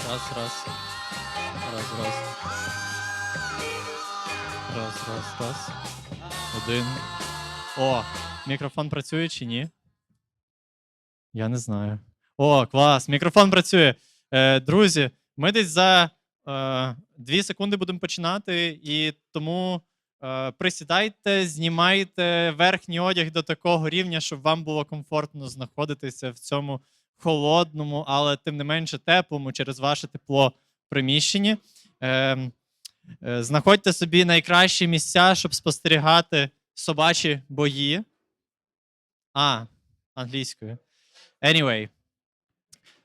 Раз, раз. Раз, раз. Раз, раз, раз. Один. О, мікрофон працює чи ні? Я не знаю. О, клас, мікрофон працює. Друзі, ми десь за 2 секунди будемо починати, і тому присідайте, знімайте верхній одяг до такого рівня, щоб вам було комфортно знаходитися в цьому холодному, але тим не менше теплому через ваше тепло приміщенні. Знаходьте собі найкращі місця, щоб спостерігати собачі бої. Англійською. Anyway,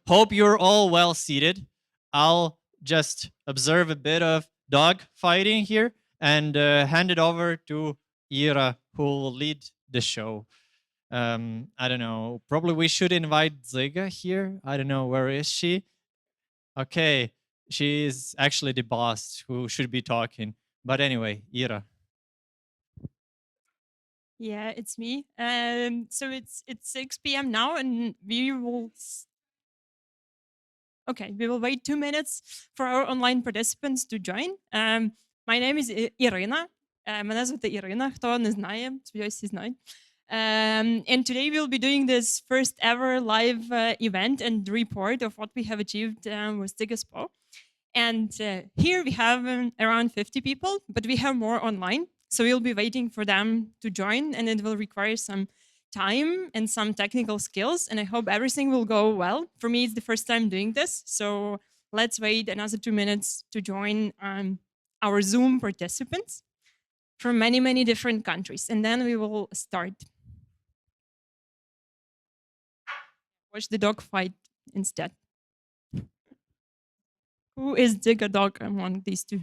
hope you're all well seated. I'll just observe a bit of dog fighting here and hand it over to Ira, who will lead the show. I don't know. Probably we should invite Dzyga here. I don't know. Where is she? Okay. She is actually the boss who should be talking. But anyway, Ira. Yeah, it's me. So it's 6 p.m. now, and we will wait 2 minutes for our online participants to join. My name is Irina. Мене звати Ірина. Хто не знає, сподіваюся, всі знають. And today we'll be doing this first ever live event and report of what we have achieved with Dzyga Spo. And here we have around 50 people, but we have more online. So we'll be waiting for them to join, and it will require some time and some technical skills. And I hope everything will go well. For me, it's the first time doing this. So let's wait another 2 minutes to join our Zoom participants from many, many different countries. And then we will start. Watch the dog fight instead. Who is Dzyga dog among these two?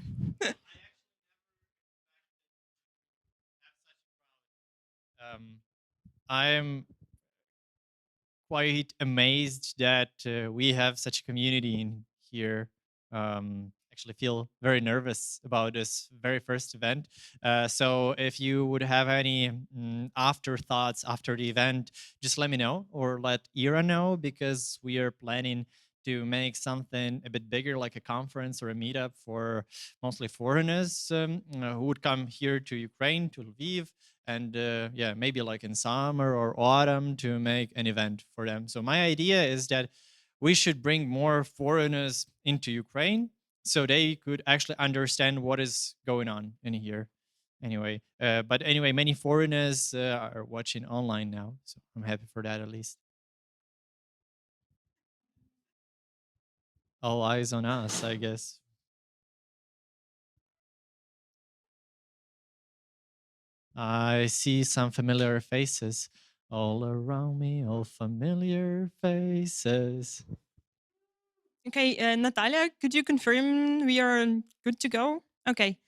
I'm quite amazed that we have such a community in here. Actually feel very nervous about this very first event. So if you would have any afterthoughts after the event, just let me know or let Ira know, because we are planning to make something a bit bigger, like a conference or a meetup for mostly foreigners who would come here to Ukraine, to Lviv, and maybe like in summer or autumn to make an event for them. So my idea is that we should bring more foreigners into Ukraine so they could actually understand what is going on in here. But anyway, many foreigners are watching online now, so I'm happy for that at least. All eyes on us, I guess. I see some familiar faces all around me, all familiar faces. Okay, Natalia, could you confirm we are good to go? Okay,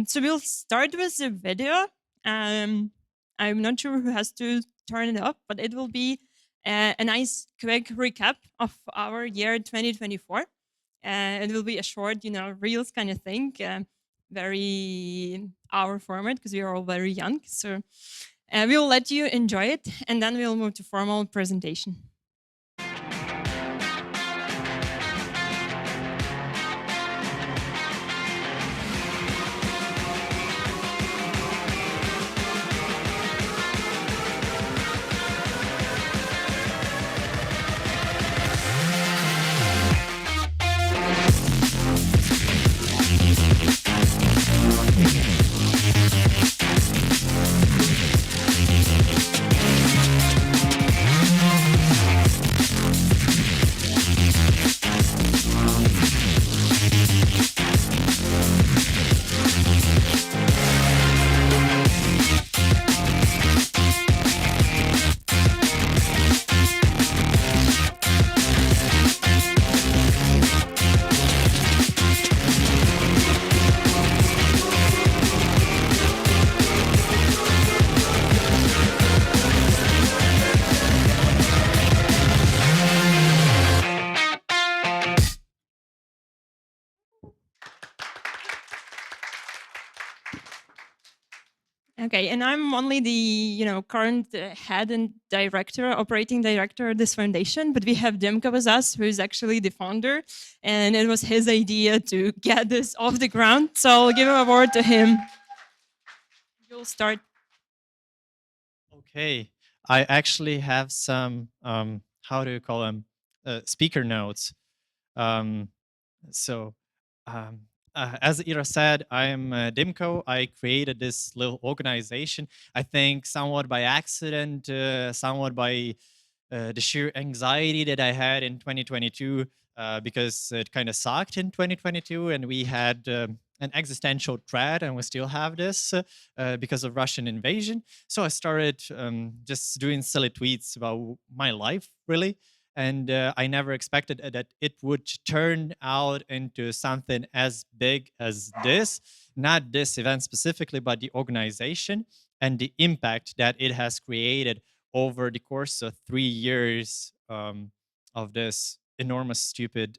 so we'll start with the video. I'm not sure who has to turn it up, but it will be a nice quick recap of our year 2024. It will be a short, reels kind of thing, very our format, because we are all very young. So we will let you enjoy it, and then we'll move to formal presentation. Okay, and I'm only the current head and director, operating director of this foundation. But we have Dimka with us, who is actually the founder, and it was his idea to get this off the ground. So I'll give a word to him. You'll start. Okay, I actually have some how do you call them speaker notes. Um, so, um, as Ira said, I am Dimko. I created this little organization. I think somewhat by accident, somewhat by the sheer anxiety that I had in 2022, because it kind of sucked in 2022, and we had an existential threat, and we still have this because of Russian invasion. So I started just doing silly tweets about my life, really. And I never expected that it would turn out into something as big as this. Not this event specifically, but the organization and the impact that it has created over the course of 3 years of this enormous, stupid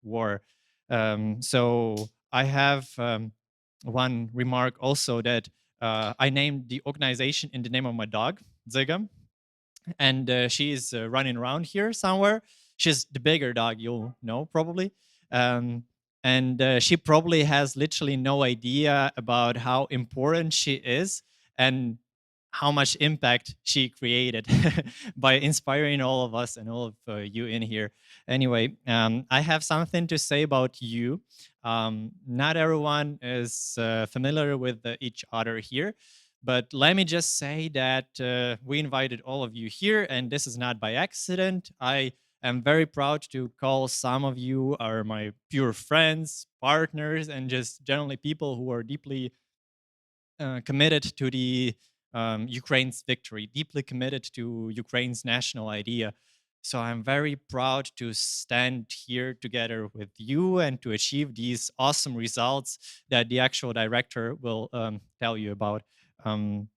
war. So I have one remark also that I named the organization in the name of my dog, Dzyga, and she's running around here somewhere. She's the bigger dog, you'll know probably. Um, and she probably has literally no idea about how important she is and how much impact she created by inspiring all of us and all of you in here. Anyway, I have something to say about you. Not everyone is familiar with each other here, but let me just say that we invited all of you here, and this is not by accident. I am very proud to call some of you are my pure friends, partners, and just generally people who are deeply committed to the Ukraine's victory, deeply committed to Ukraine's national idea. So I'm very proud to stand here together with you and to achieve these awesome results that the actual director will tell you about. Um,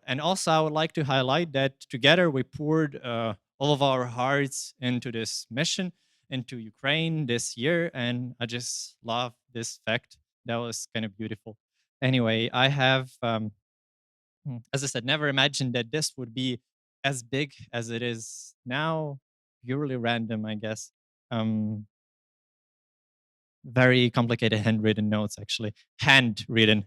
and also I would like to highlight that together we poured all of our hearts into this mission, into Ukraine this year, and I just love this fact. That was kind of beautiful. Anyway, I have, as I said, never imagined that this would be as big as it is now. Purely random, I guess. Um, very complicated handwritten notes, actually. Handwritten,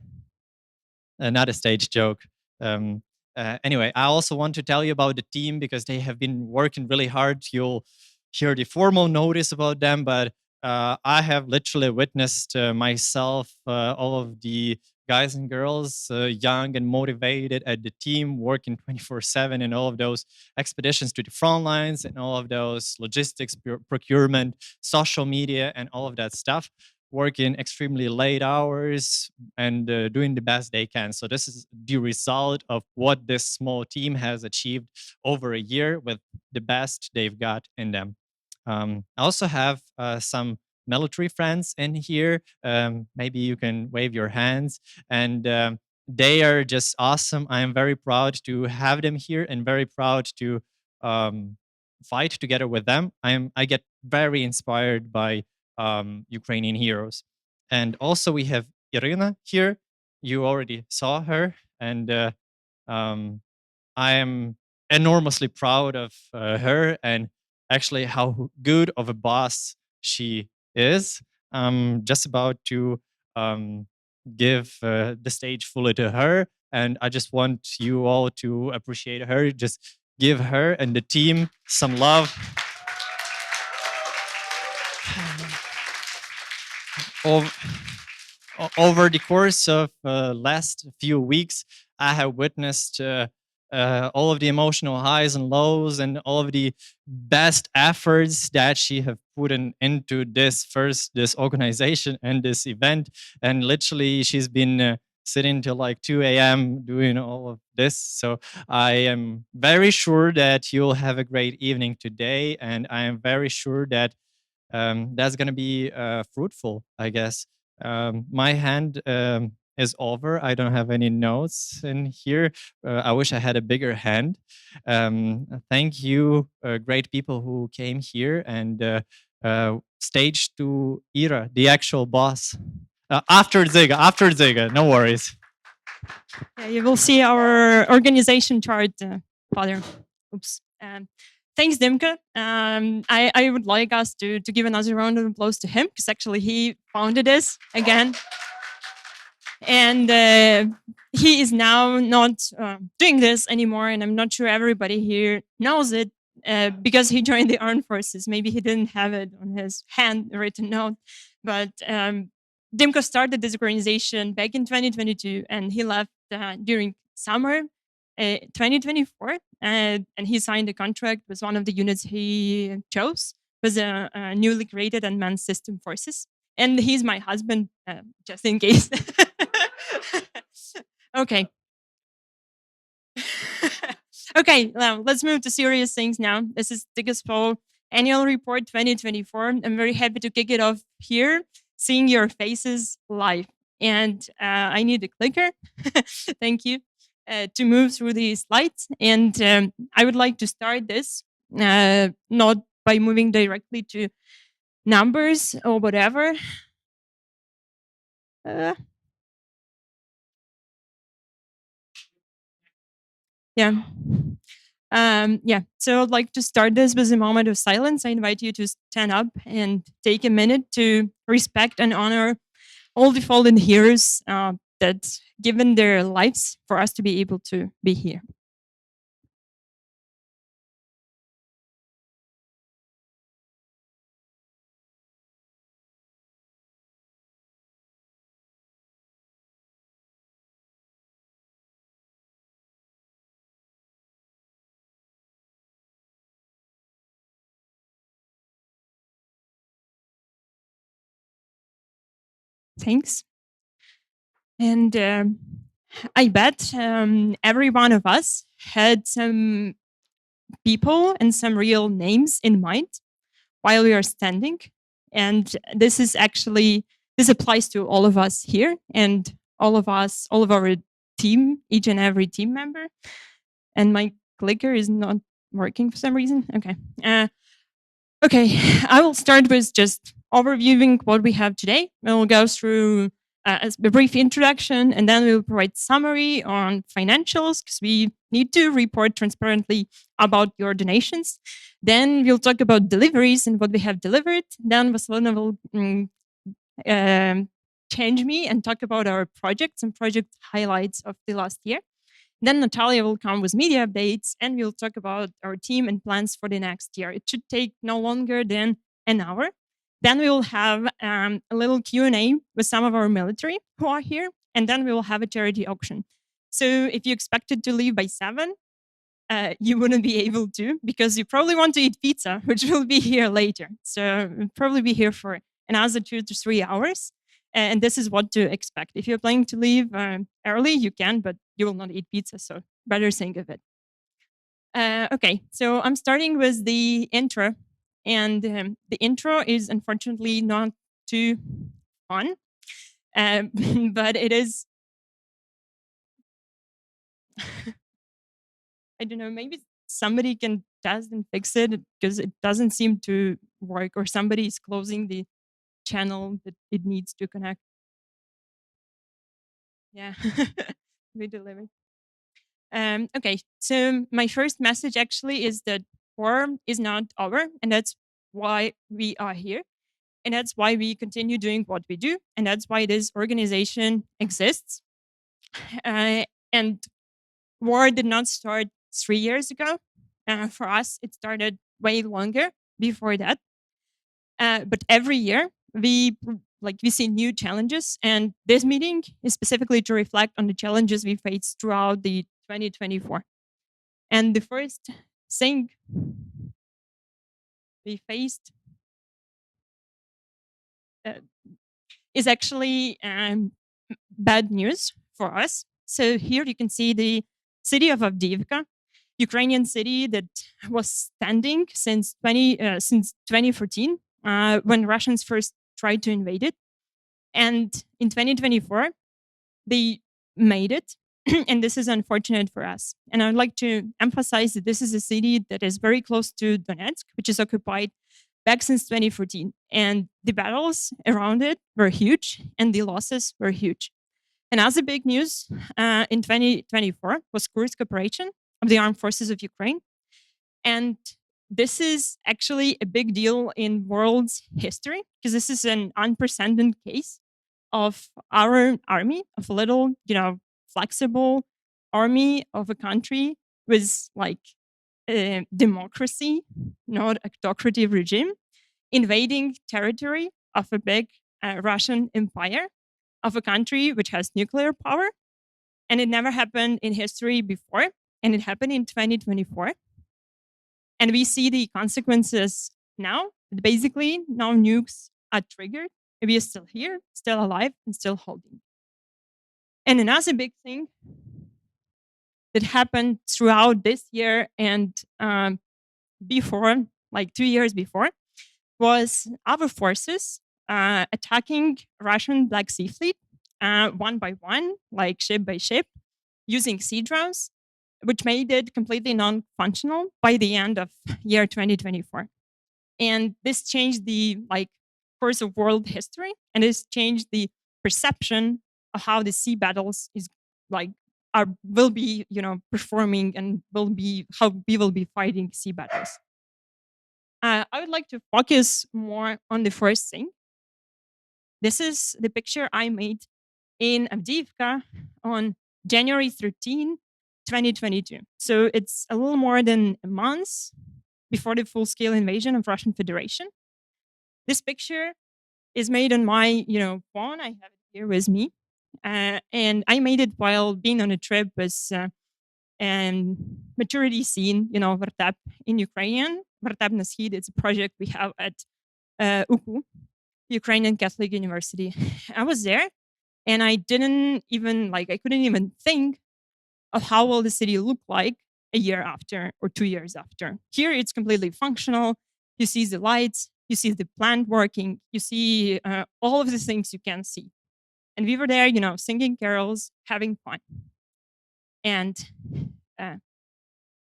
not a stage joke. Um, anyway, I also want to tell you about the team because they have been working really hard. You'll hear the formal notice about them, but I have literally witnessed myself, all of the guys and girls, young and motivated at the team, working 24/7 in all of those expeditions to the front lines and all of those logistics, procurement, social media, and all of that stuff, working extremely late hours and doing the best they can. So this is the result of what this small team has achieved over a year with the best they've got in them. I also have some military friends in here. Maybe you can wave your hands, and they are just awesome. I am very proud to have them here and very proud to um, fight together with them. I get very inspired by Ukrainian heroes. And also we have Irina here. You already saw her, and um, I am enormously proud of her and actually how good of a boss she is. Just about to um, give the stage fully to her, and I just want you all to appreciate her. Just give her and the team some love. Over, over the course of last few weeks, I have witnessed all of the emotional highs and lows and all of the best efforts that she have put into this organization and this event. And literally, she's been sitting till like 2 a.m. doing all of this. So I am very sure that you'll have a great evening today, and I am very sure that that's going to be fruitful, I guess. My hand is over. I don't have any notes in here. I wish I had a bigger hand. Thank you, great people who came here and stage to Ira, the actual boss. After Dzyga, no worries. Yeah, you will see our organization chart, Father. Oops. Thanks, Dimka. I would like us to give another round of applause to him because actually he founded this again. And he is now not doing this anymore. And I'm not sure everybody here knows it because he joined the armed forces. Maybe he didn't have it on his handwritten note. But Dimko started this organization back in 2022 and he left during summer 2024. And he signed a contract with one of the units he chose, was a newly created unmanned system forces. And he's my husband, just in case. Okay. Okay, now let's move to serious things now. This is Dzyga's poll annual report 2024. I'm very happy to kick it off here, seeing your faces live. And I need a clicker. Thank you. To move through the slides. And I would like to start this not by moving directly to numbers or whatever. Yeah. Yeah, so I'd like to start this with a moment of silence. I invite you to stand up and take a minute to respect and honor all the fallen heroes that given their lives for us to be able to be here. Thanks. And I bet every one of us had some people and some real names in mind while we are standing. And this is actually, this applies to all of us here and all of us, all of our team, each and every team member. And my clicker is not working for some reason. Okay. Okay, I will start with just overviewing what we have today. We'll go through a brief introduction and then we'll provide summary on financials because we need to report transparently about your donations. Then we'll talk about deliveries and what we have delivered. Then Vasilina will change me and talk about our projects and project highlights of the last year. Then Natalia will come with media updates and we'll talk about our team and plans for the next year. It should take no longer than an hour. Then we will have a little Q&A with some of our military who are here. And then we will have a charity auction. So if you expected to leave by 7, you wouldn't be able to because you probably want to eat pizza, which will be here later. So we'll probably be here for another 2 to 3 hours. And this is what to expect. If you're planning to leave early, you can, but you will not eat pizza. So better think of it. Okay, so I'm starting with the intro. And the intro is unfortunately not too fun, but it is. I don't know, maybe somebody can test and fix it because it doesn't seem to work, or somebody is closing the channel that it needs to connect. Yeah, we delivered. Okay, so my first message actually is that war is not over, and that's why we are here, and that's why we continue doing what we do, and that's why this organization exists. And war did not start 3 years ago. For us, it started way longer before that. But every year we see new challenges, and this meeting is specifically to reflect on the challenges we faced throughout the 2024. And the first thing we faced is actually bad news for us. So here you can see the city of Avdiivka, Ukrainian city that was standing since 2014 when Russians first tried to invade it. And in 2024, they made it. And this is unfortunate for us. And I'd like to emphasize that this is a city that is very close to Donetsk, which is occupied back since 2014. And the battles around it were huge and the losses were huge. Another big news in 2024 was Kursk operation of the armed forces of Ukraine. And this is actually a big deal in world's history because this is an unprecedented case of our army, of a little, flexible army of a country with like a democracy, not autocratic regime, invading territory of a big Russian empire, of a country which has nuclear power. And it never happened in history before. And it happened in 2024. And we see the consequences now. Basically, now nukes are triggered. We are still here, still alive, and still holding. And another big thing that happened throughout this year and before, like 2 years before, was our forces attacking Russian Black Sea Fleet one by one, like ship by ship, using sea drones, which made it completely non-functional by the end of year 2024. And this changed the course of world history, and this changed the perception of how the sea battles is like will be performing and will be how we will be fighting sea battles. I would like to focus more on the first thing. This is the picture I made in Avdiivka on January 13, 2022. So it's a little more than a month before the full-scale invasion of Russian Federation. This picture is made on my phone. I have it here with me. And I made it while being on a trip with and maturity scene, Vertep in Ukrainian. Vertep Nashid, it's a project we have at UKU, Ukrainian Catholic University. I was there and I couldn't even think of how will the city look like a year after or 2 years after. Here it's completely functional. You see the lights, you see the plant working, you see all of the things you can see. And we were there, singing carols, having fun. And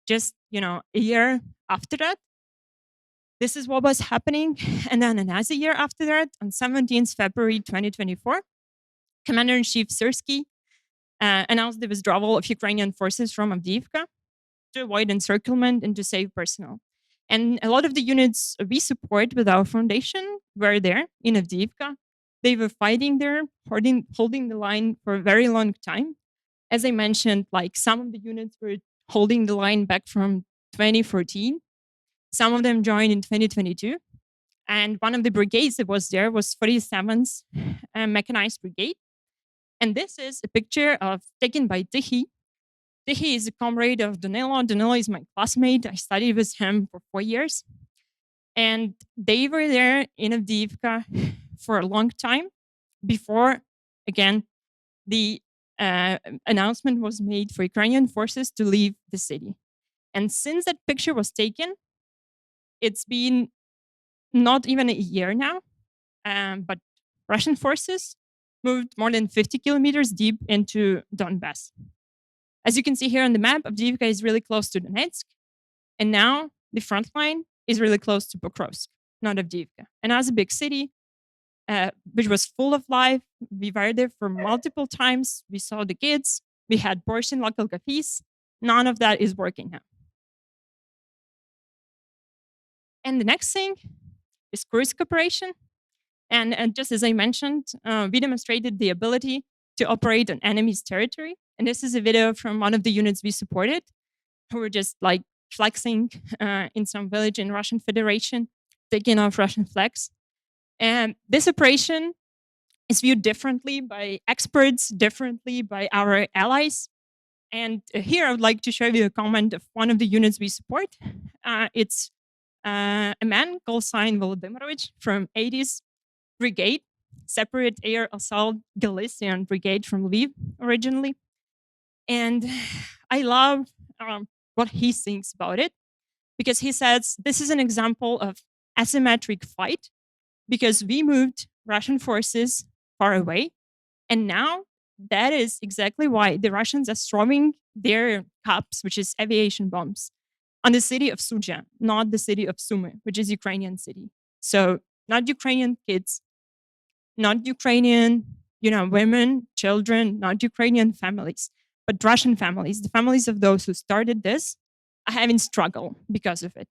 just, a year after that, this is what was happening. And then another year after that, on 17th February 2024, Commander-in-Chief Syrskyi announced the withdrawal of Ukrainian forces from Avdiivka to avoid encirclement and to save personnel. And a lot of the units we support with our foundation were there in Avdiivka. They were fighting there, holding the line for a very long time. As I mentioned, some of the units were holding the line back from 2014. Some of them joined in 2022. And one of the brigades that was there was 47th Mechanized Brigade. And this is a picture taken by Tihi. Tihi is a comrade of Danilo. Danilo is my classmate. I studied with him for 4 years. And they were there in Avdiivka for a long time before, again, the announcement was made for Ukrainian forces to leave the city. And since that picture was taken, it's been not even a year now, but Russian forces moved more than 50 kilometers deep into Donbass. As you can see here on the map, Avdiivka is really close to Donetsk. And now the front line is really close to Pokrovsk, not Avdiivka. Another big city, which was full of life. We were there for multiple times. We saw the kids. We had borscht in local cafes. None of that is working now. And the next thing is Kursk operation. And just as I mentioned, we demonstrated the ability to operate on enemy's territory. And this is a video from one of the units we supported, who were just flexing in some village in Russian Federation, taking off Russian flags. And this operation is viewed differently by experts, differently by our allies. And here I would like to show you a comment of one of the units we support. It's a man called Sign Volodymyrovich from 80s Brigade, Separate Air Assault Galician Brigade from Lviv originally. And I love what he thinks about it, because he says this is an example of asymmetric fight, because we moved Russian forces far away. And now that is exactly why the Russians are throwing their CAPs, which is aviation bombs, on the city of Sudzha, not the city of Sumy, which is Ukrainian city. So not Ukrainian kids, not Ukrainian women, children, not Ukrainian families, but Russian families, the families of those who started this, are having struggle because of it.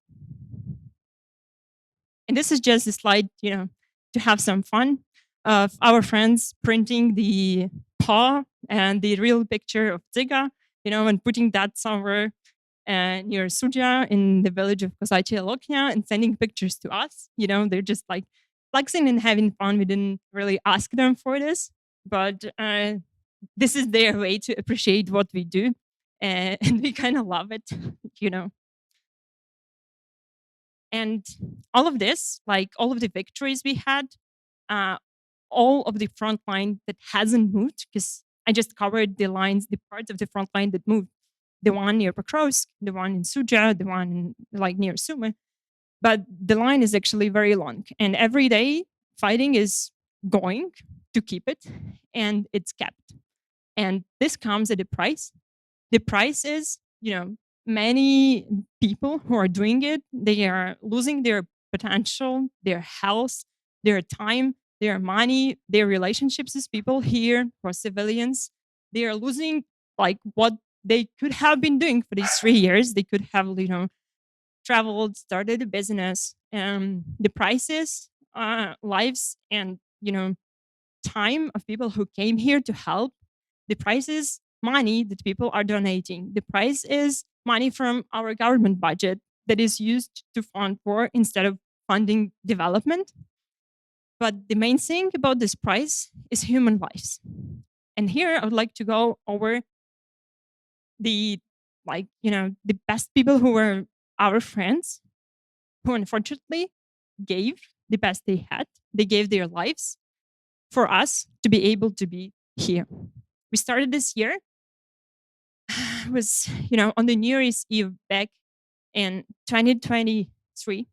And this is just a slide, to have some fun of our friends printing the paw and the real picture of Dzyga, and putting that somewhere near Suja in the village of Kosatia Loknia and sending pictures to us. They're just like flexing and having fun. We didn't really ask them for this, but this is their way to appreciate what we do. And we kind of love it, you know. And all of this, like all of the victories we had, uh, all of the front line that hasn't moved, because I just covered the lines, the parts of the front line that moved. The one near Pokrovsk, the one in Suja, the one like near Sumy. But the line is actually very long. And every day fighting is going to keep it, and it's kept. And this comes at a price. The price is, many people who are doing it, they are losing their potential, their health, their time, their money, their relationships with people here, for civilians. They are losing like what they could have been doing for these 3 years. They could have, traveled, started a business. The prices, lives, and time of people who came here to help. The price is money that people are donating. The price is money from our government budget that is used to fund war instead of funding development. But the main thing about this price is human lives. And here I would like to go over the the best people who were our friends, who unfortunately gave the best they had. They gave their lives for us to be able to be here. We started this year was, on the New Year's Eve back in 2023.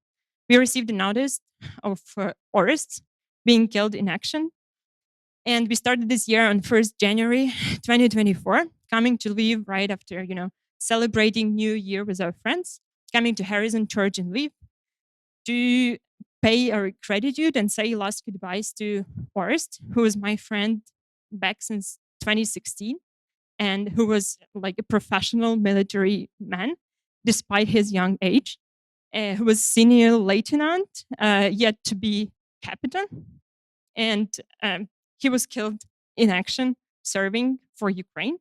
We received a notice of Orest being killed in action. And we started this year on 1st January 2024, coming to Lviv right after, celebrating New Year with our friends, coming to Harrison Church in Lviv to pay our gratitude and say last goodbyes to Orest, who was my friend back since 2016 and who was like a professional military man despite his young age, who was senior lieutenant, yet to be captain. And he was killed in action serving for Ukraine.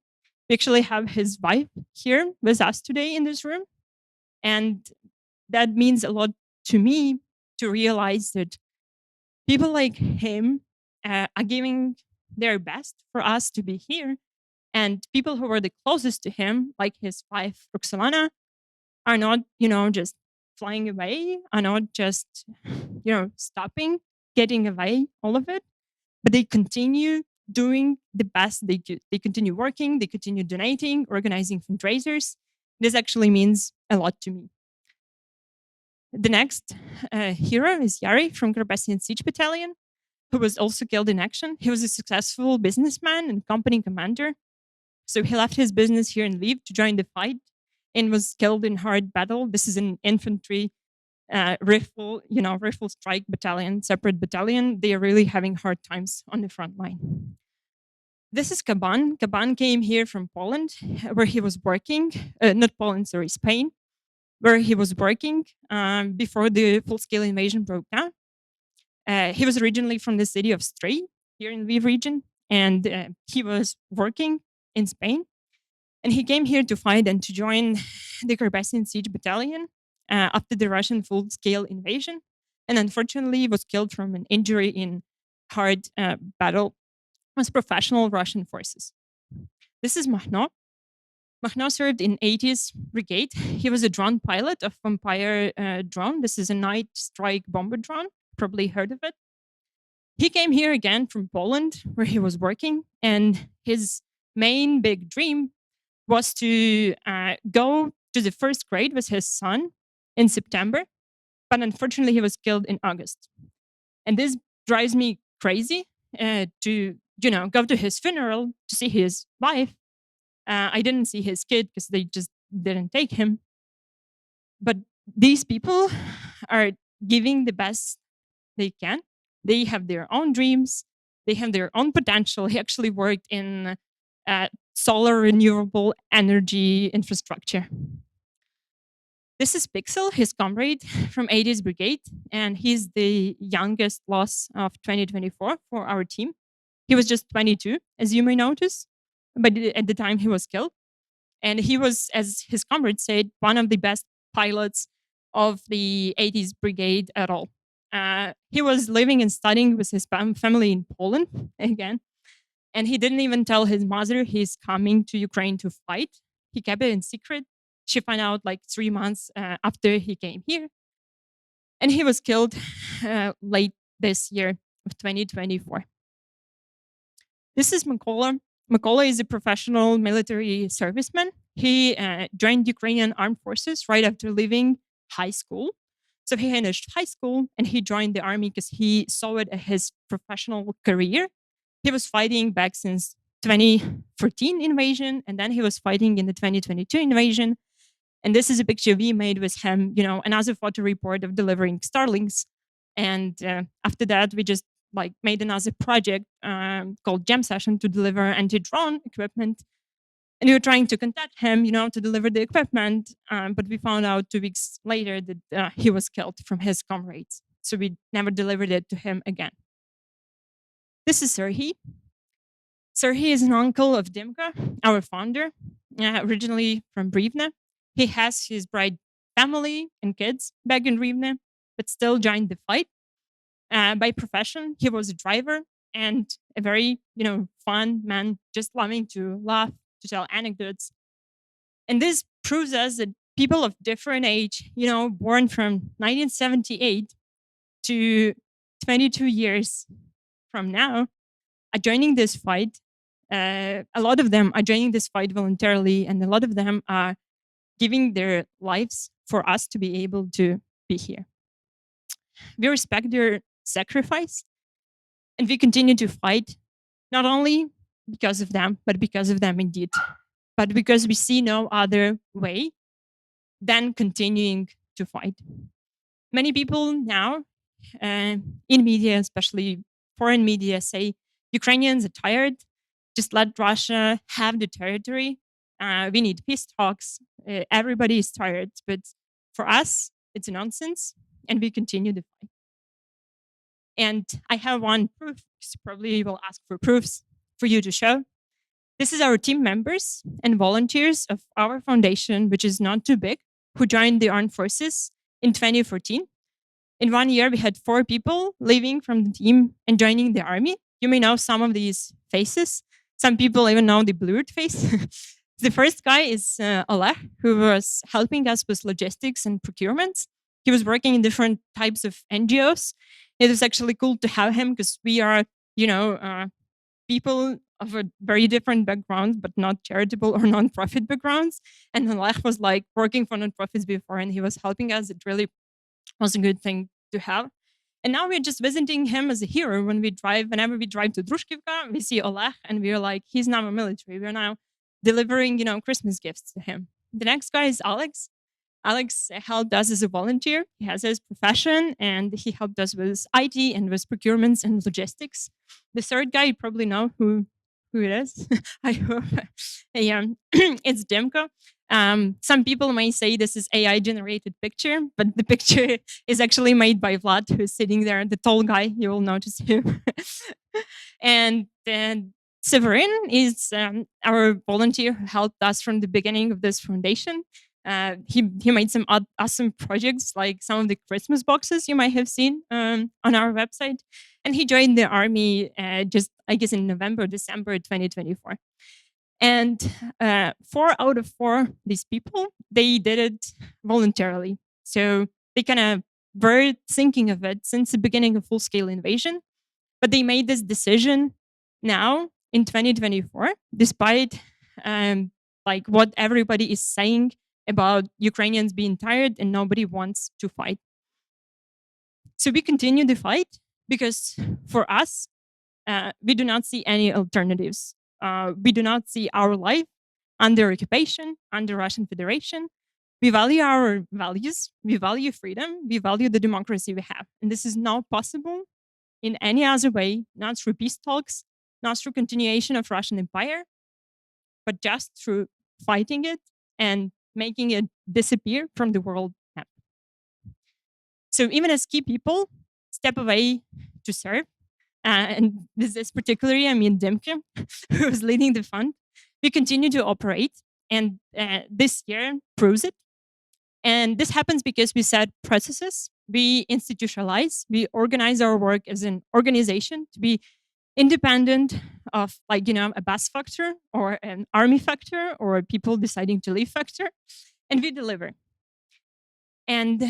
We actually have his wife here with us today in this room. And that means a lot to me to realize that people like him are giving their best for us to be here. And people who were the closest to him, like his wife, Roxolana, are not, just flying away, are not just, stopping, getting away, all of it, but they continue doing the best they could. They continue working, they continue donating, organizing fundraisers. This actually means a lot to me. The next hero is Yari from Carpathian Siege Battalion, who was also killed in action. He was a successful businessman and company commander. So he left his business here in Lviv to join the fight and was killed in hard battle. This is an infantry rifle strike battalion, separate battalion. They are really having hard times on the front line. This is Kaban. Kaban came here from Poland, where he was working, not Poland, sorry, Spain, where he was working before the full-scale invasion broke out. He was originally from the city of Stray, here in Lviv region, and he was working in Spain. And he came here to fight and to join the Carpathian Siege Battalion after the Russian full-scale invasion. And unfortunately, was killed from an injury in hard battle with professional Russian forces. This is Mahno. Mahno served in 80th Brigade. He was a drone pilot of Vampire drone. This is a night strike bomber drone. Probably heard of it. He came here again from Poland, where he was working, and his main big dream was to go to the first grade with his son in September, but unfortunately he was killed in August. And this drives me crazy to go to his funeral to see his wife. I didn't see his kid because they just didn't take him. But these people are giving the best they can. They have their own dreams. They have their own potential. He actually worked in solar renewable energy infrastructure. This is Pixel, his comrade from 80s Brigade, and he's the youngest loss of 2024 for our team. He was just 22, as you may notice, but at the time he was killed. And he was, as his comrade said, one of the best pilots of the 80s Brigade at all. He was living and studying with his family in Poland again, and he didn't even tell his mother he's coming to Ukraine to fight. He kept it in secret. She found out like 3 months after he came here. And he was killed late this year of 2024. This is Mykola. Mykola is a professional military serviceman. He joined Ukrainian armed forces right after leaving high school. So he finished high school and he joined the army because he saw it as his professional career. He was fighting back since 2014 invasion, and then he was fighting in the 2022 invasion. And this is a picture we made with him, another photo report of delivering Starlinks. And after that, we just like made another project called Jam Session to deliver anti-drone equipment. And we were trying to contact him, to deliver the equipment. But we found out 2 weeks later that he was killed from his comrades. So we never delivered it to him again. This is Serhiy. Serhiy is an uncle of Dimka, our founder, originally from Rivne. He has his bride family and kids back in Rivne, but still joined the fight. By profession, he was a driver and a very, fun man, just loving to laugh, to tell anecdotes. And this proves us that people of different age, born from 1978 to 22 years from now, are joining this fight. A lot of them are joining this fight voluntarily, and a lot of them are giving their lives for us to be able to be here. We respect their sacrifice, and we continue to fight, not only because of them, but because of them indeed. But because we see no other way than continuing to fight. Many people now in media, especially foreign media, say Ukrainians are tired. Just let Russia have the territory. We need peace talks. Everybody is tired. But for us, it's nonsense. And we continue the fight. And I have one proof. Probably will ask for proofs for you to show. This is our team members and volunteers of our foundation, which is not too big, who joined the armed forces in 2014. In 1 year, we had 4 people leaving from the team and joining the army. You may know some of these faces. Some people even know the blurred face. The first guy is Oleg, who was helping us with logistics and procurement. He was working in different types of NGOs. It was actually cool to have him because we are, people of a very different backgrounds, but not charitable or non-profit backgrounds. And Oleg was like working for non-profits before, and he was helping us. It really was a good thing to have. And now we're just visiting him as a hero when we drive. Whenever we drive to Drushkivka, we see Oleg, and we're like, he's now a military. We're now delivering, Christmas gifts to him. The next guy is Alex. Alex helped us as a volunteer. He has his profession, and he helped us with IT and with procurements and logistics. The third guy, you probably know who it is. I hope. Yeah, it's Demko. Some people may say this is AI generated picture, but the picture is actually made by Vlad, who's sitting there, the tall guy. You will notice him. And then Severin is our volunteer who helped us from the beginning of this foundation. He made some awesome projects, like some of the Christmas boxes you might have seen on our website. And he joined the army just, I guess, in November, December 2024. And 4 out of 4 these people, they did it voluntarily. So they kind of were thinking of it since the beginning of full-scale invasion, but they made this decision now in 2024, despite like what everybody is saying about Ukrainians being tired and nobody wants to fight. So we continue the fight because for us, we do not see any alternatives. We do not see our life under occupation, under Russian Federation. We value our values, we value freedom, we value the democracy we have. And this is not possible in any other way, not through peace talks, not through continuation of Russian Empire, but just through fighting it and making it disappear from the world map. So even as key people step away to serve, and this is particularly, I mean, Dimke, who was leading the fund, we continue to operate, and this year proves it. And this happens because we set processes, we institutionalize, we organize our work as an organization to be independent of, like, a bus factor or an army factor or people deciding to leave factor, and we deliver. And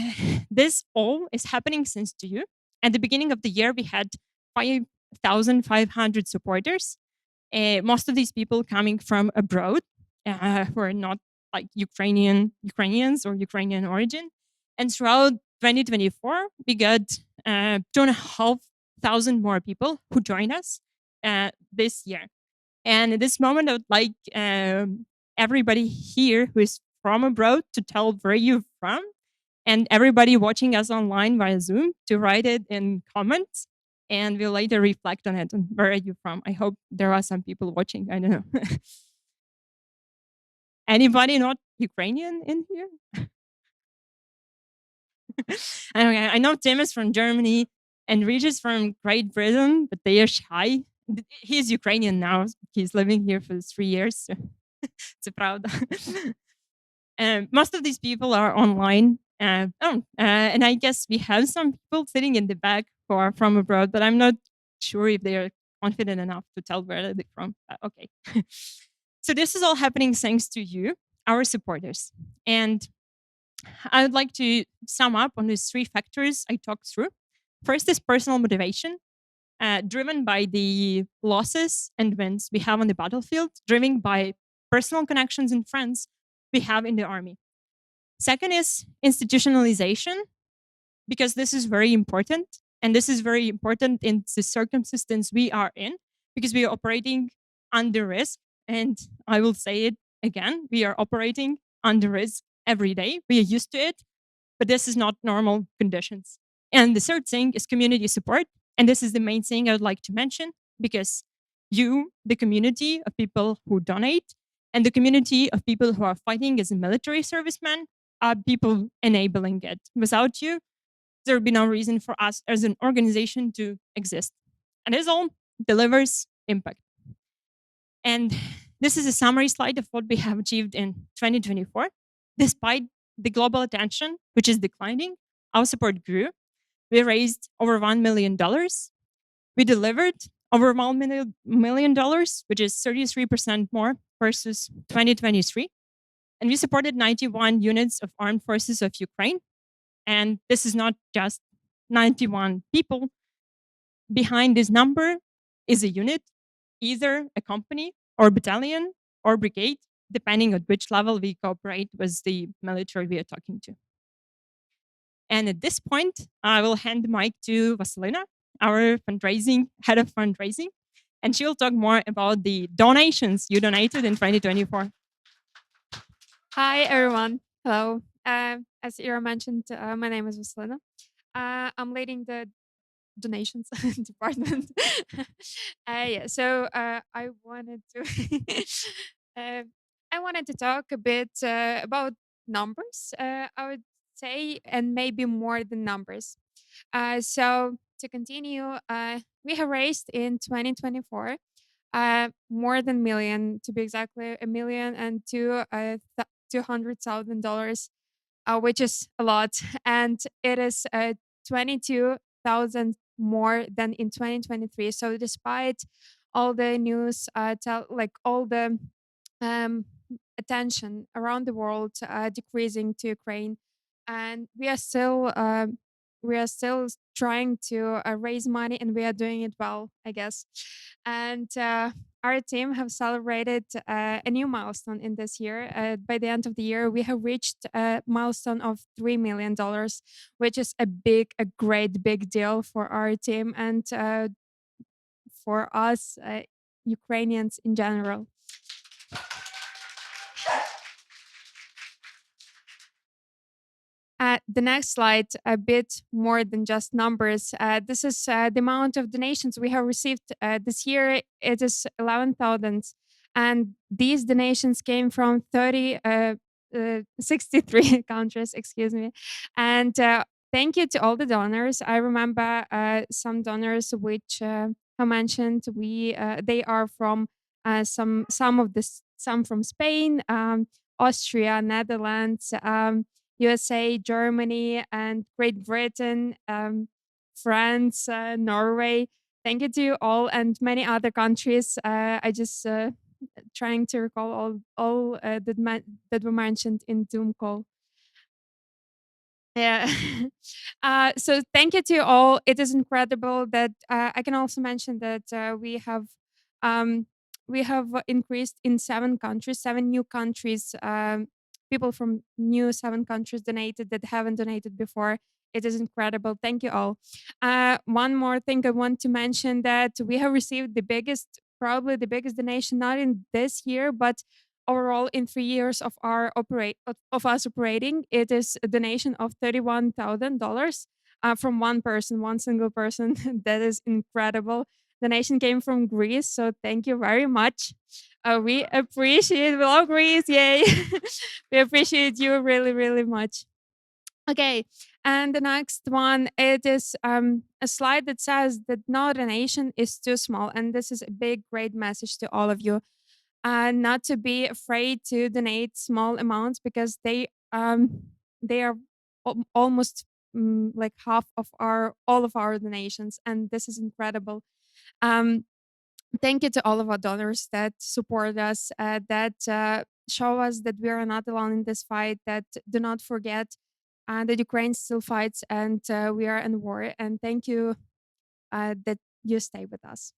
this all is happening since to you. At the beginning of the year, we had 5,500 supporters. Most of these people coming from abroad, who are not like Ukrainians or Ukrainian origin. And throughout 2024, we got 2,500 more people who joined us this year. And at this moment, I would like everybody here who is from abroad to tell where you're from, and everybody watching us online via Zoom to write it in comments, and we'll later reflect on it. And where are you from? I hope there are some people watching. I don't know. Anybody not Ukrainian in here? I know Tim is from Germany and Rich is from Great Britain, but they are shy. He's Ukrainian now. He's living here for 3 years. So it's a proud. Most of these people are online. And I guess we have some people sitting in the back who are from abroad, but I'm not sure if they are confident enough to tell where they're from. Okay. So this is all happening thanks to you, our supporters. And I would like to sum up on these 3 factors I talked through. First is personal motivation, driven by the losses and wins we have on the battlefield, driven by personal connections and friends we have in the army. Second is institutionalization, because this is very important. And this is very important in the circumstances we are in, because we are operating under risk. And I will say it again, we are operating under risk every day. We are used to it, but this is not normal conditions. And the third thing is community support. And this is the main thing I would like to mention, because you, the community of people who donate, and the community of people who are fighting as a military serviceman, are people enabling it. Without you, there would be no reason for us as an organization to exist. And this all delivers impact. And this is a summary slide of what we have achieved in 2024. Despite the global attention, which is declining, our support grew. We raised over $1 million. We delivered over $1 million, which is 33% more versus 2023. And we supported 91 units of armed forces of Ukraine. And this is not just 91 people. Behind this number is a unit, either a company or battalion or brigade, depending on which level we cooperate with the military we are talking to. And at this point, I will hand the mic to Vasilina, our head of fundraising, and she'll talk more about the donations you donated in 2024. Hi, everyone. Hello. As Ira mentioned, my name is Vasilina. I'm leading the donations department. Yeah, so I wanted to I wanted to talk a bit about numbers. I would say, and maybe more than numbers. So to continue, we have raised in 2024 more than million, to be exactly a million and $200,000, which is a lot, and it is 22,000 more than in 2023. So despite all the news, like all the um, attention around the world decreasing to Ukraine, and we are still trying to raise money, and we are doing it well, I guess. And our team have celebrated a new milestone in this year. By the end of the year, we have reached a milestone of $3 million, which is a great big deal for our team and for us Ukrainians in general. The next slide, a bit more than just numbers. This is the amount of donations we have received this year. It is 11,000. And these donations came from 63 countries, excuse me. And thank you to all the donors. I remember some donors which I mentioned. They are from some from Spain, Austria, Netherlands, USA, Germany, and Great Britain, France, Norway. Thank you to you all and many other countries. I just trying to recall all that were mentioned in Zoom call. Yeah. So thank you to you all. It is incredible that I can also mention that um, we have increased in 7 countries, 7 new countries. People from new 7 countries donated that haven't donated before. It is incredible. Thank you all. One more thing I want to mention that we have received the biggest, probably the biggest donation, not in this year, but overall in 3 years of of us operating. It is a donation of $31,000 from one person, one single person. That is incredible. Donation came from Greece, so thank you very much. We appreciate, we love Greece, yay! We appreciate you really, really much. Okay, and the next one, it is a slide that says that no donation is too small, and this is a big, great message to all of you. Not to be afraid to donate small amounts because they are almost like half of our all of our donations, and this is incredible. Um, Thank you to all of our donors that support us, that show us that we are not alone in this fight, that do not forget that Ukraine still fights and we are in war. And thank you that you stay with us.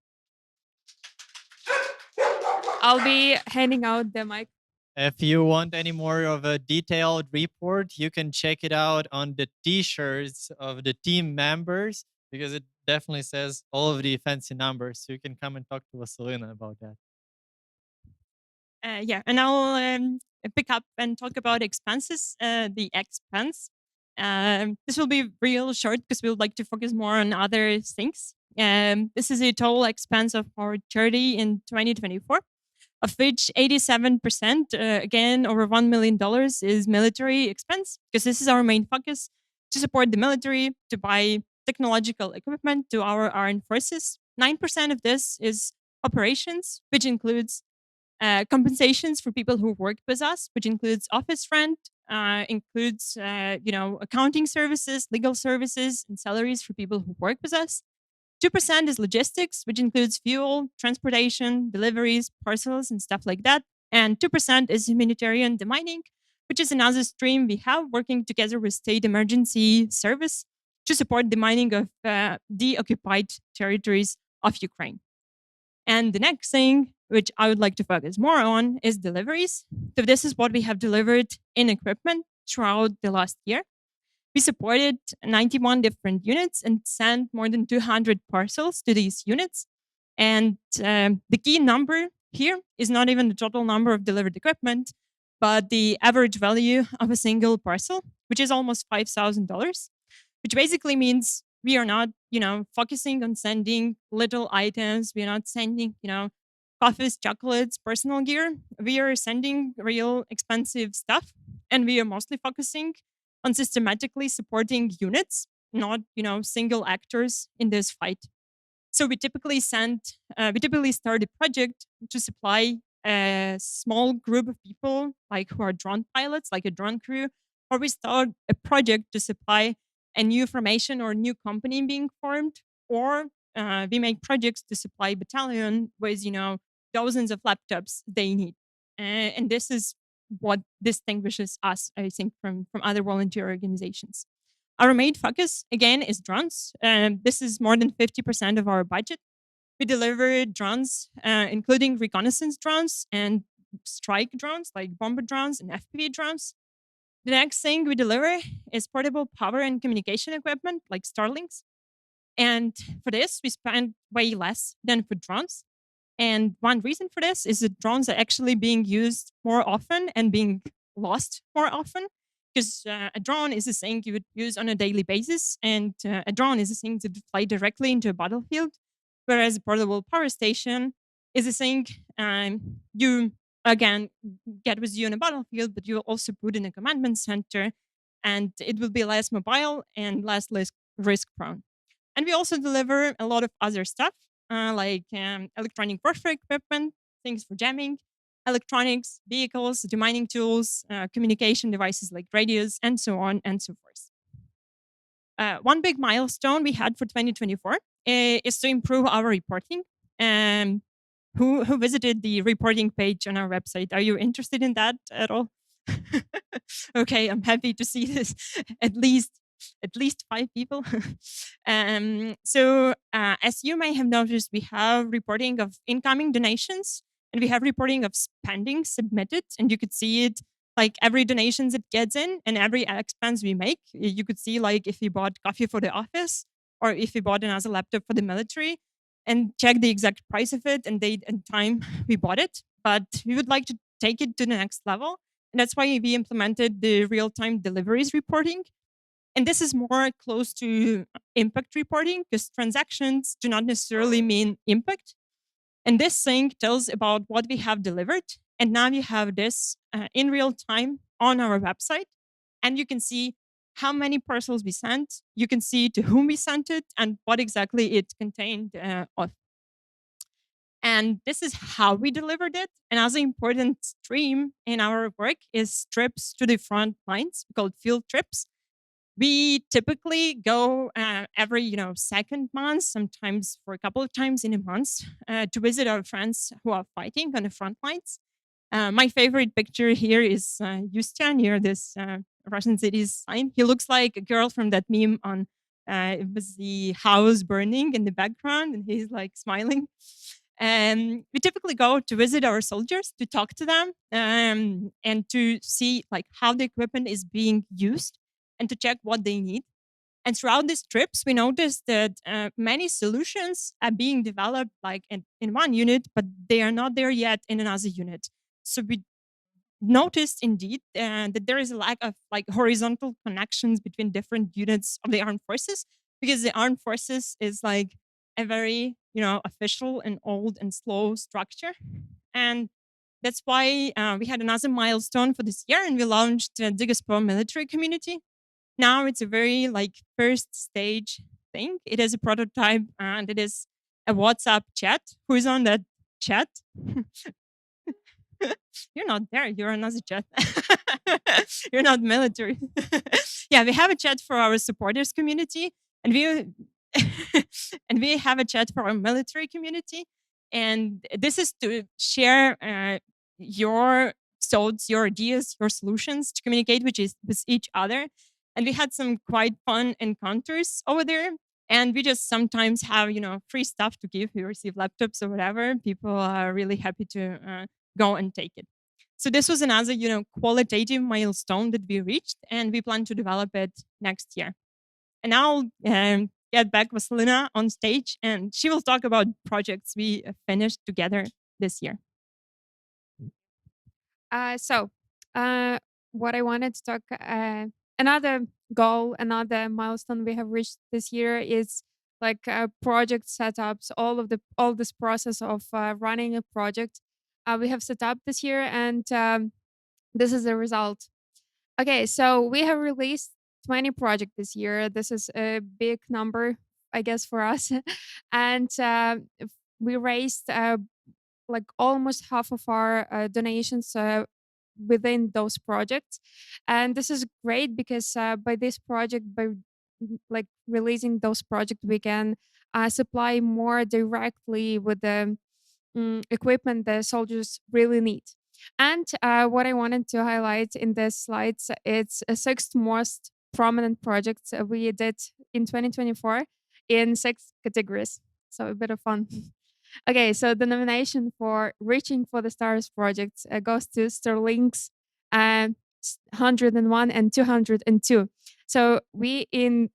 I'll be handing out the mic. If you want any more of a detailed report, you can check it out on the t-shirts of the team members because it definitely says all of the fancy numbers. So you can come and talk to Vasilina about that. Yeah, and I'll pick up and talk about expenses, the expense. This will be real short because we would like to focus more on other things. This is a total expense of our charity in 2024, of which 87%, again, over $1 million, is military expense, because this is our main focus, to support the military, to buy technological equipment to our armed forces. 9% of this is operations, which includes compensations for people who work with us, which includes office rent, includes accounting services, legal services, and salaries for people who work with us. 2% is logistics, which includes fuel, transportation, deliveries, parcels, and stuff like that. And 2% is humanitarian demining, which is another stream we have working together with State Emergency Service to support the mining of the occupied territories of Ukraine. And the next thing, which I would like to focus more on, is deliveries. So this is what we have delivered in equipment throughout the last year. We supported 91 different units and sent more than 200 parcels to these units. And the key number here is not even the total number of delivered equipment, but the average value of a single parcel, which is almost $5,000, which basically means we are not, focusing on sending little items. We are not sending, coffees, chocolates, personal gear. We are sending real expensive stuff, and we are mostly focusing on systematically supporting units, not single actors in this fight. So we typically start a project to supply a small group of people, like who are drone pilots, like a drone crew, or we start a project to supply a new formation or a new company being formed, or we make projects to supply battalion with dozens of laptops they need, and this is what distinguishes us, I think, from other volunteer organizations. Our main focus, again, is drones. This is more than 50% of our budget. We deliver drones, including reconnaissance drones and strike drones, like bomber drones and FPV drones. The next thing we deliver is portable power and communication equipment, like Starlinks. And for this, we spend way less than for drones. And one reason for this is that drones are actually being used more often and being lost more often. because a drone is a thing you would use on a daily basis, and a drone is a thing that would fly directly into a battlefield, whereas a portable power station is a thing you again get with you in a battlefield, but you will also put in a commandment center, and it will be less mobile and less risk prone. And we also deliver a lot of other stuff, like electronic warfare equipment, things for jamming, electronics, vehicles, demining tools, communication devices like radios, and so on and so forth. One big milestone we had for 2024 is to improve our reporting. Um, who visited the reporting page on our website? Are you interested in that at all? Okay, I'm happy to see this. At least at least 5 people. As you may have noticed, we have reporting of incoming donations and we have reporting of spending submitted, and you could see it like every donations that gets in and every expense we make. You could see like if we bought coffee for the office or if we bought another laptop for the military, and check the exact price of it and date and time we bought it. But we would like to take it to the next level. And that's why we implemented the real-time deliveries reporting. And this is more close to impact reporting because transactions do not necessarily mean impact. And this thing tells about what we have delivered. And now you have this in real time on our website. And you can see how many parcels we sent. You can see to whom we sent it and what exactly it contained of. And this is how we delivered it. Another important stream in our work is trips to the front lines called field trips. We typically go every second month, sometimes for a couple of times in a month, to visit our friends who are fighting on the front lines. My favorite picture here is Justia near this Russian city's sign. He looks like a girl from that meme on it was the house burning in the background, and he's like smiling. And we typically go to visit our soldiers to talk to them and to see like how the equipment is being used and to check what they need. And throughout these trips, we noticed that many solutions are being developed like in one unit, but they are not there yet in another unit. So we noticed indeed that there is a lack of like horizontal connections between different units of the armed forces, because the armed forces is like a very official and old and slow structure. And that's why we had another milestone for this year, and we launched Dzyga's Pro military community. Now it's a very like first stage thing. It is a prototype and it is a WhatsApp chat. Who is on that chat? You're not there. You're another chat. You're not military. Yeah, we have a chat for our supporters community, and we and we have a chat for our military community. And this is to share your thoughts, your ideas, your solutions to communicate with each other. And we had some quite fun encounters over there. And we just sometimes have, free stuff to give. We receive laptops or whatever. People are really happy to go and take it. So this was another, qualitative milestone that we reached, and we plan to develop it next year. And now I'll get back Vasilina on stage, and she will talk about projects we finished together this year. So, what I wanted to talk, another goal, another milestone we have reached this year is like project setups. All this process of running a project, we have set up this year, and this is the result. Okay, so we have released 20 projects this year. This is a big number, I guess, for us, and we raised like almost half of our donations within those projects. And this is great because by this project, by like releasing those projects, we can supply more directly with the equipment the soldiers really need. And what I wanted to highlight in this slides, it's a sixth most prominent project we did in 2024 in 6 categories. So a bit of fun. Okay, so the nomination for Reaching for the Stars project goes to Sterling's 101 and 202. So we in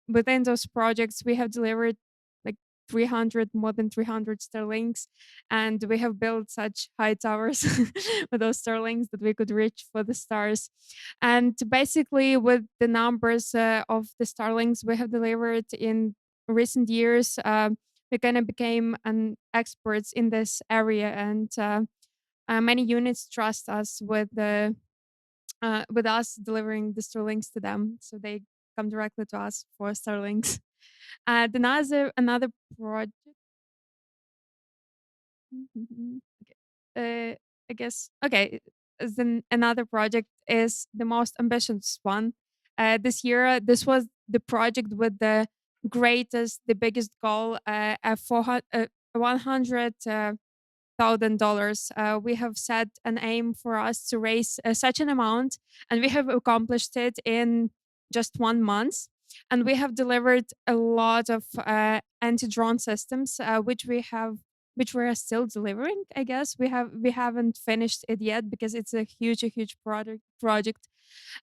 within those projects we have delivered like more than 300 Starlinks, and we have built such high towers with those Starlinks that we could reach for the stars. And basically, with the numbers of the Starlinks we have delivered in recent years, we kind of became an experts in this area, and many units trust us with us delivering the Starlinks to them, so they come directly to us for Starlinks. Another project. Okay. I guess okay. Then another project is the most ambitious one. This year, this was the project with the greatest, the biggest goal. 100 $1,000. We have set an aim for us to raise such an amount, and we have accomplished it in just 1 month. And we have delivered a lot of anti-drone systems, which we are still delivering. I guess we haven't finished it yet because it's a huge project.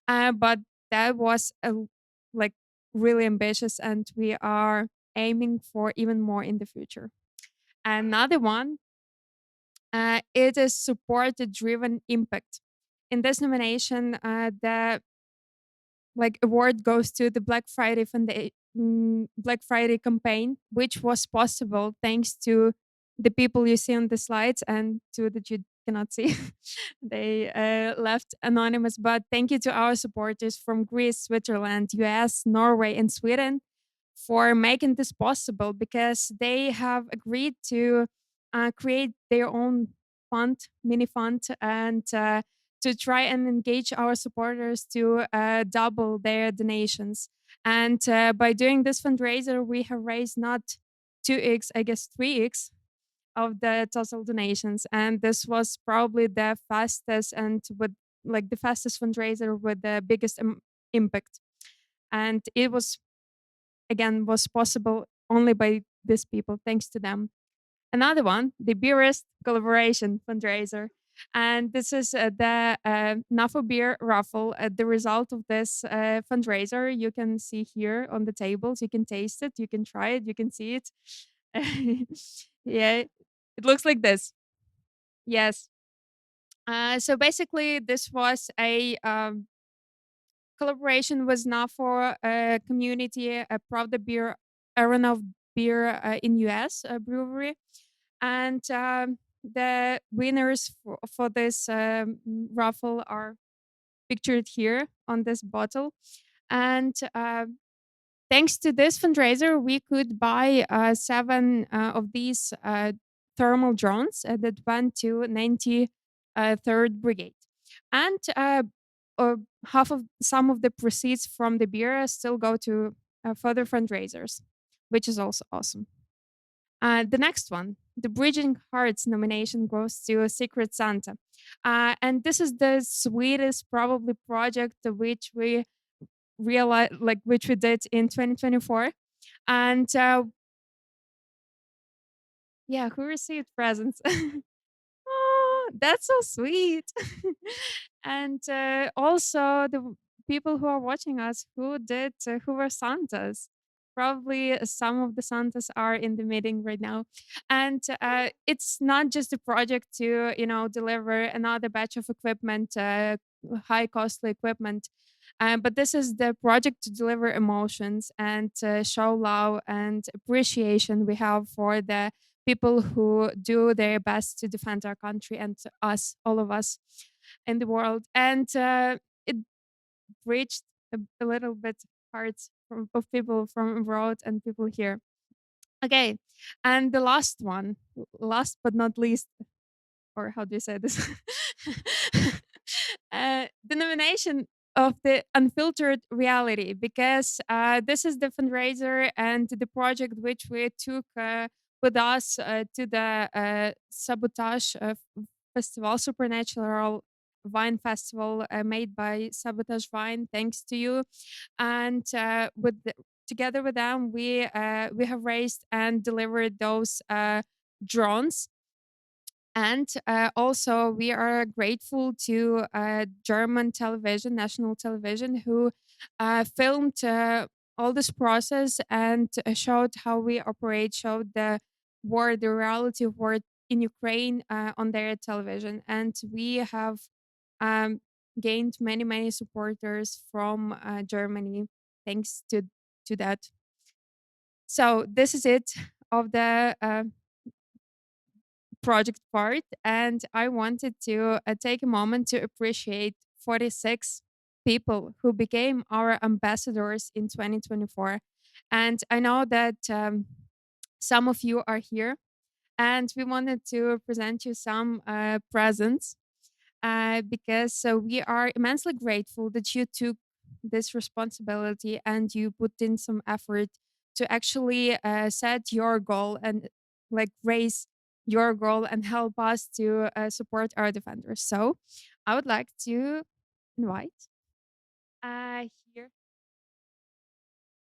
But that was like really ambitious, and we are aiming for even more in the future. Another one, it is supporter driven impact. In this nomination, the award goes to the Black Friday campaign, which was possible thanks to the people you see on the slides and to that you cannot see. They left anonymous, but thank you to our supporters from Greece, Switzerland, US, Norway, and Sweden for making this possible, because they have agreed to create their own mini fund, and to try and engage our supporters to double their donations. And by doing this fundraiser, we have raised not 2x, I guess 3x of the total donations. And this was probably the fastest and with the fastest fundraiser with the biggest impact. And it was, again, was possible only by these people, thanks to them. Another one, the Beerist Collaboration Fundraiser. And this is the NAFO beer raffle. The result of this fundraiser, you can see here on the tables. You can taste it, you can try it, you can see it. Yeah, it looks like this. Yes. So basically, this was a collaboration with NAFO community, Pravda Beer, arena of beer in US brewery. And the winners for this raffle are pictured here on this bottle. And thanks to this fundraiser, we could buy 7 of these thermal drones that went to 93rd Brigade. And half of some of the proceeds from the beer still go to further fundraisers, which is also awesome. The next one, the Bridging Hearts nomination goes to Secret Santa. And this is the sweetest probably project which we realized, which we did in 2024. And yeah, who received presents? Oh, that's so sweet. And also the people who are watching us who were Santas. Probably some of the Santas are in the meeting right now. And it's not just a project to, deliver another batch of equipment, high costly equipment. But this is the project to deliver emotions and show love and appreciation we have for the people who do their best to defend our country and us, all of us in the world. And it reached a little bit hearts of people from abroad and people here. Okay, and the last one, last but not least, or how do you say this? The nomination of the unfiltered reality, because this is the fundraiser and the project which we took with us to the Sabotage Festival, Supernatural Wine Festival made by Sabotage Wine. Thanks to you, and together with them, we have raised and delivered those drones. And also, we are grateful to German television, national television, who filmed all this process and showed how we operate, showed the war, the reality of war in Ukraine on their television. And we have um, gained many, many supporters from Germany thanks to that. So this is it of the project part, and I wanted to take a moment to appreciate 46 people who became our ambassadors in 2024. And I know that some of you are here, and we wanted to present you some presents because we are immensely grateful that you took this responsibility and you put in some effort to actually set your goal and like raise your goal and help us to support our defenders. So I would like to invite here.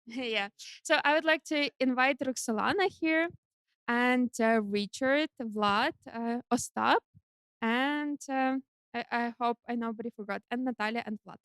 Yeah. So I would like to invite Roxolana here and Richard, Vlad, Ostap, and I hope I nobody forgot, and Natalia and Vlad.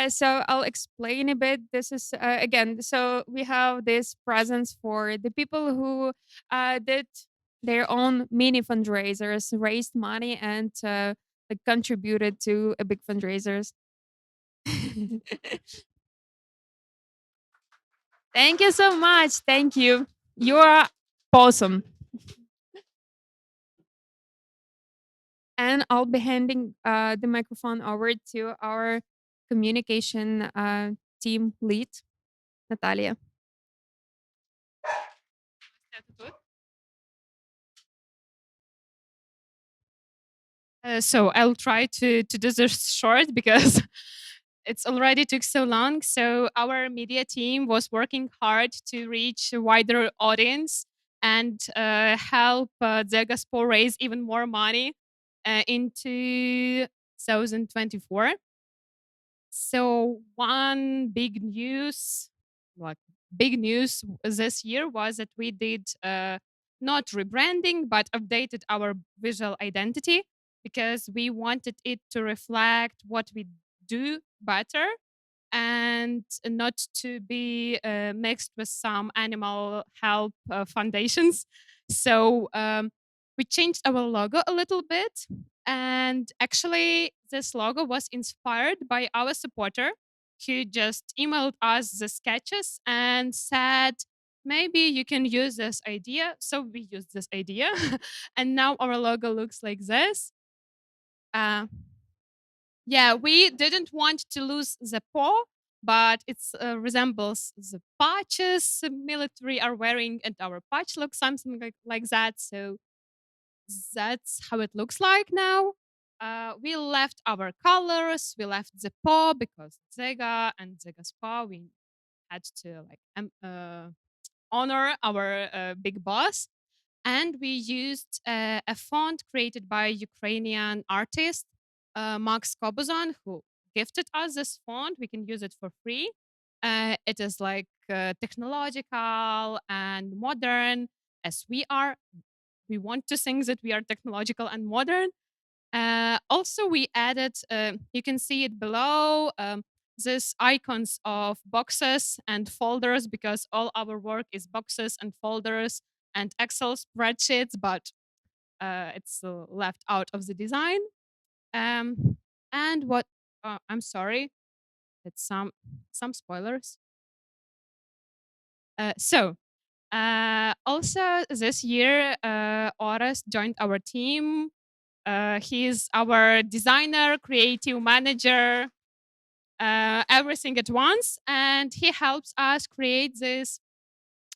So I'll explain a bit. This is again. So we have this presents for the people who did their own mini fundraisers, raised money, and like contributed to a big fundraisers. Thank you so much. Thank you. You are awesome. And I'll be handing the microphone over to our communication team lead, Natalia. So I'll try to do this short because it's already took so long. So our media team was working hard to reach a wider audience and help Dzyga raise even more money in 2024. So one like big news this year was that we did not rebranding but updated our visual identity because we wanted it to reflect what we do better and not to be mixed with some animal help foundations. So we changed our logo a little bit. And actually, this logo was inspired by our supporter who just emailed us the sketches and said, maybe you can use this idea. So we used this idea. And now our logo looks like this. Uh, yeah, we didn't want to lose the paw, but it resembles the patches the military are wearing, and our patch looks something like that. So that's how it looks like now. We left our colors, we left the paw because Dzyga and Dzyga's paw, we had to like honor our big boss. And we used a font created by Ukrainian artist Max Kobuzon, who gifted us this font. We can use it for free. It is like technological and modern as we are. We want to think that we are technological and modern. Also, we added, you can see it below, these icons of boxes and folders because all our work is boxes and folders and Excel spreadsheets, but it's left out of the design. Um, and what? I'm sorry, it's some spoilers. So Also, this year, Oras joined our team. He's our designer, creative manager, everything at once, and he helps us create these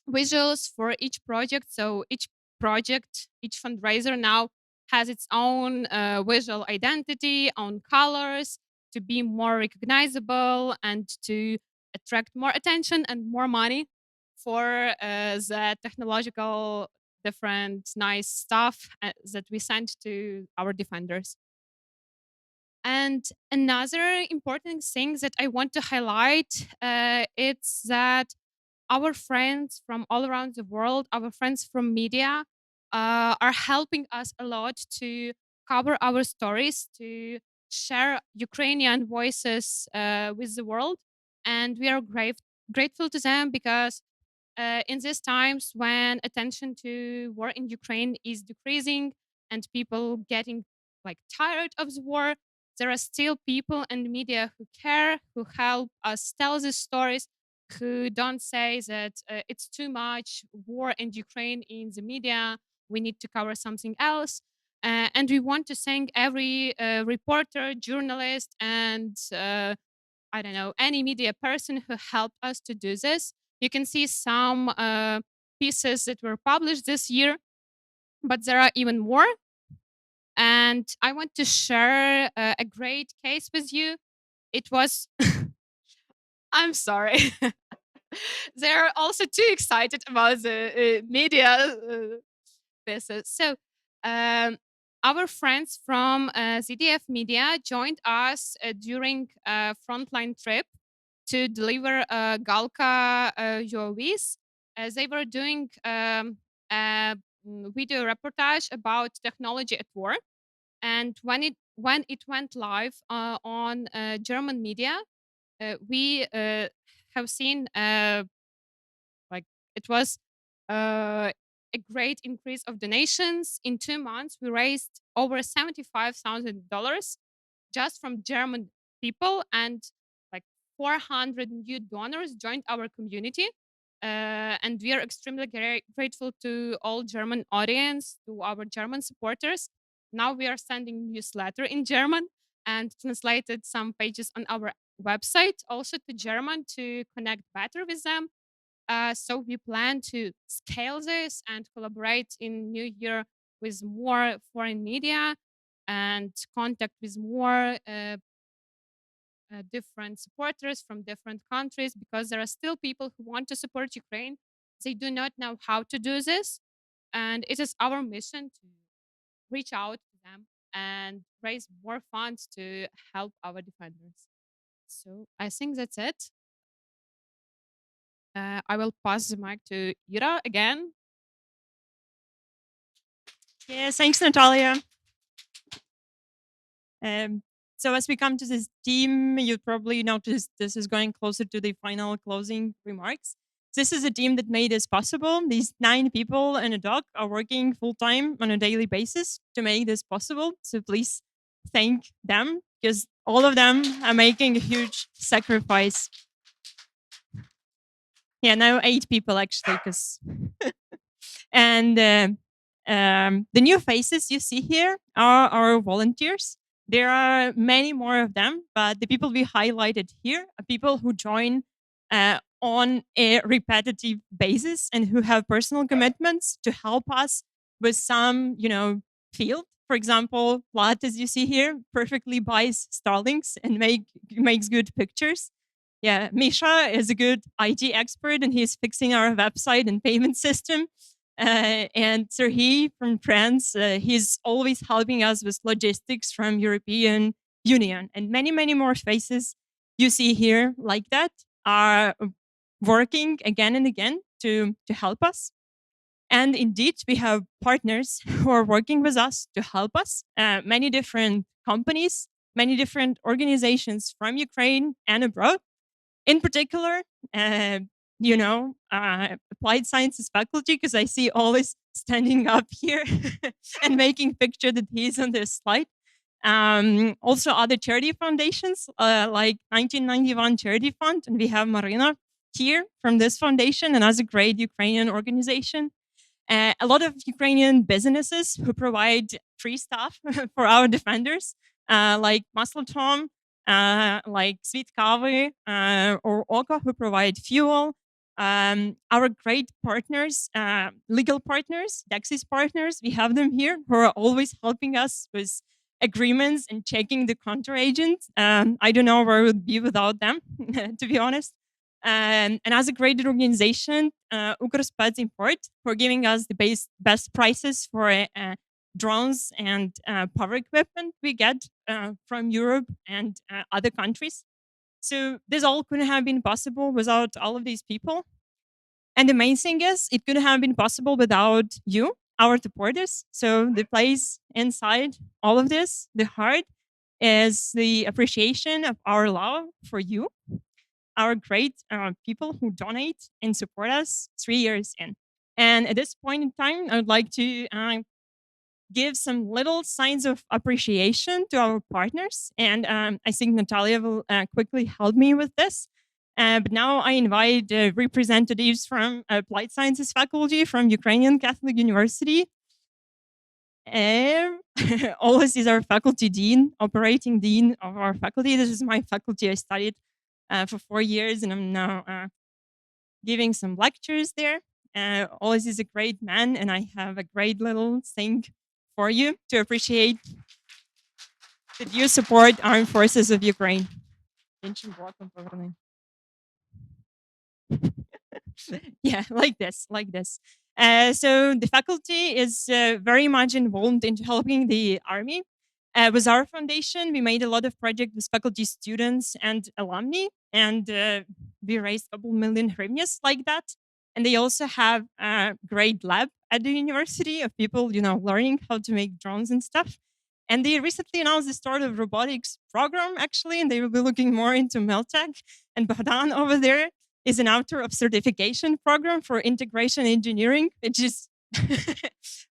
visuals for each project. So each project, each fundraiser now has its own visual identity, own colors to be more recognizable and to attract more attention and more money for the technological different nice stuff that we send to our defenders. And another important thing that I want to highlight, it's that our friends from all around the world, our friends from media, are helping us a lot to cover our stories, to share Ukrainian voices with the world. And we are grateful to them because in these times when attention to war in Ukraine is decreasing and people getting like tired of the war, there are still people and media who care, who help us tell these stories, who don't say that it's too much war in Ukraine in the media. We need to cover something else. And we want to thank every reporter, journalist, and I don't know, any media person who helped us to do this. You can see some pieces that were published this year, but there are even more. And I want to share a great case with you. It was, I'm sorry. They're also too excited about the media pieces. So, um, our friends from ZDF Media joined us during a frontline trip to deliver Galka UAVs. They were doing a video reportage about technology at war, and when it went live on German media, we have seen like it was a great increase of donations. In 2 months, we raised over $75,000 just from German people, and like 400 new donors joined our community. And we are extremely grateful to all German audience, to our German supporters. Now we are sending newsletter in German and translated some pages on our website also to German to connect better with them. So we plan to scale this and collaborate in New Year with more foreign media and contact with more different supporters from different countries, because there are still people who want to support Ukraine. They do not know how to do this. And it is our mission to reach out to them and raise more funds to help our defenders. So I think that's it. I will pass the mic to Ira again. Yes, thanks, Natalia. So as we come to this team, you probably noticed this is going closer to the final closing remarks. This is a team that made this possible. These 9 people and a dog are working full time on a daily basis to make this possible. So please thank them, because all of them are making a huge sacrifice. Yeah, now 8 people actually, because and the new faces you see here are our volunteers. There are many more of them, but the people we highlighted here are people who join on a repetitive basis and who have personal commitments to help us with some, field. For example, Vlad, as you see here, perfectly buys Starlinks and makes good pictures. Yeah, Misha is a good IT expert and he's fixing our website and payment system. And Serhii from France, he's always helping us with logistics from European Union, and many, many more faces you see here like that are working again and again to help us. And indeed, we have partners who are working with us to help us, many different companies, many different organizations from Ukraine and abroad. In particular, applied sciences faculty, because I see always standing up here and making picture that he's on this slide. Also other charity foundations like 1991 Charity Fund, and we have Marina here from this foundation, another great Ukrainian organization. A lot of Ukrainian businesses who provide free stuff for our defenders, like Maslotom, like Sweet Kavy, or Oka, who provide fuel. Our great partners, legal partners, Dexys partners, we have them here who are always helping us with agreements and checking the counter agent. I don't know where I would be without them, to be honest. And as a great organization, Ukrspat Import, for giving us the best prices for drones and power equipment we get from Europe and other countries. So this all couldn't have been possible without all of these people. And the main thing is, it couldn't have been possible without you, our supporters. So the place inside all of this, the heart, is the appreciation of our love for you, our great people who donate and support us 3 years in. And at this point in time, I would like to give some little signs of appreciation to our partners. And I think Natalia will quickly help me with this. But now I invite representatives from Applied Sciences faculty from Ukrainian Catholic University. Always is our faculty dean, operating dean of our faculty. This is my faculty. I studied for 4 years, and I'm now giving some lectures there. Always is a great man, and I have a great little thing for you to appreciate that you support armed forces of Ukraine. Yeah, like this, like this. So the faculty is very much involved into helping the army. With our foundation, we made a lot of projects with faculty, students, and alumni, and we raised a couple million hryvnias like that. And they also have a great lab at the university of people, learning how to make drones and stuff. And they recently announced the start of robotics program, actually, and they will be looking more into Meltech. And Bogdan over there is an author of certification program for integration engineering, which is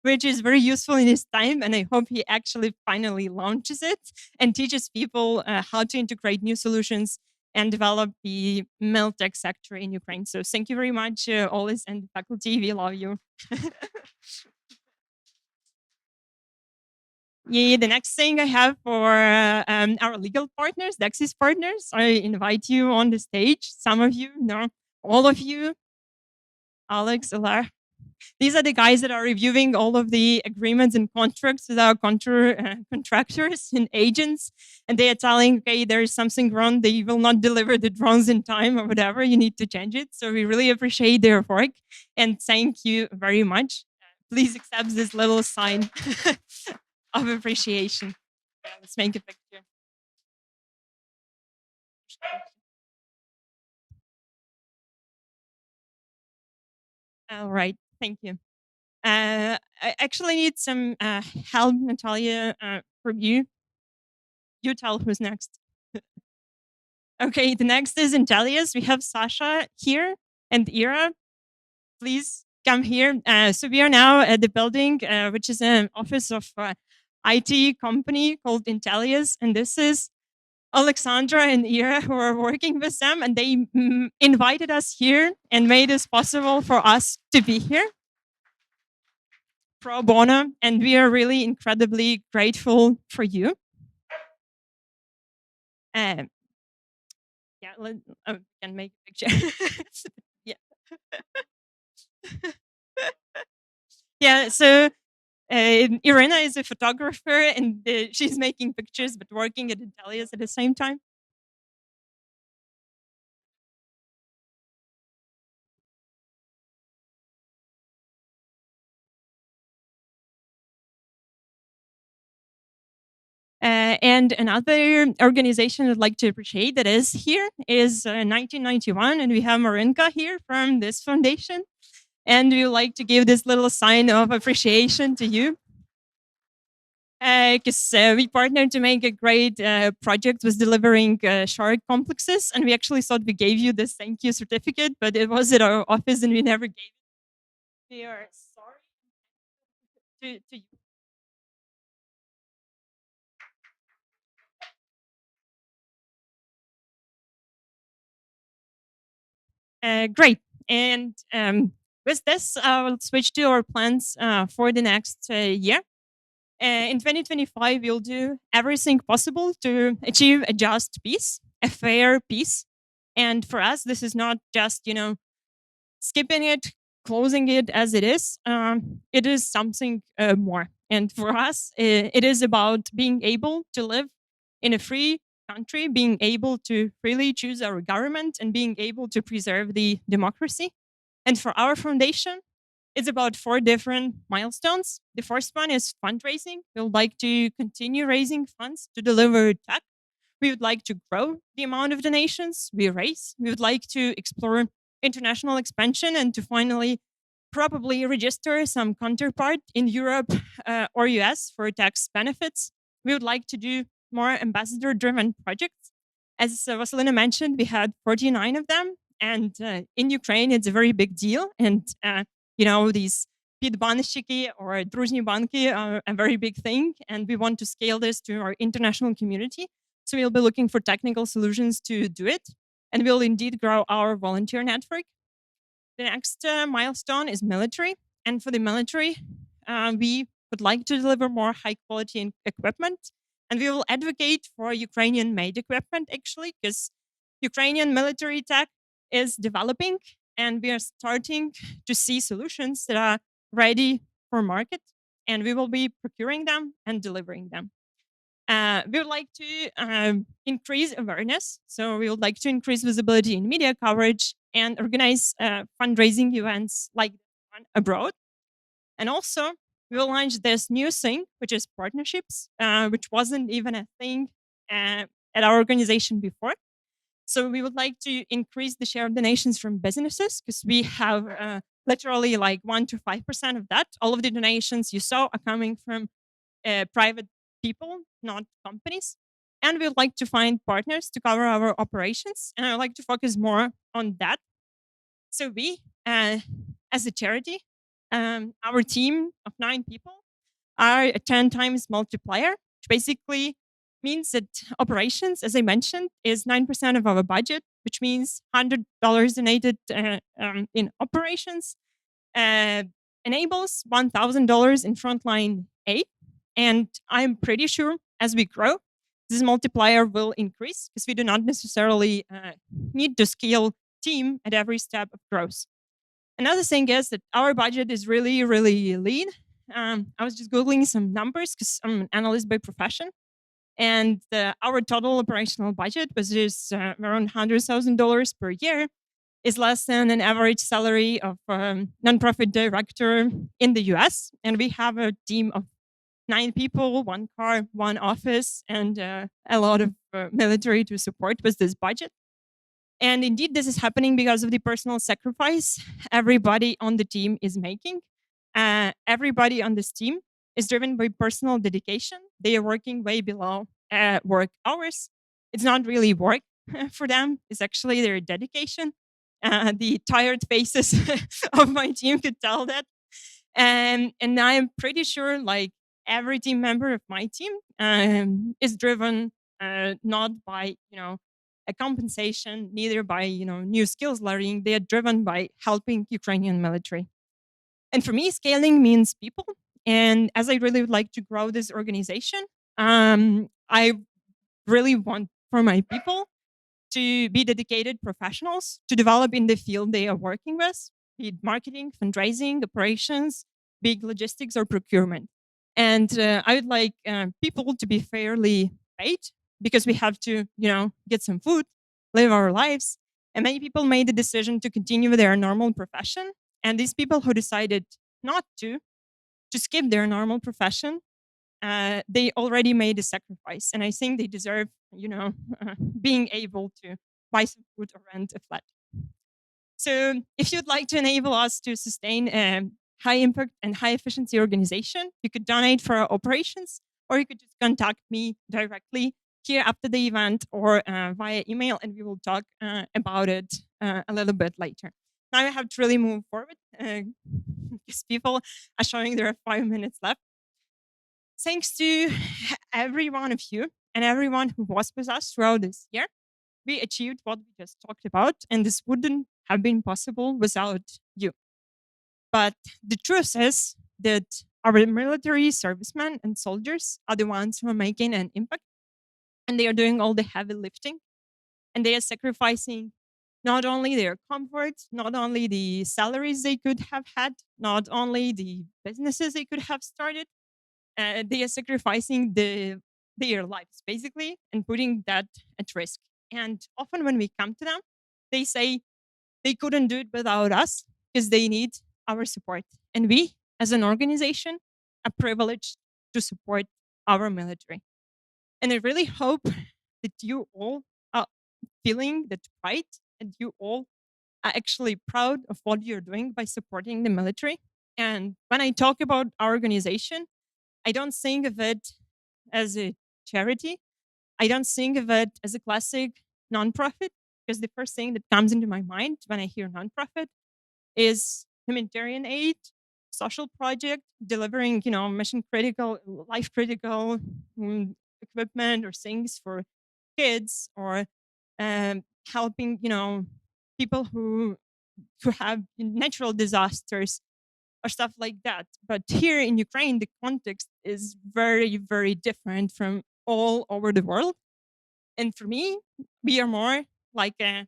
which is very useful in his time. And I hope he actually finally launches it and teaches people how to integrate new solutions and develop the Meltech sector in Ukraine. So thank you very much, Olis and the faculty. We love you. Yeah, the next thing I have for our legal partners, Dexys partners, I invite you on the stage. Some of you, no, all of you, Alex, Alar. These are the guys that are reviewing all of the agreements and contracts with our contractors and agents. And they are telling, okay, there is something wrong. They will not deliver the drones in time or whatever. You need to change it. So we really appreciate their work. And thank you very much. Please accept this little sign of appreciation. Yeah, let's make a picture. All right, thank you. I actually need some help, Natalia, from you. You tell who's next. Okay, the next is Intellias. We have Sasha here and Ira. Please come here. So we are now at the building, which is an office of IT company called Intellias, and this is Alexandra and Ira who are working with them, and they invited us here and made it possible for us to be here pro bono, and we are really incredibly grateful for you. Yeah, can make a picture. Yeah. Yeah, so Irina is a photographer, and she's making pictures but working at Intellias at the same time. And another organization I'd like to appreciate that is here is 1991, and we have Marinka here from this foundation. And we would like to give this little sign of appreciation to you. Because we partnered to make a great project with delivering shark complexes, and we actually thought we gave you this thank you certificate, but it was at our office and we never gave it. We are sorry to you. Great. And with this, I will switch to our plans for the next year. In 2025, we'll do everything possible to achieve a just peace, a fair peace. And for us, this is not just, skipping it, closing it as it is. It is something more. And for us, it is about being able to live in a free country, being able to freely choose our government, and being able to preserve the democracy. And for our foundation, it's about 4 different milestones. The first one is fundraising. We would like to continue raising funds to deliver tech. We would like to grow the amount of donations we raise. We would like to explore international expansion and to finally probably register some counterpart in Europe or US for tax benefits. We would like to do more ambassador driven projects. As Vasilina mentioned, we had 49 of them. And in Ukraine, it's a very big deal. And, these підбанщики or дружні банки are a very big thing. And we want to scale this to our international community. So we'll be looking for technical solutions to do it. And we'll indeed grow our volunteer network. The next milestone is military. And for the military, we would like to deliver more high quality equipment. And we will advocate for Ukrainian made equipment, actually, because Ukrainian military tech is developing and we are starting to see solutions that are ready for market. And we will be procuring them and delivering them. We would like to increase awareness. So we would like to increase visibility in media coverage and organize fundraising events like one abroad. And also, we will launch this new thing, which is partnerships, which wasn't even a thing at our organization before. So we would like to increase the share of donations from businesses because we have literally like 1 to 5% of that. All of the donations you saw are coming from private people, not companies. And we would like to find partners to cover our operations. And I would like to focus more on that. So we, as a charity, our team of 9 people are a 10 times multiplier, which basically means that operations, as I mentioned, is 9% of our budget, which means $100 donated in operations enables $1,000 in frontline aid. And I'm pretty sure as we grow, this multiplier will increase because we do not necessarily need to scale team at every step of growth. Another thing is that our budget is really, really lean. I was just Googling some numbers because I'm an analyst by profession. And our total operational budget was just around $100,000 per year, is less than an average salary of a nonprofit director in the US. And we have a team of 9 people, 1 car, 1 office, and a lot of military to support with this budget. And indeed, this is happening because of the personal sacrifice everybody on the team is making. Everybody on this team is driven by personal dedication. They are working way below work hours. It's not really work for them, it's actually their dedication. The tired faces of my team could tell that. And I'm pretty sure like every team member of my team is driven not by, a compensation, neither by, new skills learning. They are driven by helping Ukrainian military. And for me, scaling means people. And as I really would like to grow this organization, I really want for my people to be dedicated professionals to develop in the field they are working with, be it marketing, fundraising, operations, big logistics, or procurement. And I would like people to be fairly paid because we have to, get some food, live our lives. And many people made the decision to continue their normal profession. And these people who decided not to skip their normal profession, they already made a sacrifice. And I think they deserve, being able to buy some food or rent a flat. So if you'd like to enable us to sustain a high impact and high efficiency organization, you could donate for our operations, or you could just contact me directly here after the event or via email, and we will talk about it a little bit later. Now I have to really move forward because people are showing there are 5 minutes left. Thanks to every one of you and everyone who was with us throughout this year, we achieved what we just talked about, and this wouldn't have been possible without you. But the truth is that our military servicemen and soldiers are the ones who are making an impact, and they are doing all the heavy lifting, and they are sacrificing not only their comfort, not only the salaries they could have had, not only the businesses they could have started, they are sacrificing their lives basically and putting that at risk. And often when we come to them, they say they couldn't do it without us because they need our support. And we, as an organization, are privileged to support our military. And I really hope that you all are feeling that pride and you all are actually proud of what you're doing by supporting the military. And when I talk about our organization, I don't think of it as a charity. I don't think of it as a classic nonprofit because the first thing that comes into my mind when I hear nonprofit is humanitarian aid, social project, delivering, mission critical, life critical equipment or things for kids or helping, people who have natural disasters or stuff like that. But here in Ukraine, the context is very, very different from all over the world. And for me, we are more like a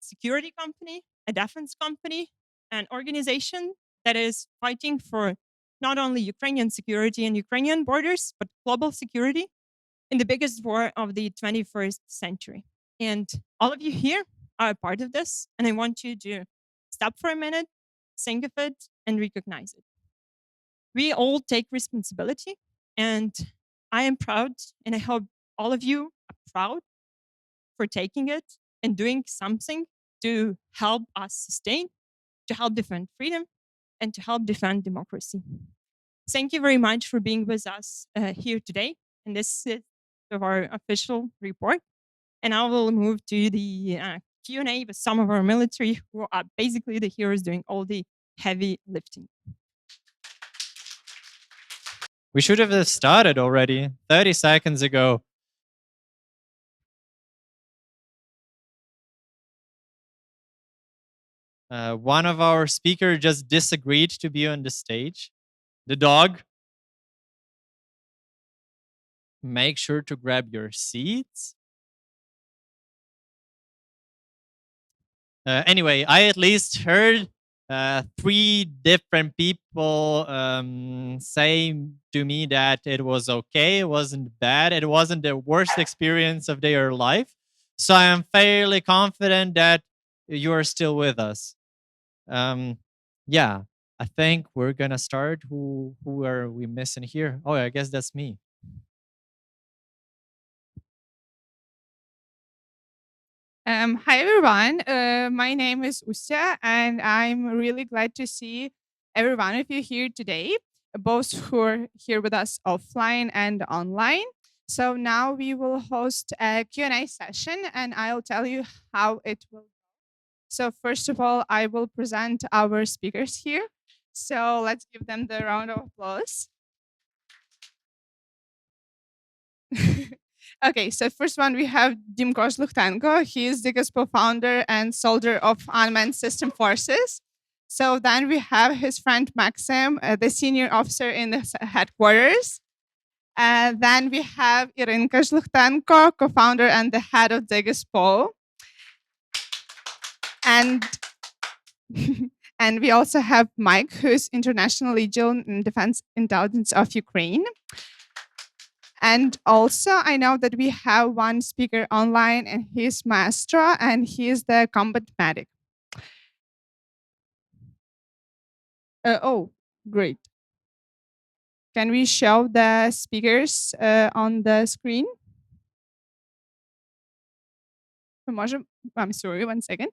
security company, a defense company, an organization that is fighting for not only Ukrainian security and Ukrainian borders, but global security in the biggest war of the 21st century. And all of you here are a part of this. And I want you to stop for a minute, think of it, and recognize it. We all take responsibility, and I am proud, and I hope all of you are proud for taking it and doing something to help us sustain, to help defend freedom, and to help defend democracy. Thank you very much for being with us here today. And this is of our official report. And I will move to the Q&A with some of our military who are basically the heroes doing all the heavy lifting. We should have started already 30 seconds ago. One of our speakers just disagreed to be on the stage. The dog. Make sure to grab your seats. Anyway, I at least heard 3 different people say to me that it was okay, it wasn't bad, it wasn't the worst experience of their life. So I am fairly confident that you are still with us. Yeah, I think we're gonna start. Who are we missing here? Oh, I guess that's me. Hi everyone. My name is Tosia, and I'm really glad to see every one of you here today, both who are here with us offline and online. So now we will host a Q&A session, and I'll tell you how it will go. So first of all, I will present our speakers here. So let's give them the round of applause. Okay, so first one we have Dimko Lukhtenko. He is the co-founder and soldier of Unmanned System Forces. So then we have his friend Maxim, the senior officer in the headquarters. Then we have Irinka Lukhtenko, co-founder and the head of Dzyga SPO. And and we also have Mike, who's International Legion in Defense Intelligence of Ukraine. And also, I know that we have one speaker online, and he's Maestro, and he's the combat medic. Oh, great. Can we show the speakers on the screen? I'm sorry, 1 second.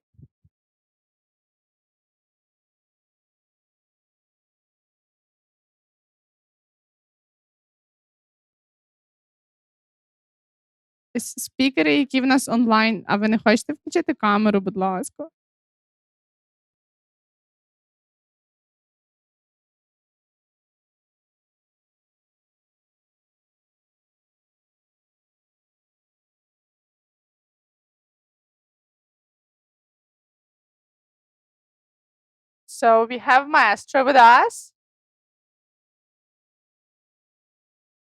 Спікери, які в нас онлайн, а ви не хочете включити камеру, будь ласка? So we have Maestro with us.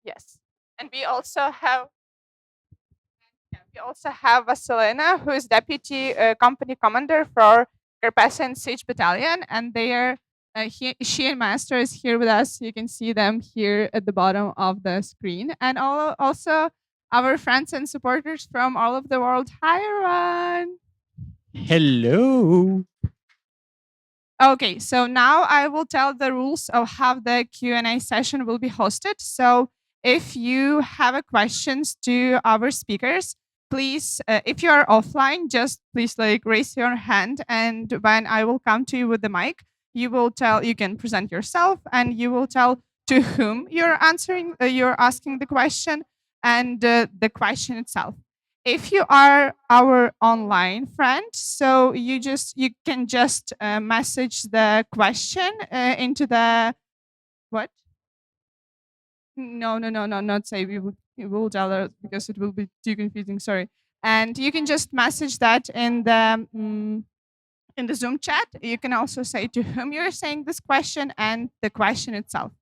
Yes. And we also have Vasilina, who is deputy company commander for Carpathian Siege Battalion, and she and Master is here with us. You can see them here at the bottom of the screen, and also our friends and supporters from all over the world. Hi, everyone. Hello. Okay, so now I will tell the rules of how the Q&A session will be hosted. So if you have a questions to our speakers, please, if you are offline, just please like raise your hand, and when I will come to you with the mic, you can present yourself, and you will tell to whom you're asking the question, and the question itself. If you are our online friend, so you can just message the question into the what? No, not say. We will tell her because it will be too confusing. Sorry. And you can just message that in the Zoom chat. You can also say to whom you're saying this question and the question itself.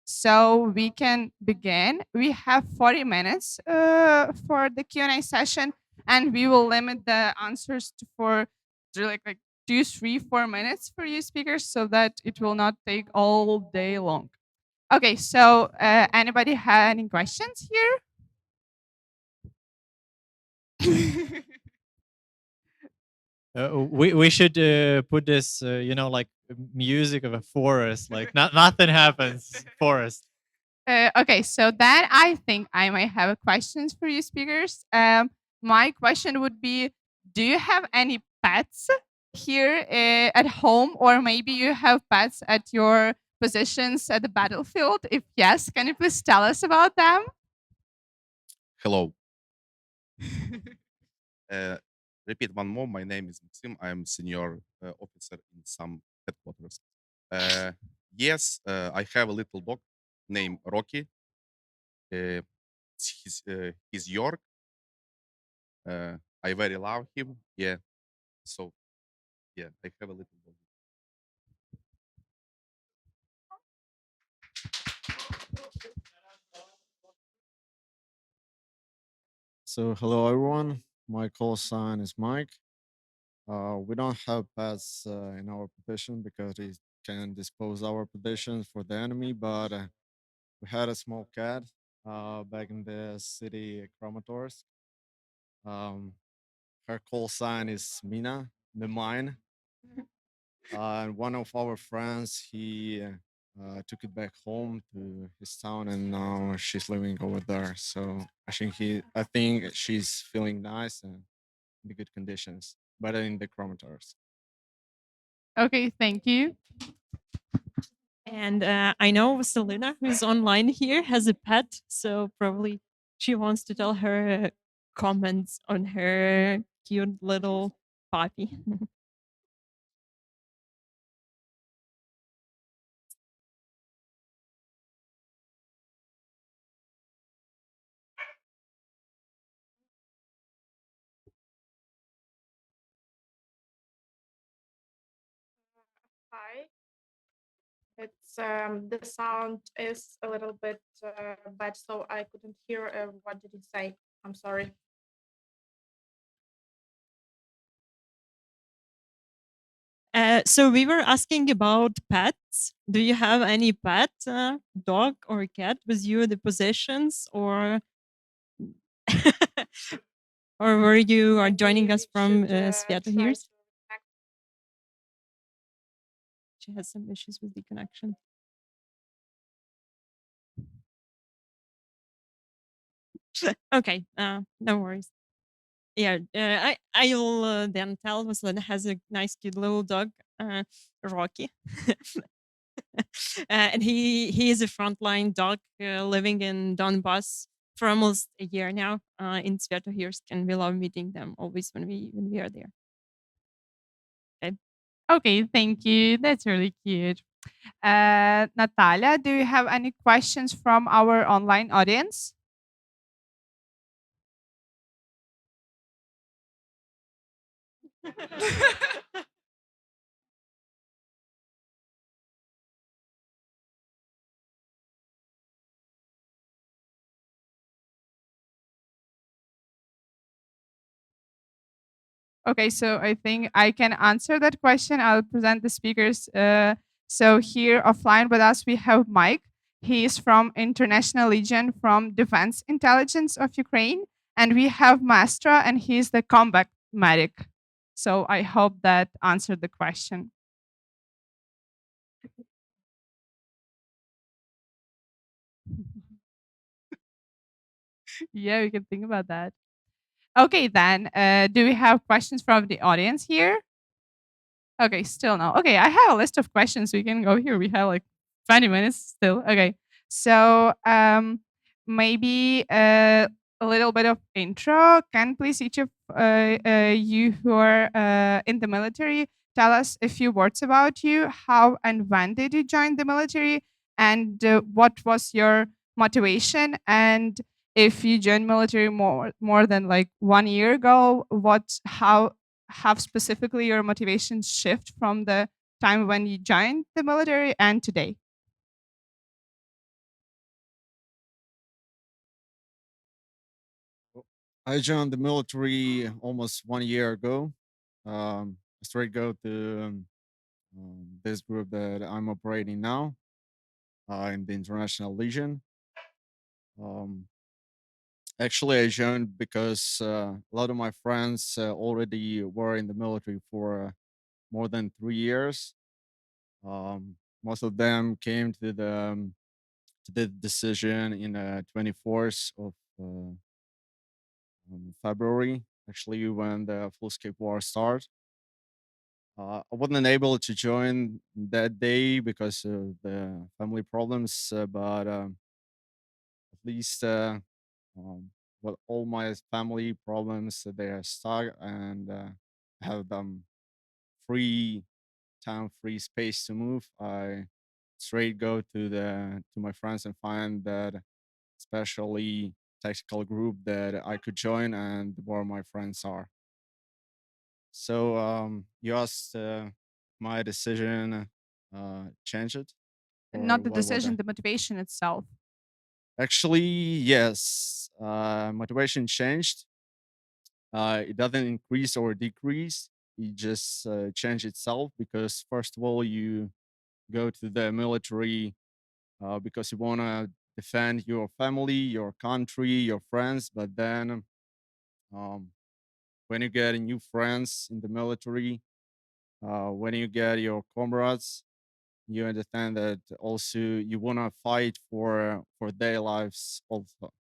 So we can begin. We have 40 minutes for the Q&A session, and we will limit the answers to like 2, 3, 4 minutes for you speakers, so that it will not take all day long. Okay, so anybody have any questions here? We should put this, like music of a forest. Like nothing happens. Forest. Okay, so then I think I might have a questions for you speakers. My question would be, do you have any pets here at home, or maybe you have pets at your positions at the battlefield? If yes, can you please tell us about them? Hello. Repeat one more. My name is Maxim. I'm senior officer in some headquarters. Yes, I have a little dog named Rocky. He's York. I very love him. Yeah. So yeah, I have a little dog. So, hello everyone. My call sign is Mike. We don't have pets in our position because it can dispose our positions for the enemy, but we had a small cat back in the city Kramatorsk. Um, Her call sign is Mina, the mine. And one of our friends, he took it back home to his town, and now she's living over there. So I think she's feeling nice and in the good conditions, better in the chromators. Okay, thank you. And I know Selena, who's online here, has a pet, so probably she wants to tell her comments on her cute little puppy. Hi. It's the sound is a little bit bad, so I couldn't hear what did he say. I'm sorry. So we were asking about pets. Do you have any pet, dog or cat with you in the possessions, or or were you are joining Maybe us we from should Sveta try here? to connect. She has some issues with the connection. Okay, no worries. Yeah, I'll then tell Vasilina has a nice cute little dog, Rocky. And he is a frontline dog living in Donbass for almost a year now in Svetohirsk, and we love meeting them always when we are there. Okay. Okay, thank you. That's really cute. Natalia, do you have any questions from our online audience? Okay, so I think I can answer that question. I'll present the speakers. So here offline with us, we have Mike. He is from International Legion from Defense Intelligence of Ukraine. And we have Maestra, and he's the combat medic. So I hope that answered the question. Yeah, we can think about that. Okay, then, do we have questions from the audience here? Okay, still no. Okay, I have a list of questions. We can go here. We have like 20 minutes still. Okay, so maybe a little bit of intro. Can please each of you who are in the military tell us a few words about you? How and when did you join the military? And what was your motivation? And if you joined military more than like 1 year ago, how have specifically your motivations shift from the time when you joined the military and today? I joined the military almost 1 year ago. Straight go to this group that I'm operating now in the International Legion. Um, Actually, I joined because a lot of my friends already were in the military for more than 3 years. Most of them came to the decision in 24th of February, actually, when the full scale war started. I wasn't able to join that day because of the family problems, but at least with all my family problems, they are stuck and have free time, free space to move. I straight go to my friends and find that especially tactical group that I could join and where my friends are. So you asked my decision change it or Not the what was decision, that? the motivation itself. Actually, yes. Motivation changed. It doesn't increase or decrease. It just change itself because first of all, you go to the military because you want to defend your family, your country, your friends. But then um, when you get new friends in the military, when you get your comrades, you understand that also you want to fight for their lives also.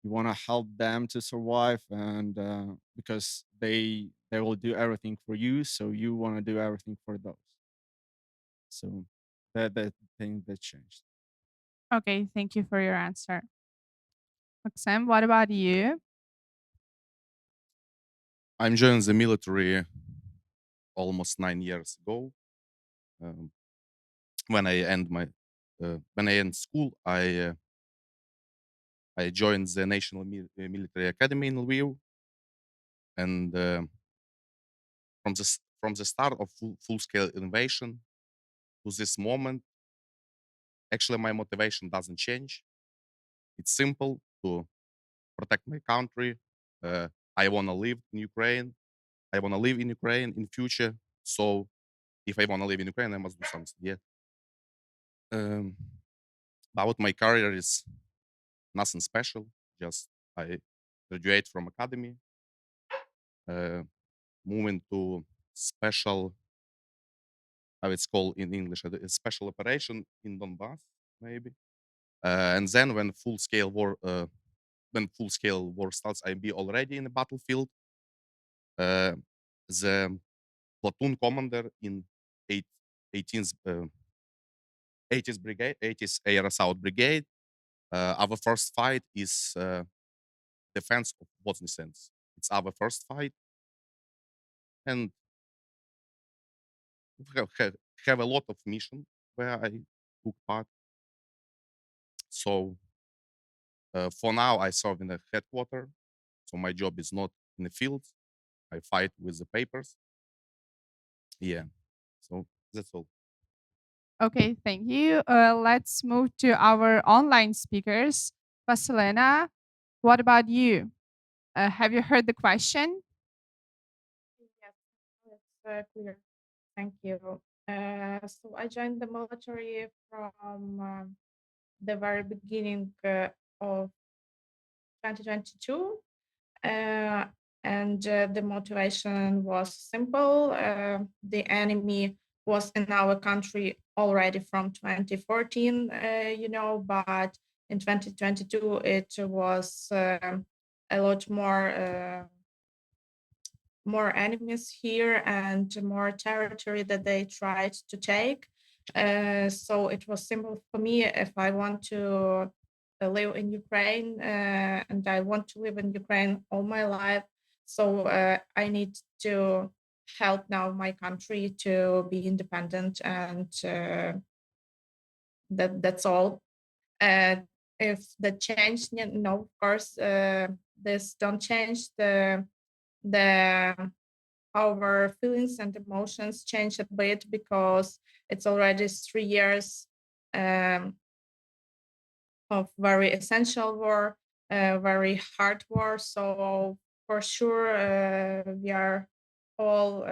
You want to help them to survive and because they will do everything for you, so you want to do everything for those. So that thing that changed. Okay, thank you for your answer. Maxim, what about you? I'm joining the military almost 9 years ago. Um, when I end my when I end school, I joined the National Military Academy in Lviv, and from the start of full scale invasion to this moment, actually my motivation doesn't change. It's simple to protect my country. Uh, I want to live in Ukraine. I want to live in Ukraine in future. So if I want to live in Ukraine, I must do something. Yeah. Um, about my career is nothing special. Just I graduate from academy, uh, moving to special, how it's called in English, a special operation in Donbass, maybe. And then when full scale war starts, I be already in the battlefield. The platoon commander in 8, 18th, 80th Brigade, 80th Air Assault Brigade. Our first fight is defense of Bosnia. It's our first fight, and we have a lot of mission where I took part. So for now, I serve in the headquarters. So my job is not in the field. I fight with the papers. Yeah. So that's all. Okay, thank you. Let's move to our online speakers. Vasilena, what about you? Have you heard the question? clear. Thank you. So I joined the military from the very beginning of 2022. Uh, and the motivation was simple. The enemy was in our country already from 2014, but in 2022 it was a lot more enemies here and more territory that they tried to take. So it was simple for me if I want to live in Ukraine and I want to live in Ukraine all my life. So I need to help now my country to be independent, and that's all. Uh, if the change, no, of course, this don't change the our feelings and emotions change a bit because it's already 3 years um, of very essential war, very hard war. So for sure, we are all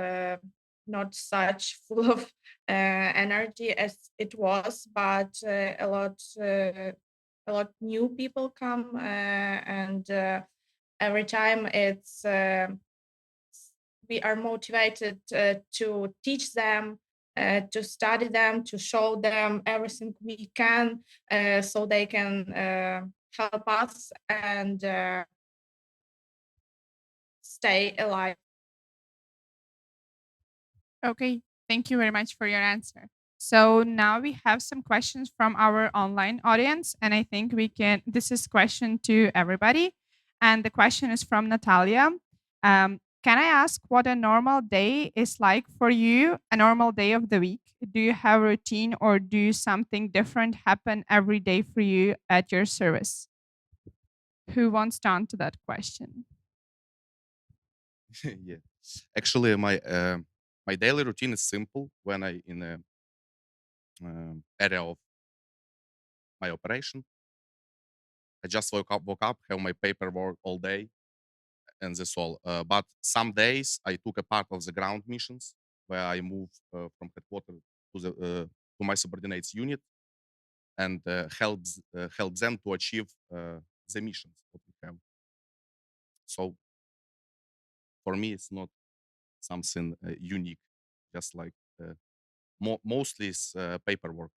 not such full of energy as it was, but a lot new people come, and every time we are motivated to teach them, to study them, to show them everything we can, so they can help us and stay alive. Okay, thank you very much for your answer. So now we have some questions from our online audience, and I think this is question to everybody. And the question is from Natalia. Can I ask what a normal day is like for you, a normal day of the week? Do you have a routine or do something different happen every day for you at your service? Who wants to answer that question? Yeah. Actually, my daily routine is simple. When I in a area of my operation, I just woke up, have my paperwork all day, and that's all. But some days I took a part of the ground missions where I move from headquarters to my subordinates unit and help them to achieve the missions that we have. So for me, it's not something unique, just like mostly it's paperwork.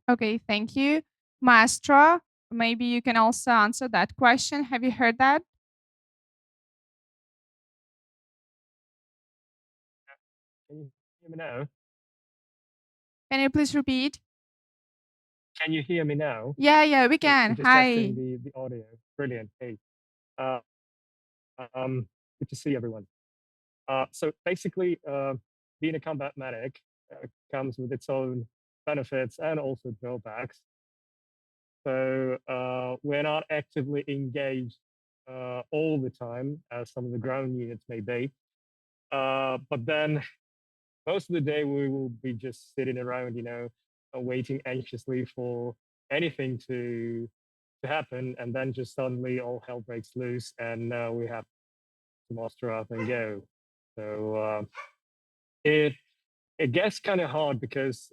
Okay, thank you. Maestro, maybe you can also answer that question. Have you heard that? Can you hear me now? Can you please repeat? Can you hear me now? Yeah, we We're can. just Hi. testing the audio. Brilliant. Hey, uh, good to see everyone. So basically, being a combat medic comes with its own benefits and also drawbacks. So we're not actively engaged all the time, as some of the ground units may be. But then most of the day we will be just sitting around, waiting anxiously for anything to happen, and then just suddenly all hell breaks loose, and we have to muster up and go. So it it gets kind of hard because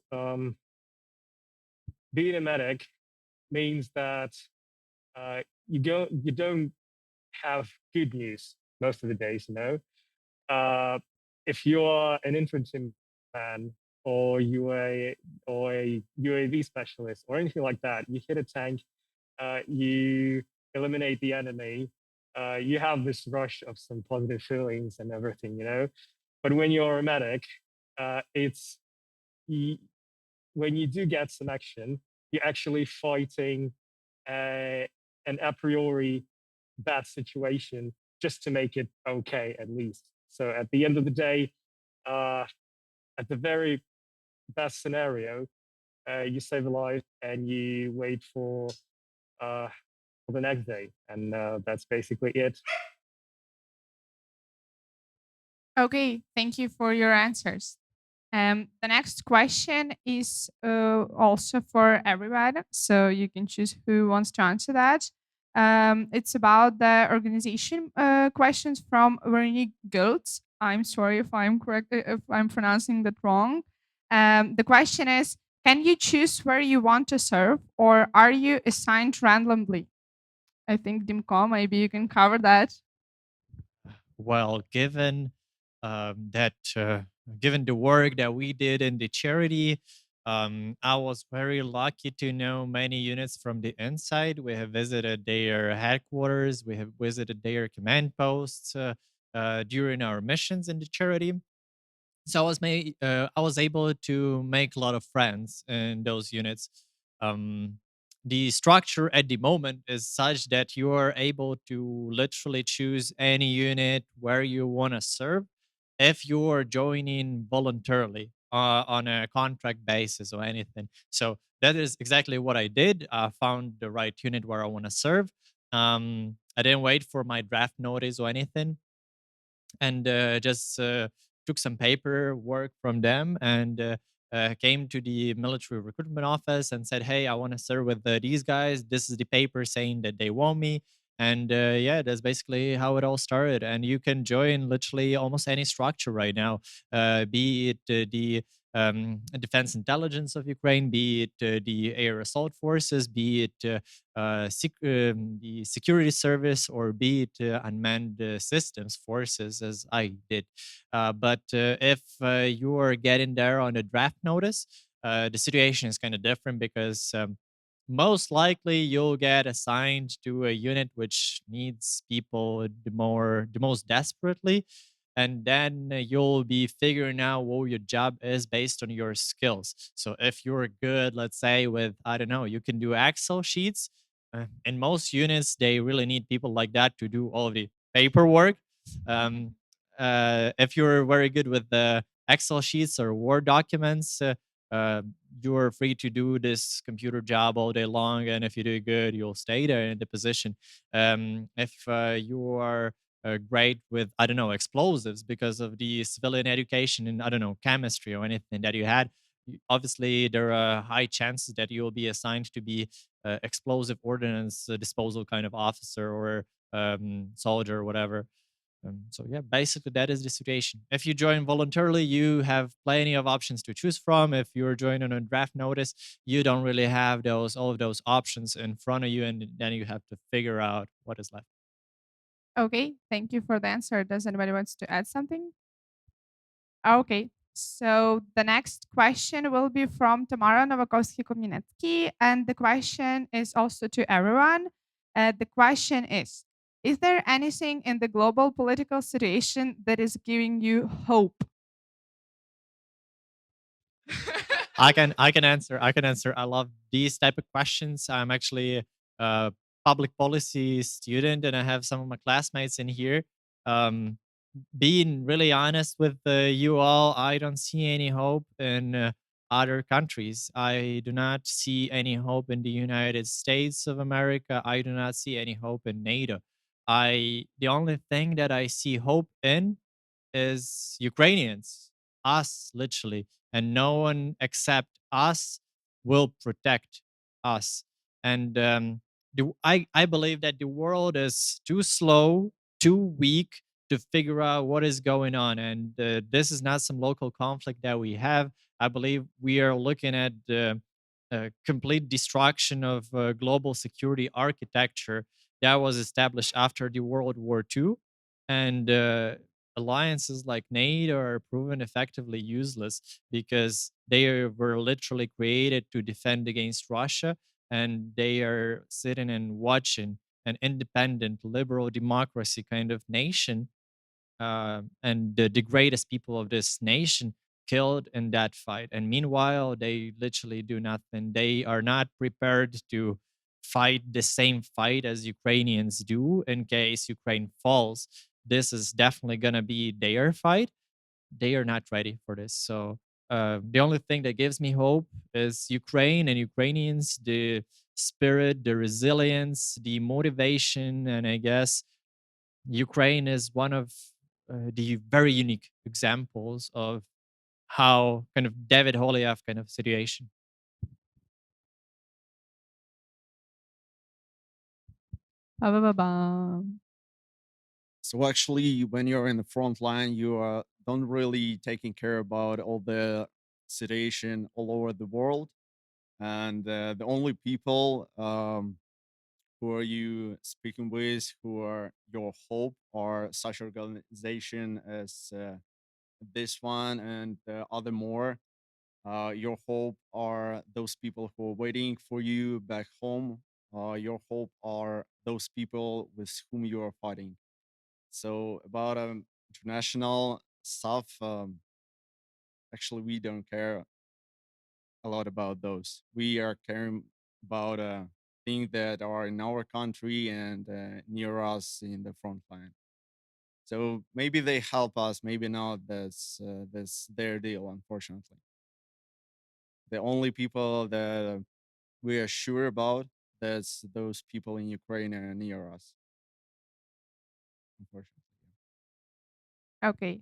being a medic means that you don't have good news most of the days. If you are an infantryman or a UAV specialist or anything like that, you hit a tank, you eliminate the enemy, you have this rush of some positive feelings and everything. But when you're a medic, it's you, when you do get some action, you're actually fighting an a priori bad situation just to make it okay at least. So at the end of the day, uh, at the very best scenario, you save a life and you wait uh, for the next day, and that's basically it. Okay, thank you for your answers. The next question is also for everyone, so you can choose who wants to answer that. It's about the organization questions from Veronique Gultz. I'm sorry if I'm correct, if I'm pronouncing that wrong. The question is, can you choose where you want to serve, or are you assigned randomly? I think Dimko, maybe you can cover that. Well, that given the work that we did in the charity, I was very lucky to know many units from the inside. We have visited their headquarters. We have visited their command posts during our missions in the charity. So I was able to make a lot of friends in those units. Um, the structure at the moment is such that you are able to literally choose any unit where you want to serve if you are joining voluntarily on a contract basis or anything. So that is exactly what I did. I found the right unit where I want to serve. I didn't wait for my draft notice or anything, and just took some paperwork from them, and came to the military recruitment office and said, "Hey, I want to serve with these guys. This is the paper saying that they want me." And yeah, that's basically how it all started. And you can join literally almost any structure right now, be it the defense intelligence of Ukraine, be it the air assault forces, be it the security service, or be it unmanned systems forces, as I did. But if you are getting there on a draft notice, the situation is kind of different, because most likely you'll get assigned to a unit which needs people the most desperately, and then you'll be figuring out what your job is based on your skills. So if you're good, let's say, with, I don't know, you can do Excel sheets. In most units, they really need people like that to do all of the paperwork. Um, if you're very good with the Excel sheets or Word documents, uh, you're free to do this computer job all day long. And if you do good, you'll stay there in the position. If you are great with, I don't know, explosives because of the civilian education in, I don't know, chemistry or anything that you had, obviously there are high chances that you will be assigned to be explosive ordnance disposal kind of officer, or soldier, or whatever. So yeah, basically that is the situation. If you join voluntarily, you have plenty of options to choose from. If you're joining on a draft notice, you don't really have those all of those options in front of you, and then you have to figure out what is left. Okay, thank you for the answer. Does anybody wants to add something? Okay, so the next question will be from Tamara Novakovsky-Kominetsky, and the question is also to everyone. The question is there anything in the global political situation that is giving you hope? I can answer. I can answer. I love these type of questions. I'm actually a public policy student, and I have some of my classmates in here. Um, Being really honest with you all, I don't see any hope in other countries. I do not see any hope in the United States of America. I do not see any hope in NATO. The only thing that I see hope in is Ukrainians, us, literally, and no one except us will protect us. And I believe that the world is too slow, too weak to figure out what is going on. And this is not some local conflict that we have. I believe we are looking at the complete destruction of global security architecture that was established after the World War II. And alliances like NATO are proven effectively useless, because they were literally created to defend against Russia, and they are sitting and watching an independent liberal democracy kind of nation, and the greatest people of this nation killed in that fight. And meanwhile, they literally do nothing. They are not prepared to fight the same fight as Ukrainians do in case Ukraine falls. This is definitely going to be their fight. They are not ready for this. So the only thing that gives me hope is Ukraine and Ukrainians, the spirit, the resilience, the motivation, and I guess Ukraine is one of the very unique examples of how kind of David Holyev kind of situation. Ba-ba-ba-bam. So actually, when you're in the front line, you are don't really taking care about all the situation all over the world, and the only people who are you speaking with, who are your hope, are such organization as this one and other more. Your hope are those people who are waiting for you back home. Your hope are those people with whom you are fighting. So about international stuff, actually, we don't care a lot about those. We are caring about things that are in our country and near us in the front line. So maybe they help us, maybe not. That's their deal, unfortunately. The only people that we are sure about, that's those people in Ukraine and near us, unfortunately. Okay.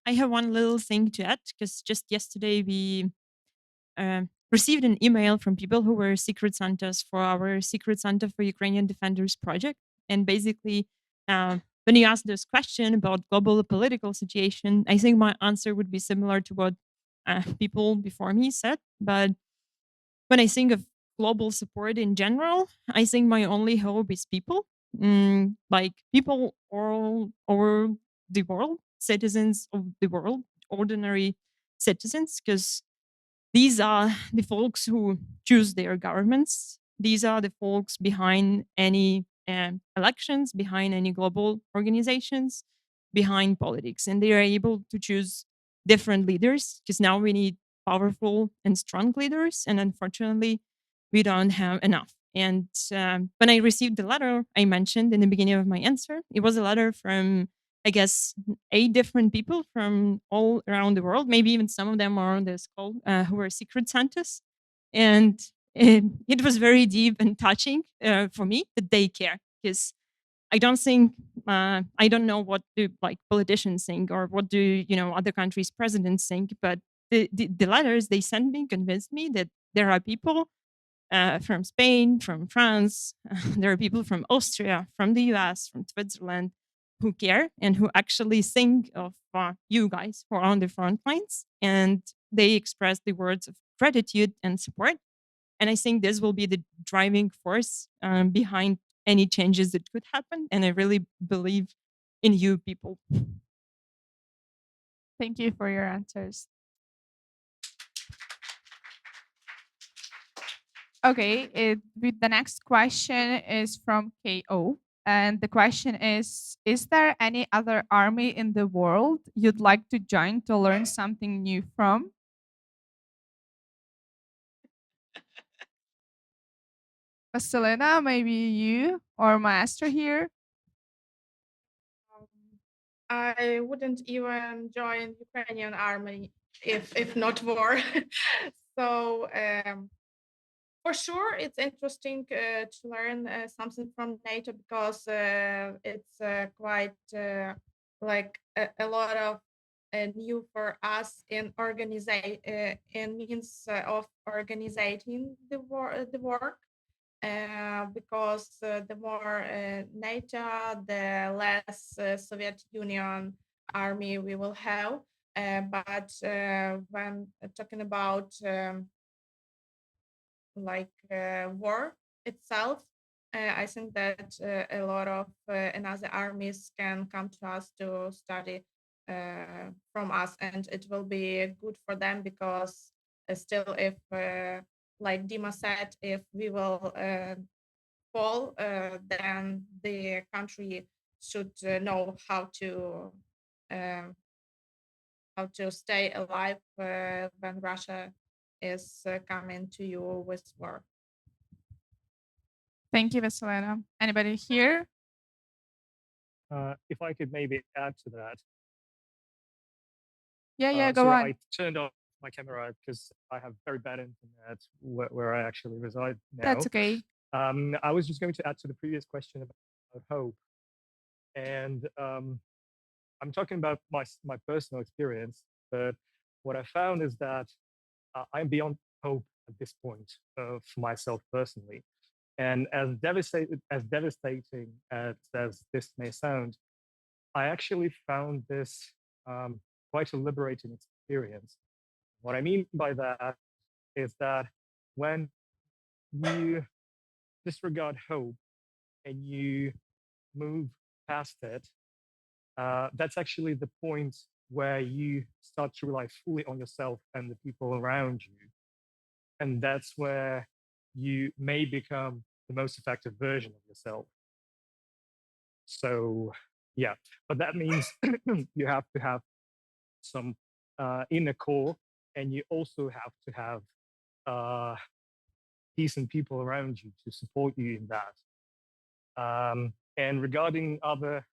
I have one little thing to add because just yesterday we received an email from people who were secret Santas for our Secret Santa for Ukrainian Defenders project. And basically, when you ask this question about global political situation, I think my answer would be similar to what people before me said. But when I think of global support in general, I think my only hope is people, like people all over the world, citizens of the world, ordinary citizens, because these are the folks who choose their governments. These are the folks behind any elections, behind any global organizations, behind politics. And they are able to choose different leaders because now we need powerful and strong leaders. And unfortunately, we don't have enough. And when I received the letter I mentioned in the beginning of my answer, it was a letter from, I guess, 8 different people from all around the world. Maybe even some of them are on this call who are secret Santas. And it was very deep and touching for me that they care because I don't think I don't know what do like politicians think or what do other countries' presidents think, but the letters they sent me convinced me that there are people from Spain, from France. There are people from Austria, from the US, from Switzerland who care and who actually think of you guys who are on the front lines. And they express the words of gratitude and support. And I think this will be the driving force behind any changes that could happen. And I really believe in you people. Thank you for your answers. Okay, the next question is from KO. And the question is there any other army in the world you'd like to join to learn something new from? Vasilina, maybe you or Master here? Um, I wouldn't even join Ukrainian army if not war. So for sure, it's interesting to learn something from NATO because it's quite like a lot of new for us in means of organizing the work. Because the more NATO, the less Soviet Union army we will have. But when talking about war itself, I think that a lot of another armies can come to us to study from us, and it will be good for them because still, if like Dima said, if we will fall, then the country should know um, how to stay alive when Russia is coming to you with war. Thank you, Vasilina. Anybody here? If I could maybe add to that. Yeah, go So on. I turned off my camera because I have very bad internet where I actually reside now. That's okay. I was just going to add to the previous question about hope, and I'm talking about my personal experience. But what I found is that I'm beyond hope at this point for myself personally, and as devastating as this may sound, I actually found this quite a liberating experience. What I mean by that is that when you disregard hope and you move past it, that's actually the point where you start to rely fully on yourself and the people around you. And that's where you may become the most effective version of yourself. So, yeah, but that means you have to have some inner core, and you also have to have uh, decent people around you to support you in that. And regarding other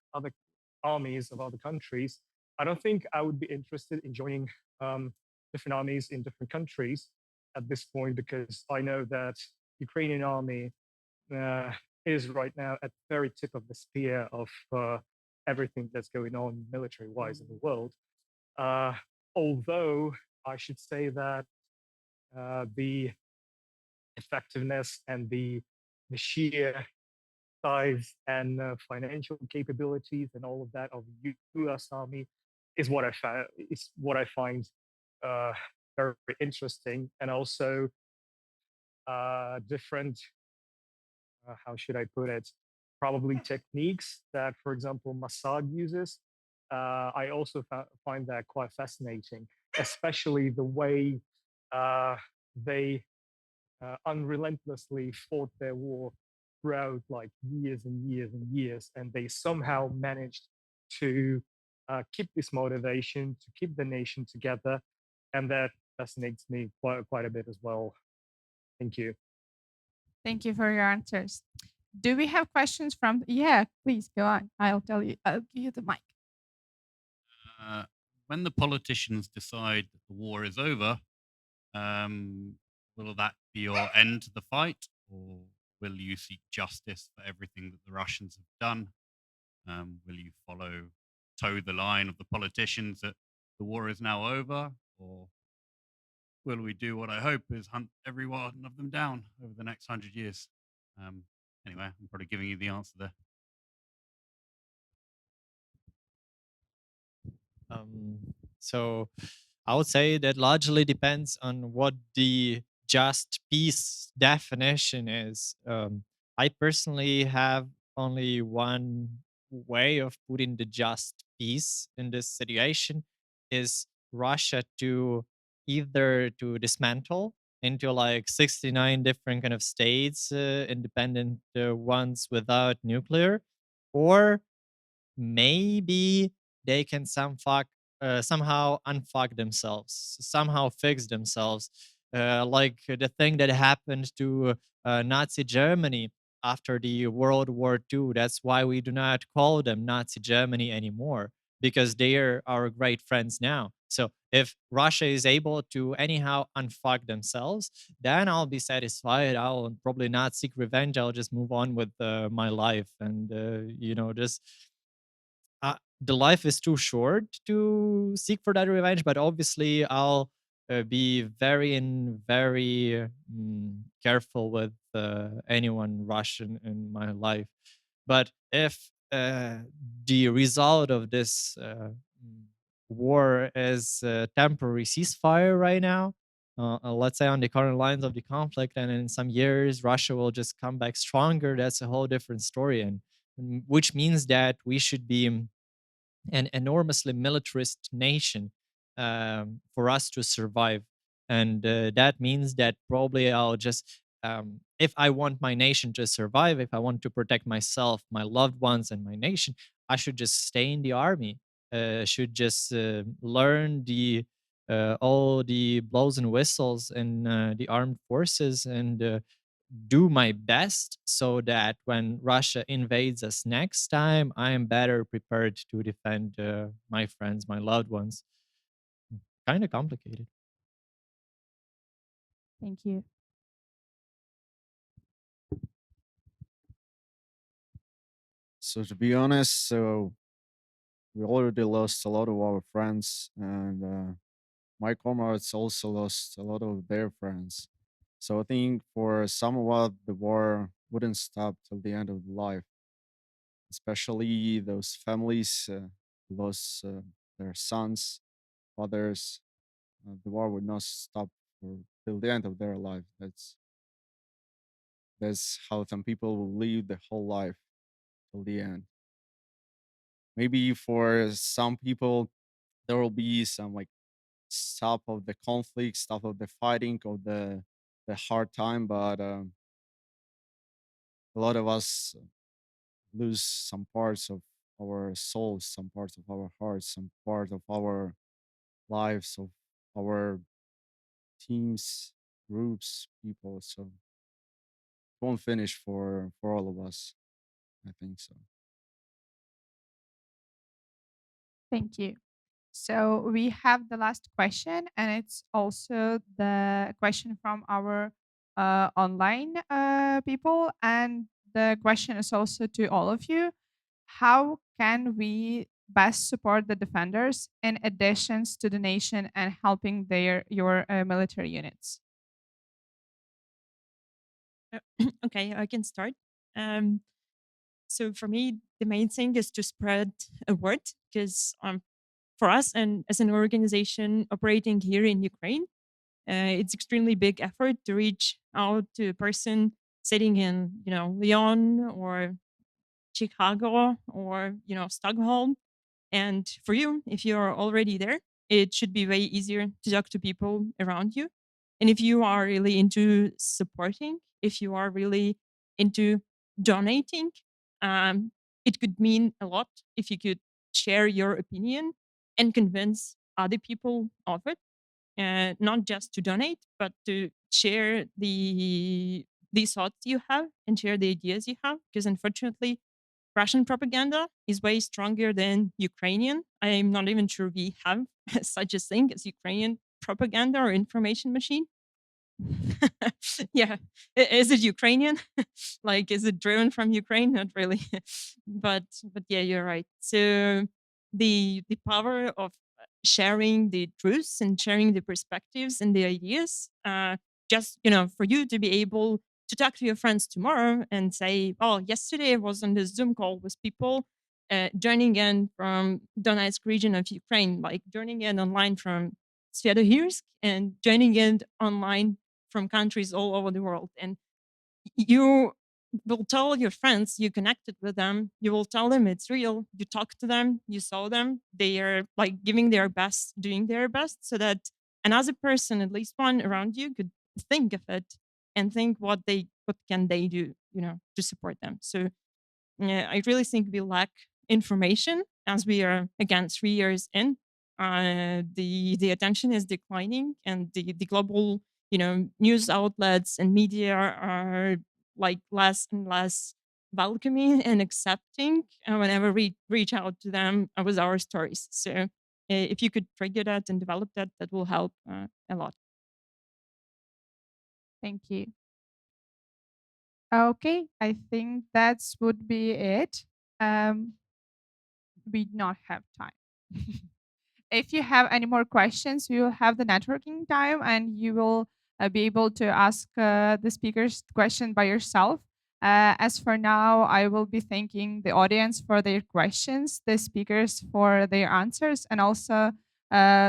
armies of other countries, I don't think I would be interested in joining different armies in different countries at this point, because I know that Ukrainian army uh, is right now at the very tip of the spear of everything that's going on military-wise in the world. Uh, Although I should say that the effectiveness and the sheer size and financial capabilities and all of that of the U.S. Army is what I find uh, very interesting, and also different. How should I put it? Probably techniques that, for example, Mossad uses. I also find that quite fascinating, especially the way they unrelentlessly fought their war throughout like years and years and years, and they somehow managed to keep this motivation to keep the nation together, and that fascinates me quite a bit as well. Thank you. Thank you for your answers. Do we have questions from? Yeah, please go on. I'll tell you. I'll give you the mic. Uh, when the politicians decide that the war is over, um, will that be your end to the fight, or will you seek justice for everything that the Russians have done? Will you toe the line of the politicians that the war is now over, or will we do what I hope is hunt every one of them down over the next 100 years? Anyway, I'm probably giving you the answer there. So I would say that largely depends on what the just peace definition is. I personally have only one way of putting the just peace in this situation is Russia to either to dismantle into like 69 different kind of states, independent ones without nuclear, or maybe they can somehow unfuck themselves, somehow fix themselves, like the thing that happened to Nazi Germany after the World War II. That's why we do not call them Nazi Germany anymore, because they are our great friends now. So if Russia is able to anyhow unfuck themselves, then I'll be satisfied. I'll probably not seek revenge. I'll just move on with my life, and just the life is too short to seek for that revenge. But obviously, I'll be very careful with anyone Russian in my life. But if the result of this war is a temporary ceasefire right now, let's say on the current lines of the conflict, and in some years Russia will just come back stronger, that's a whole different story, and which means that we should be an enormously militarist nation for us to survive. And that means that probably I'll just, if I want my nation to survive, if I want to protect myself, my loved ones, and my nation, I should just stay in the army. Should just learn the all the blows and whistles in the armed forces, and do my best so that when Russia invades us next time, I am better prepared to defend my friends, my loved ones. Kind of complicated. Thank you. So to be honest, so we already lost a lot of our friends, and my comrades also lost a lot of their friends. So I think for somewhat the war wouldn't stop till the end of the life. especially those families who lost their sons, fathers. The war would not stop till the end of their life. That's how some people will live the whole life till the end. Maybe for some people there will be some like stop of the conflict, stop of the fighting, of the hard time, but a lot of us lose some parts of our souls, some parts of our hearts, some part of our lives, of our teams, groups, people. So it won't finish for all of us. I think so. Thank you. So we have the last question, and it's also the question from our online people. And the question is also to all of you. How can we best support the defenders in additions to the nation and helping your military units? Okay, I can start. Um, so for me, the main thing is to spread a word because for us and as an organization operating here in Ukraine, it's extremely big effort to reach out to a person sitting in, Lyon or Chicago or, Stockholm. And for you, if you're already there, it should be way easier to talk to people around you. And if you are really into supporting, if you are really into donating, it could mean a lot if you could share your opinion and convince other people of it, not just to donate, but to share the thoughts you have and share the ideas you have. Because unfortunately, Russian propaganda is way stronger than Ukrainian. I'm not even sure we have such a thing as Ukrainian propaganda or information machine. Yeah, is it Ukrainian? Like, is it driven from Ukraine? Not really, but yeah, you're right. So the power of sharing the truths and sharing the perspectives and the ideas, just for you to be able to talk to your friends tomorrow and say, "Oh, yesterday I was on this Zoom call with people." Joining in from Donetsk region of Ukraine, like joining in online from Sviatohirsk and joining in online from countries all over the world. And you will tell your friends you connected with them, you will tell them it's real, you talk to them, you saw them, they are like giving their best, doing their best, so that another person, at least one around you, could think of it and think what can they do, to support them. So yeah, I really think we lack information as we are again 3 years in. The attention is declining, and the global news outlets and media are like less and less welcoming and accepting whenever we reach out to them with our stories. So if you could trigger that and develop that, that will help a lot. Thank you. Okay, I think that would be it. We do not have time. If you have any more questions, we will have the networking time, and you will be able to ask the speakers question by yourself. As for now, I will be thanking the audience for their questions, the speakers for their answers, and also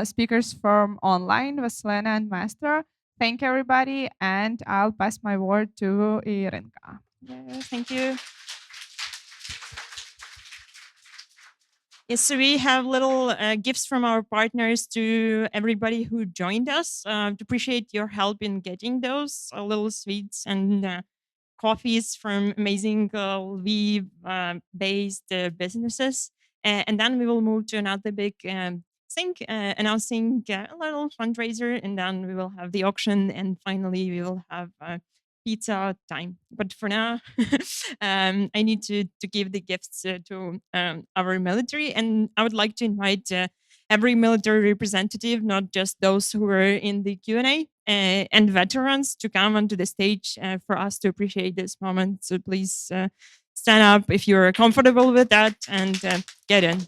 speakers from online, Vasilena and Master. Thank everybody, and I'll pass my word to Irenka. Yeah, thank you. Yes, so we have little gifts from our partners to everybody who joined us. To appreciate your help in getting those little sweets and coffees from amazing Lviv-based businesses. And then we will move to another big thing, announcing a little fundraiser, and then we will have the auction, and finally we will have pizza time. But for now, I need to give the gifts to our military, and I would like to invite every military representative, not just those who were in the Q&A, and veterans to come onto the stage for us to appreciate this moment. So please stand up if you're comfortable with that and get in.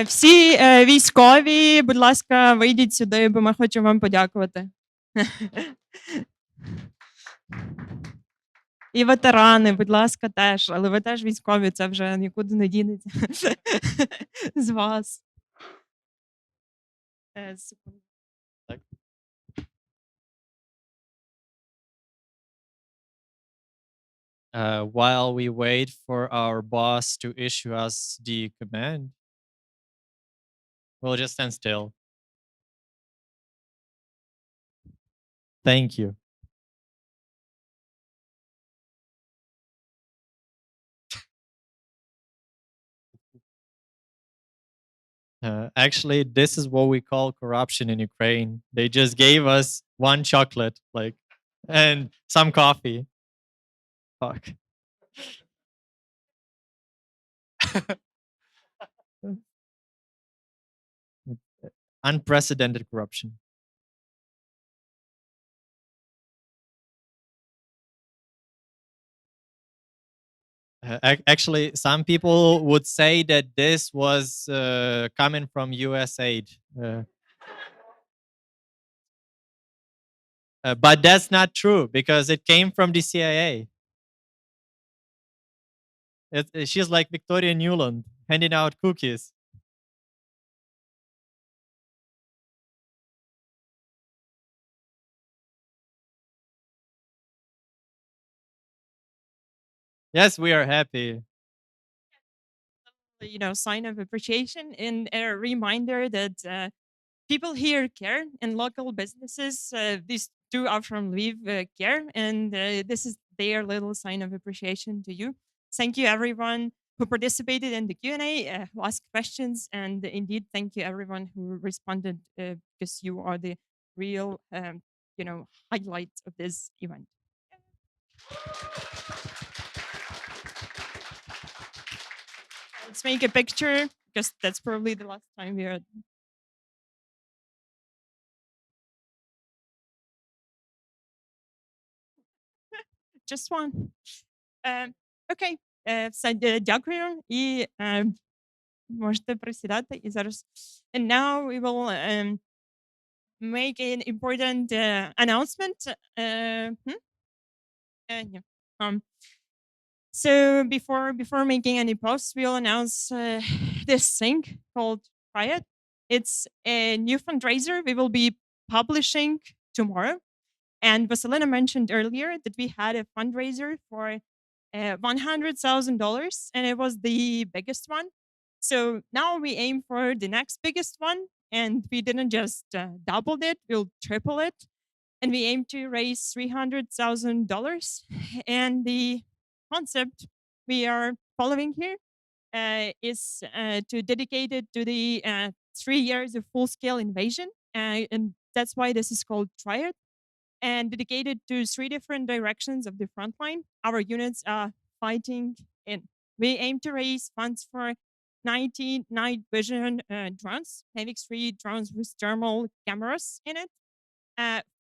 Всі військові, будь ласка, вийдіть сюди, бо ми хочемо вам подякувати. І ветерани, будь ласка, теж. Але ви теж військові, це вже нікуди не дінеться з вас. Секунду. Так. While we wait for our boss to issue us the command, we'll just stand still. Thank you. Actually, this is what we call corruption in Ukraine. They just gave us one chocolate, like, and some coffee. Fuck. Unprecedented corruption. Actually, some people would say that this was coming from US aid. But that's not true because it came from the CIA. She's like Victoria Newland handing out cookies. Yes, we are happy. Sign of appreciation and a reminder that people here care and local businesses, these two are from Lviv, care, and this is their little sign of appreciation to you. Thank you everyone who participated in the Q&A, who asked questions, and indeed thank you everyone who responded because you are the real highlight of this event. Let's make a picture because that's probably the last time we are. Just one. Окей, все, дякую і можете присідати і зараз. And now we will make an important announcement. Yeah. So before making any posts, we'll announce this thing called Riot. It's a new fundraiser we will be publishing tomorrow. And Vasilina mentioned earlier that we had a fundraiser for $100,000, and it was the biggest one. So now we aim for the next biggest one, and we didn't just double it; we'll triple it, and we aim to raise $300,000. And the concept we are following here is to dedicate it to the 3 years of full-scale invasion, and that's why this is called Triad, and dedicated to 3 different directions of the front line our units are fighting in. We aim to raise funds for 90 night vision drones, NX3 drones with thermal cameras in it,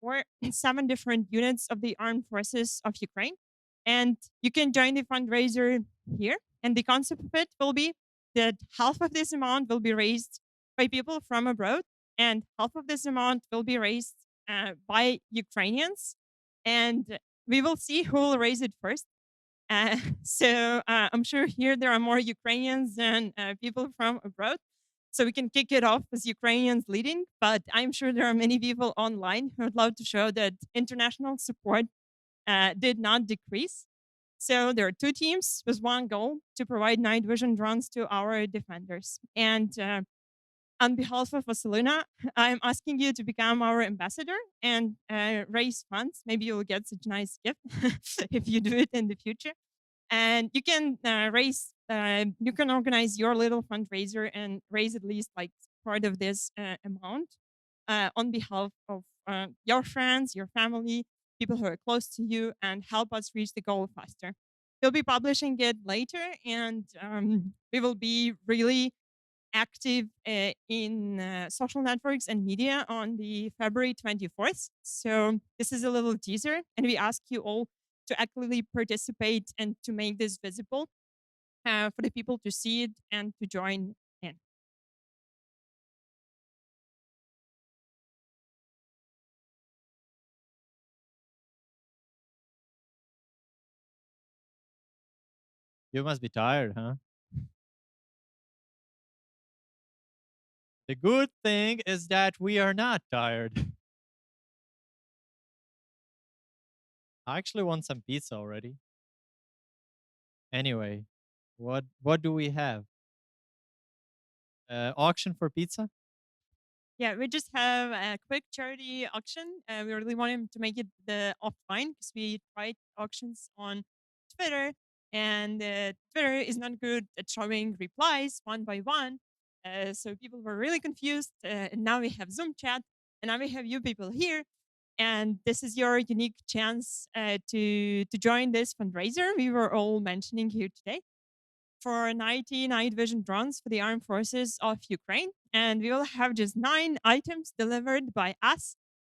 for 7 different units of the armed forces of Ukraine. And you can join the fundraiser here. And the concept of it will be that half of this amount will be raised by people from abroad, and half of this amount will be raised by Ukrainians. And we will see who will raise it first. So I'm sure here there are more Ukrainians than people from abroad. So we can kick it off with Ukrainians leading, but I'm sure there are many people online who would love to show that international support did not decrease. So there are 2 teams with one goal to provide night vision drones to our defenders. And on behalf of Vasilina, I'm asking you to become our ambassador and raise funds. Maybe you'll get such a nice gift if you do it in the future. And you can you can organize your little fundraiser and raise at least like part of this amount on behalf of your friends, your family, people who are close to you, and help us reach the goal faster. We'll be publishing it later, and we will be really active in social networks and media on the February 24th. So this is a little teaser, and we ask you all to actively participate and to make this visible for the people to see it and to join in. You must be tired, huh? The good thing is that we are not tired. I actually want some pizza already. Anyway, what do we have? Auction for pizza? Yeah, we just have a quick charity auction. We really wanted to make it the offline because we tried auctions on Twitter, and Twitter is not good at showing replies one by one. So people were really confused. And now we have Zoom chat, and now we have you people here. And this is your unique chance to join this fundraiser we were all mentioning here today for 90 night vision drones for the armed forces of Ukraine. And we will have just 9 items delivered by us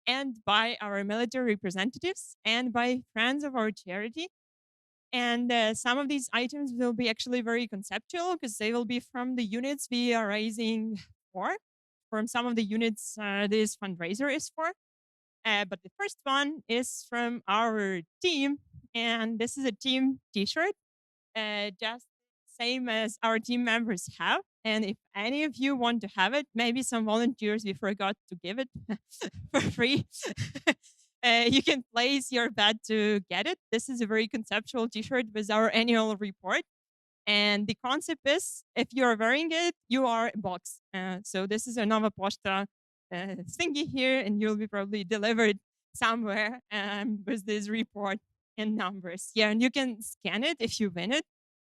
and by our military representatives and by friends of our charity. And some of these items will be actually very conceptual because they will be from the units we are raising for. From some of the units this fundraiser is for. But the first one is from our team, and this is a team T-shirt, just same as our team members have. And if any of you want to have it, maybe some volunteers we forgot to give it for free. You can place your bet to get it. This is a very conceptual T-shirt with our annual report. And the concept is if you're wearing it, you are a box. So this is a Nova Posta thingy here, and you'll be probably delivered somewhere with this report and numbers. Yeah, and you can scan it if you win it.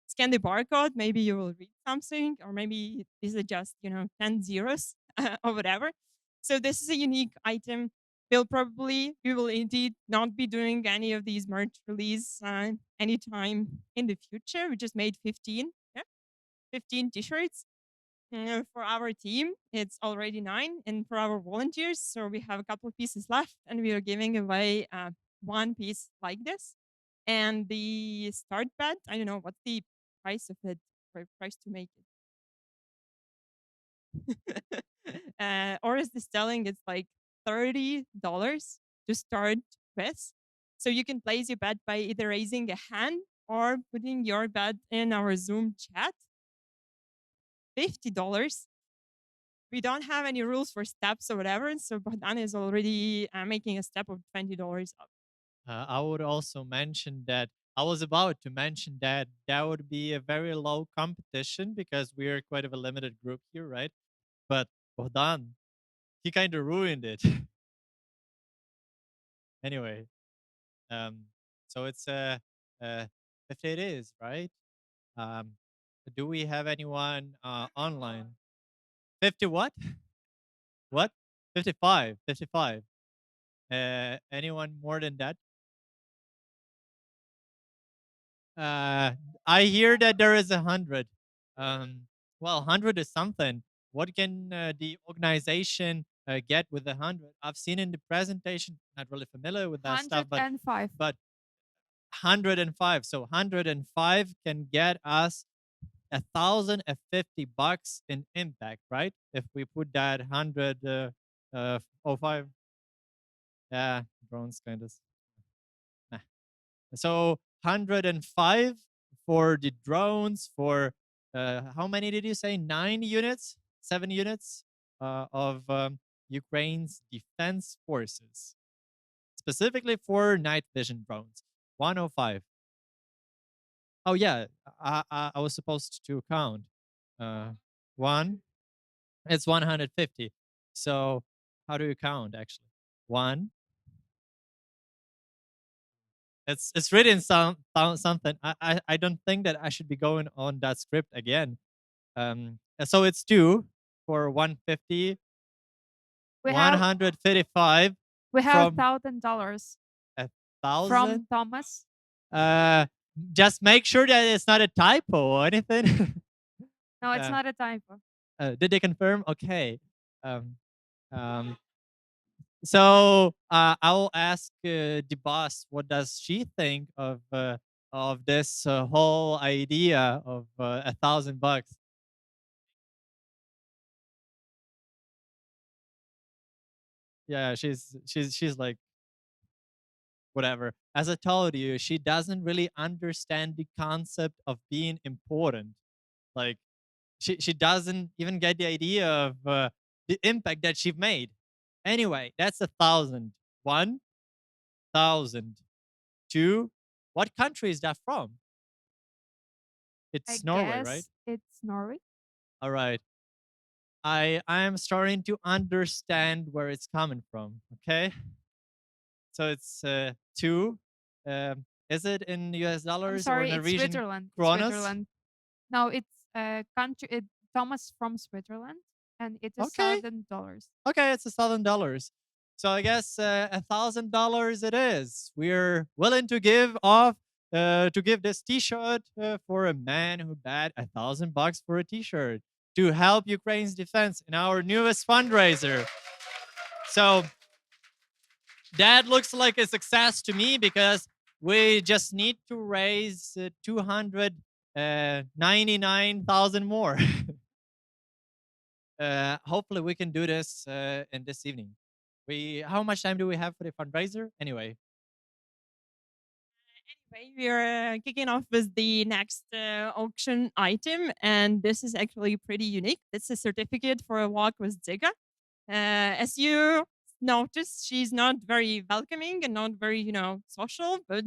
Scan the barcode, maybe you will read something, or maybe these are just, 10 zeros or whatever. So this is a unique item. We will indeed not be doing any of these merch release anytime in the future. We just made 15, yeah, 15 t-shirts. For our team, it's already 9, and for our volunteers, so we have a couple of pieces left, and we are giving away one piece like this. And the start bet, I don't know what's the price of it, or price to make it. Or is the selling? It's like $30 to start with. So you can place your bet by either raising a hand or putting your bet in our Zoom chat. $50. We don't have any rules for steps or whatever. So Bogdan is already making a step of $20 up. I would also mention that I was about to mention that that would be a very low competition because we're quite of a limited group here, right? But Bogdan, he kind of ruined it. Anyway, um, so it's 50 it is, right? Um, do we have anyone online? 50 what? What? 55, 55. Anyone more than that? Uh, I hear that there is 100. Well, 100 is something. What can the organization get with 100? I've seen in the presentation, not really familiar with that stuff, but 105. 105. So 105 can get us $1,050 in impact, right? If we put that 100 05, yeah, drones kind of. So 105 for the drones for how many did you say? 9 units, 7 units of Ukraine's defense forces, specifically for night vision drones. 105. Oh yeah, I was supposed to count. One, it's 150. So how do you count actually? One. It's written something. I don't think that I should be going on that script again. So it's 2 for 150, We have 155 we have from $1,000 a thousand. from Thomas. Uh, just make sure that it's not a typo or anything. No, it's uh, not a typo. did they confirm? Okay. Um, um, So I will ask the boss what does she think of this whole idea of $1,000. Yeah, she's like whatever. As I told you, she doesn't really understand the concept of being important. Like she doesn't even get the idea of the impact that she made. Anyway, that's 1,000. 1,000. Two. What country is that from? I It's Norway, right? guess it's Norway. All right. I am starting to understand where it's coming from. Okay, so it's two. Is it in U.S. I'm dollars or sorry, it's Norwegian Switzerland. It's kronas? Switzerland. No, it's a country. Thomas from Switzerland, and it is Okay, $1,000. okay, it's $1,000. So I guess $1,000 it is. We're willing to give off to give this T-shirt for a man who bet $1,000 for a T-shirt to help Ukraine's defense in our newest fundraiser. So that looks like a success to me because we just need to raise 299,000 more. Hopefully we can do this in this evening. How much time do we have for the fundraiser? Anyway, Anyway, we are kicking off with the next auction item, and this is actually pretty unique. It's a certificate for a walk with Dzyga. As you noticed, she's not very welcoming and not very, social, but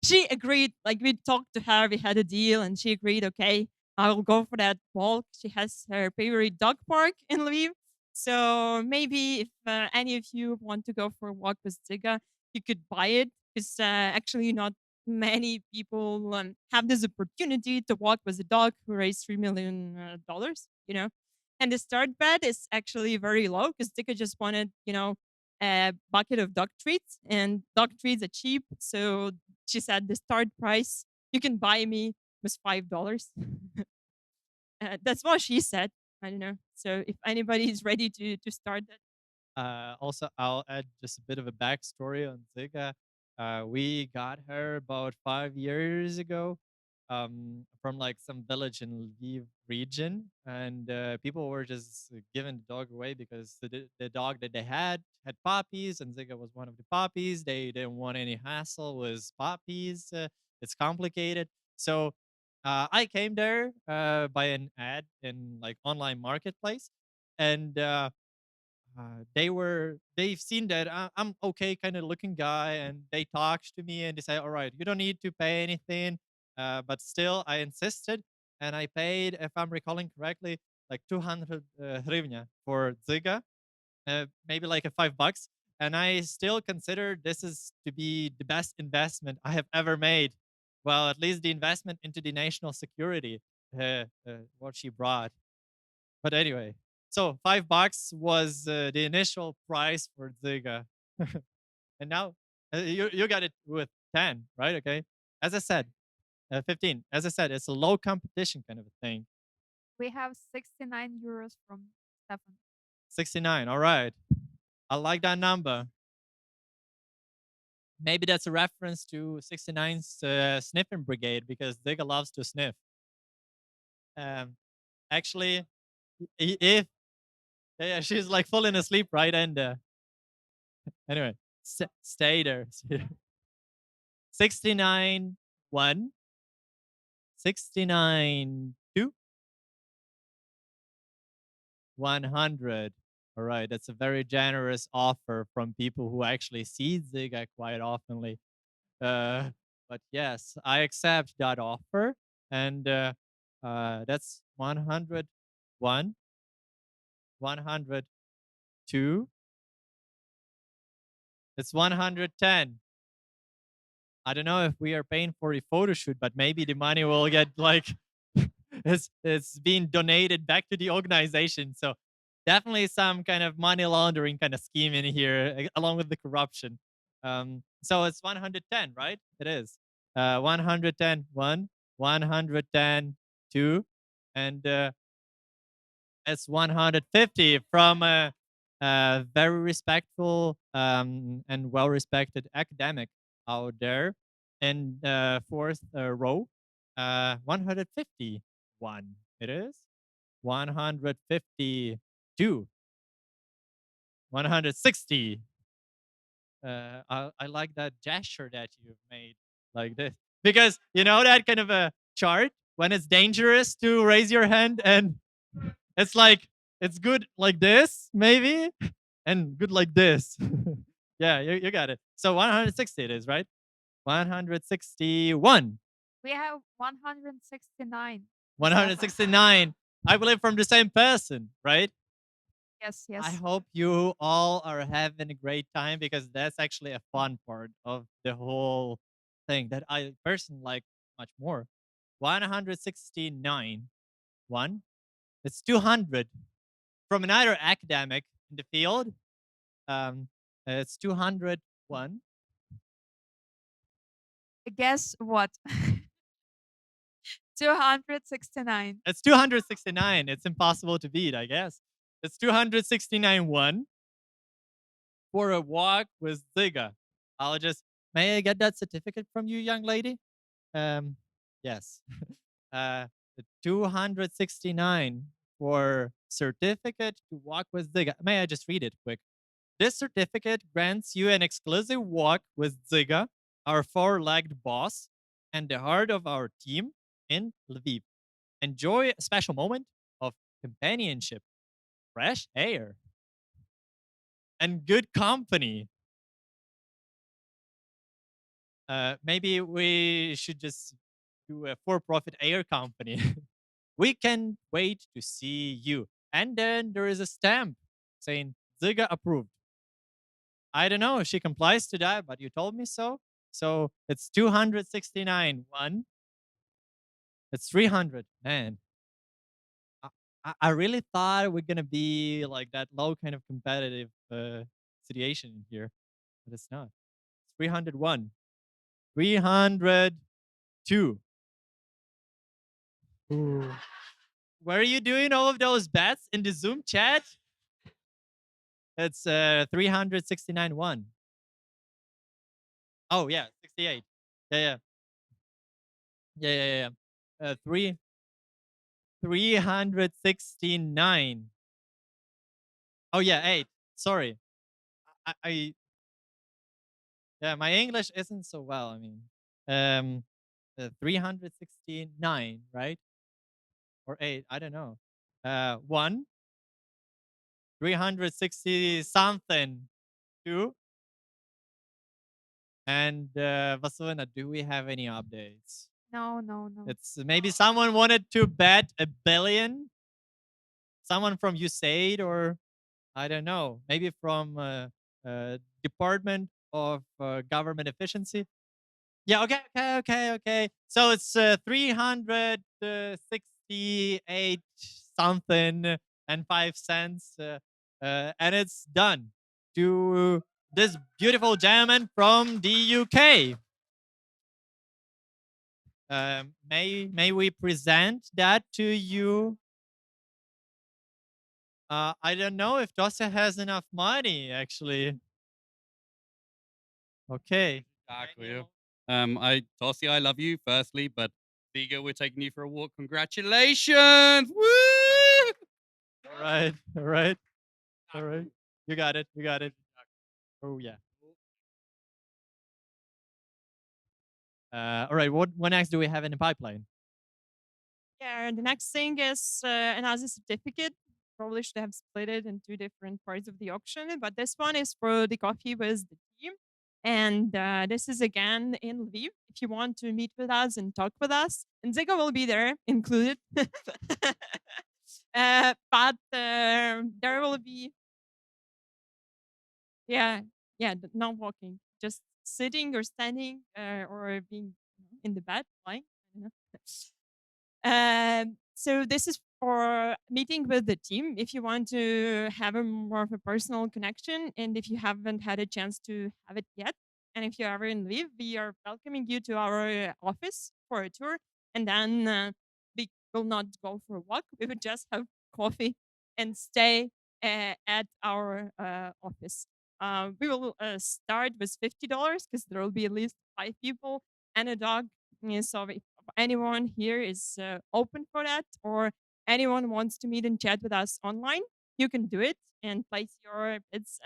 she agreed. Like, we talked to her, we had a deal, and she agreed, okay, I'll go for that walk. She has her favorite dog park in Lviv. So maybe if any of you want to go for a walk with Ziga, you could buy it because actually not many people have this opportunity to walk with a dog who raised $3 million, and the start bet is actually very low because Dika just wanted, a bucket of dog treats, and dog treats are cheap. So she said the start price you can buy me was $5. That's what she said. I don't know. So if anybody is ready to start that, also, I'll add just a bit of a backstory on Ziga. We got her about 5 years ago from like some village in Lviv region, and people were just giving the dog away because the dog that they had puppies, and Ziga was one of the puppies. They didn't want any hassle with puppies. It's complicated. So I came there by an ad in like online marketplace, and they've seen that I'm okay kind of looking guy, and they talked to me and they say, all right, you don't need to pay anything, but still I insisted, and I paid, if I'm recalling correctly, like 200 hryvnia for Zyga, maybe like a $5, and I still consider this is to be the best investment I have ever made. Well, at least the investment into the national security, what she brought. But anyway, so $5 was the initial price for Zyga, and now you got it with 10, right? Okay, as I said, 15. As I said, it's a low competition kind of a thing. We have 69 euros from Stefan. 69. All right, I like that number. Maybe that's a reference to 69's sniffing brigade because Zyga loves to sniff. Actually, if yeah, she's like falling asleep, right? And anyway, stay there. 69 1, 69 2, 100. All right, that's a very generous offer from people who actually see Zyga quite oftenly. But yes, I accept that offer, and that's 101, 102. It's 110. I don't know if we are paying for a photo shoot, but maybe the money will get like it's being donated back to the organization. So definitely some kind of money laundering kind of scheme in here, along with the corruption. So it's 110, right? It is 110 1, 110 2, and it's 150 from a very respectful and well-respected academic out there. And fourth row, 151. It is 152, 160, I like that gesture that you've made like this because you know that kind of a chart when it's dangerous to raise your hand and it's like it's good like this maybe and good like this. Yeah, you got it. So 160 it is, right? 161. We have 169. What's that? 169. I believe from the same person, right? Yes, I yes. hope you all are having a great time because that's actually a fun part of the whole thing that I personally like much more. 169. One. It's 200 from another academic in the field. It's 201. Guess what? 269. It's 269. It's impossible to beat, I guess. It's 269 1 for a walk with Dzyga. I'll just, may I get that certificate from you, young lady? Yes. The 269 for certificate to walk with Dzyga. May I just read it quick? This certificate grants you an exclusive walk with Dzyga, our four-legged boss, and the heart of our team in Lviv. Enjoy a special moment of companionship, fresh air, and good company. Maybe we should just do a for-profit air company. We can wait to see you. And then there is a stamp saying Ziga approved. I don't know if she complies to that, but you told me so. So it's 269. One. It's 300. Man, I really thought we're gonna be like that low kind of competitive situation in here, but it's not. It's 301. 302. Ooh. Were you doing all of those bets in the Zoom chat? It's 369 1. Oh yeah, 68. Yeah, yeah. Yeah, yeah, yeah. Yeah. 369. Oh yeah, 8. Sorry. I yeah, my English isn't so well. I mean, 369, right? Or 8, I don't know. 1, 360 something, 2. And Vasilina, do we have any updates? No, no, no. It's maybe someone wanted to bet 1 billion. Someone from USAID or I don't know, maybe from Department of Government Efficiency. Yeah, okay. So it's 368 something and 5 cents, and it's done to this beautiful gentleman from the UK. May we present that to you? I don't know if Tosia has enough money, actually. Okay. Дякую. Tosia, I love you, firstly, but Dzyga, we're taking you for a walk. Congratulations! Woo! All right. All right. All right. You got it. You got it. Oh, yeah. All right. What next do we have in the pipeline? Yeah, the next thing is another certificate. Probably should have split it in two different parts of the auction, but this one is for the coffee with the team. And this is again in Lviv. If you want to meet with us and talk with us, and Dzyga will be there included. But there will be, yeah, not walking, just sitting or standing or being in the bed, lying. I don't know. So this is for meeting with the team if you want to have a more of a personal connection and if you haven't had a chance to have it yet. And if you're ever in Lviv, we are welcoming you to our office for a tour. And then we will not go for a walk. We will just have coffee and stay at our office. We will start with $50 because there will be at least 5 people and a dog. Yeah, so if anyone here is open for that or anyone wants to meet and chat with us online, you can do it and place your bids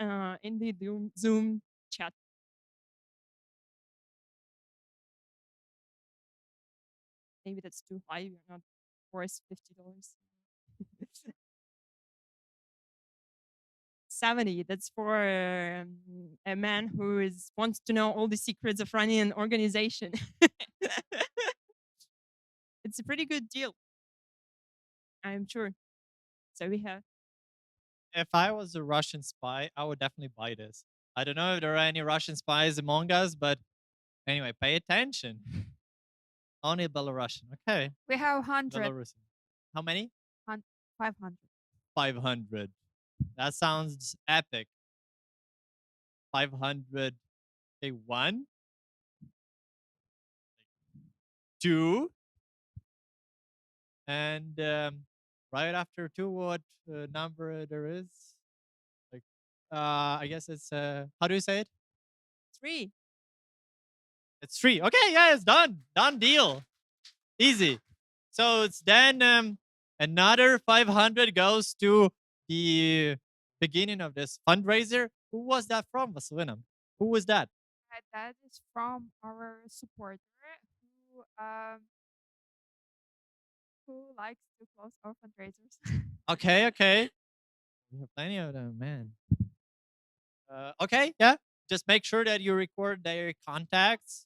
in the Zoom chat. maybe that's too high. You're not worth $50. 70. That's for a man who wants to know all the secrets of running an organization. It's a pretty good deal, I'm sure. So we have. If I was a Russian spy, I would definitely buy this. I don't know if there are any Russian spies among us, but anyway, pay attention. Only Belarusian. Okay. We have 100, Belarusian. How many? 500. 500. That sounds epic. 500. Okay, one, two, and right after two, what number there is? Like, I guess it's how do you say it? 3. It's three. Okay, yeah, it's done. Done deal. Easy. So it's then another 500 goes to the beginning of this fundraiser. Who was that from, Vasilina? Who was that? That is from our supporter who likes to close our fundraisers. Okay, okay. We have plenty of them, man. Okay, yeah. Just make sure that you record their contacts.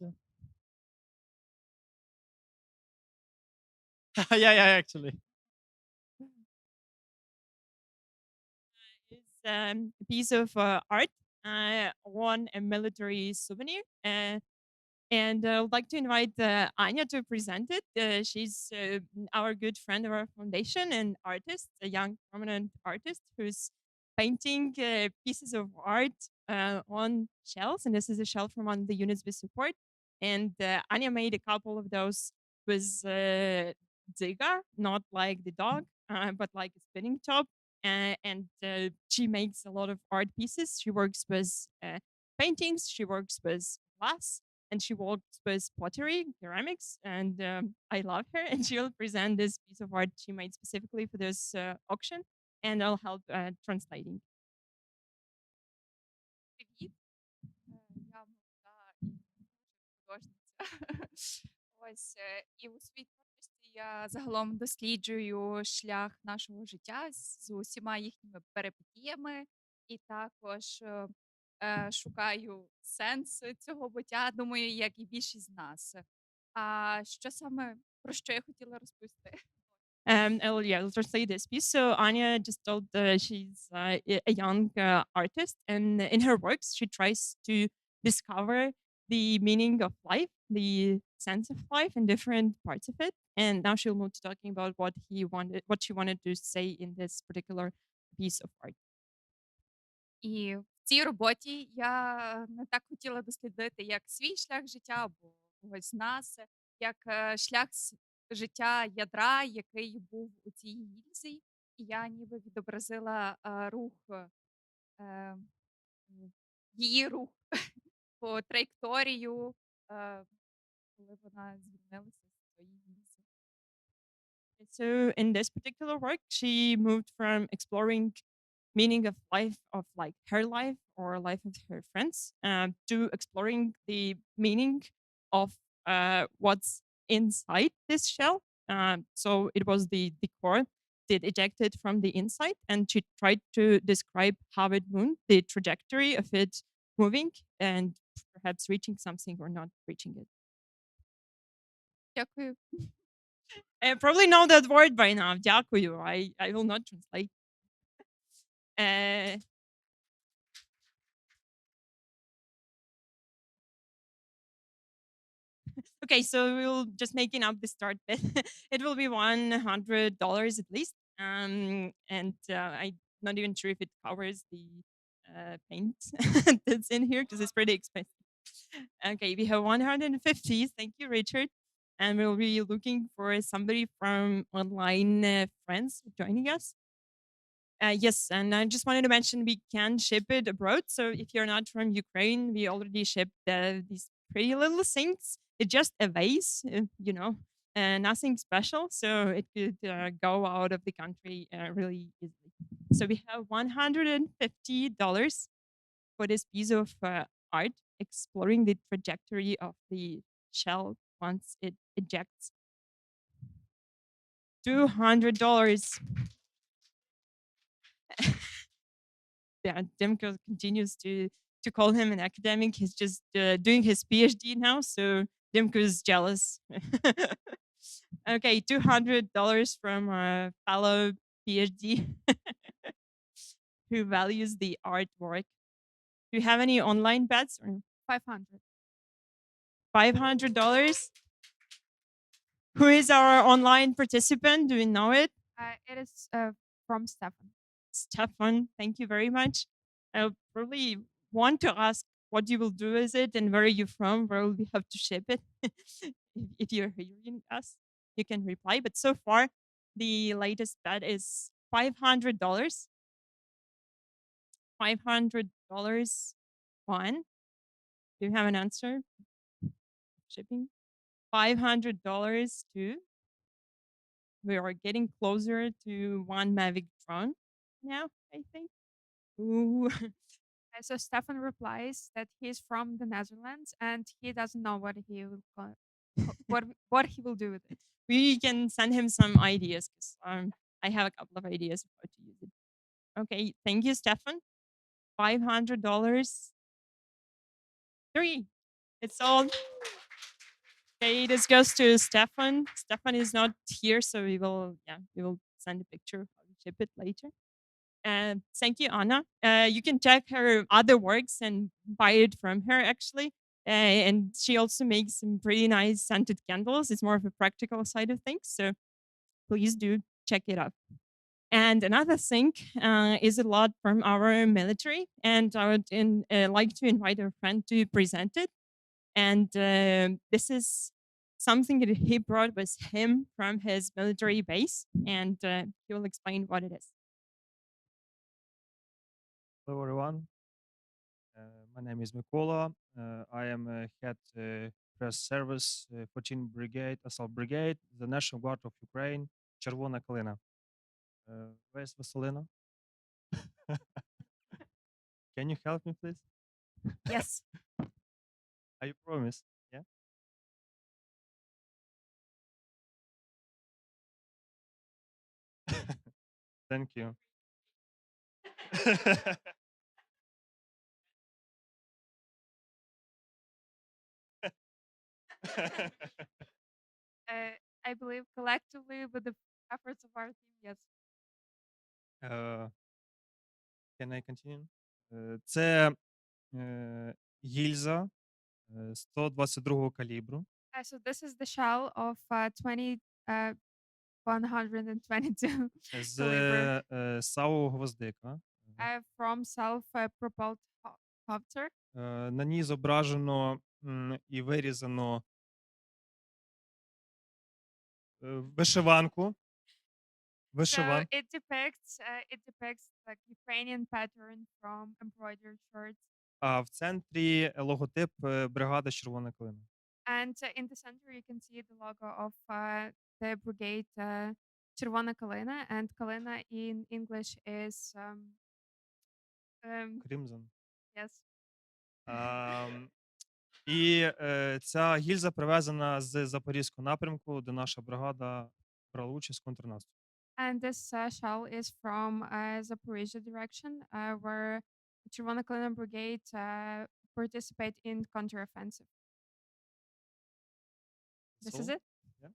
Yeah, yeah, actually. Is a piece of art on a military souvenir. And I would like to invite Anya to present it. She's our good friend of our foundation and artist, a young prominent artist who's painting pieces of art on shells. And this is a shell from one of the units we support. And Anya made a couple of those with Dzyga, not like the dog, but like a spinning top. And she makes a lot of art pieces. She works with paintings, she works with glass, and she works with pottery, ceramics, and I love her. And she will present this piece of art she made specifically for this auction, and I'll help translating. Привіт. Я молода і художниця. Ось і у своїй творчості я загалом досліджую шлях нашого життя з усіма їхніми перипетіями, і також шукаю сенс цього буття, думаю, як і більшість з нас. А що саме про що я хотіла розповісти? I'll translate this piece. So Anya just told she's a young artist, and in her works, she tries to discover the meaning of life, the sense of life, in different parts of it. And now she'll move to talking about what she wanted to say in this particular piece of art. І в цій роботі я не так хотіла дослідити як свій шлях життя або когось з нас, як шлях життя ядра, який був у цій гільзі. І я ніби відобразила рух, е, її рух по траєкторію, коли вона звільнилася з своєї гільзи. So in this particular work, she moved from exploring meaning of life of like her life or life of her friends to exploring the meaning of what's inside this shell. So it was the core that ejected from the inside, and she tried to describe how it moved, the trajectory of it moving, and perhaps reaching something or not reaching it. Дякую. I probably know that word by now. Дякую. I will not translate. Okay, so we'll just making up the start bit. It will be $100 at least, and I'm not even sure if it covers the paint that's in here because it's pretty expensive. Okay, we have 150. Thank you, Richard. And we'll be looking for somebody from online friends joining us. Yes, and I just wanted to mention we can ship it abroad. So if you're not from Ukraine, we already shipped these pretty little things. It's just a vase, nothing special. So it could go out of the country really easily. So we have $150 for this piece of art, exploring the trajectory of the shell once it ejects. $200. Yeah, Demko continues to call him an academic. He's just doing his PhD now, so Demko is jealous. Okay, $200 from a fellow PhD who values the artwork. Do you have any online bets? Or 500. $500? Who is our online participant? Do we know it? It is from Stefan. Stefan, thank you very much. I probably want to ask what you will do with it and where are you from, where will we have to ship it. If you're hearing us, you can reply. But so far, the latest bet is $500. $500. One. Do you have an answer? Shipping? $500. Two. We are getting closer to one Mavic drone now, I think. Ooh. So Stefan replies that he's from the Netherlands and he doesn't know what he will what he will do with it. We can send him some ideas because I have a couple of ideas of how to use it. Okay, thank you, Stefan. $500. Three. It's all. Okay, this goes to Stefan. Stefan is not here, so we will send a picture of how to ship it later. Thank you, Anna. You can check her other works and buy it from her actually. And she also makes some pretty nice scented candles. It's more of a practical side of things, so please do check it out. And another thing is a lot from our military, and I would like to invite a friend to present it. And this is something that he brought with him from his military base, and he will explain what it is. Hello, everyone. My name is Mikola. I am head press service 14 Brigade, Assault Brigade, the National Guard of Ukraine, Червона Калина. Where's Vasilina? Can you help me, please? Yes. I promise. Yeah. Thank you. I believe collectively with the efforts of our team, yes. Can I continue? Це гільза 122 калібру. So this is the shell of 122 З caliber САУ «Гвоздика». from self-propelled hopter. На ній зображено і вирізано вишиванку. So it depicts like Ukrainian pattern from embroidered shirts. А в центрі логотип бригади Червона Калина. And in the center you can see the logo of the brigade Червона Калина, and Kalina in English is Crimson. yes. І ця гільза привезена з Запорізького напрямку, де наша бригада брала участь в контрнаступі. And this shell is from Zaporizhia direction, where Червона Калина brigade participate in counteroffensive. This is it. Yeah.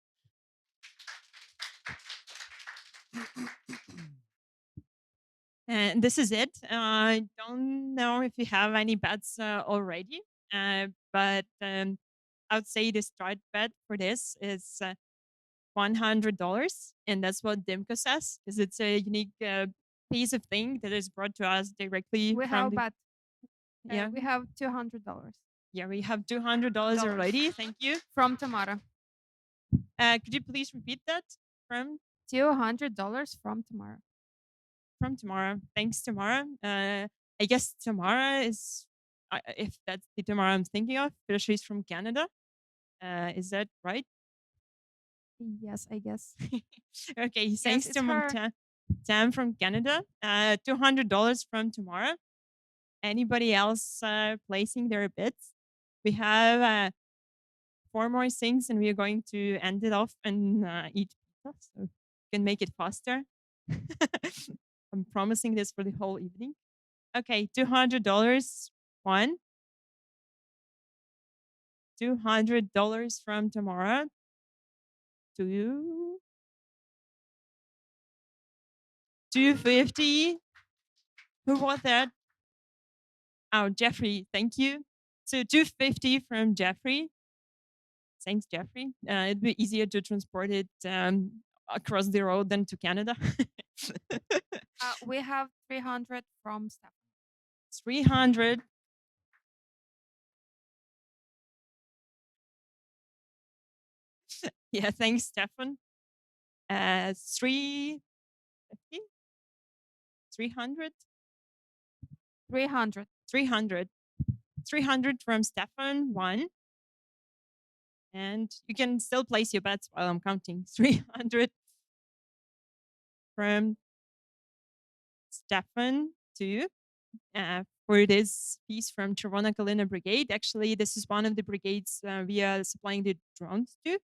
And this is it. I don't know if you have any bets already, but I would say the start bet for this is $100, and that's what Dimko says, because it's a unique piece of thing that is brought to us directly We from have the. but Yeah, we have $200 yeah, we have $200 already. Thank you. from Tamara. Could you please repeat that from $200 from Tamara. Tamara? Thanks, Tamara. I guess Tamara is, if that's the Tamara I'm thinking of, but she's from Canada. Is that right? Yes, I guess. Okay, thanks it's to her. Tam from Canada. $200 from Tamara. Anybody else placing their bets? We have 4 more things, and we are going to end it off and eat pizza. So can make it faster. I'm promising this for the whole evening. Okay, $200. One. $200 from Tamara. Two. 250. Who bought that? Oh, Jeffrey, thank you. So 250 from Jeffrey. Thanks, Jeffrey. It'd be easier to transport it across the road than to Canada. We have 300 from Stefan. 300. Yeah, thanks, Stefan. 350? 300? 300. 300. 300 from Stefan. One. And you can still place your bets while I'm counting. 300 from Stefan. Two. For this piece from Chervona Kalina Brigade. Actually, this is one of the brigades we are supplying the drones to.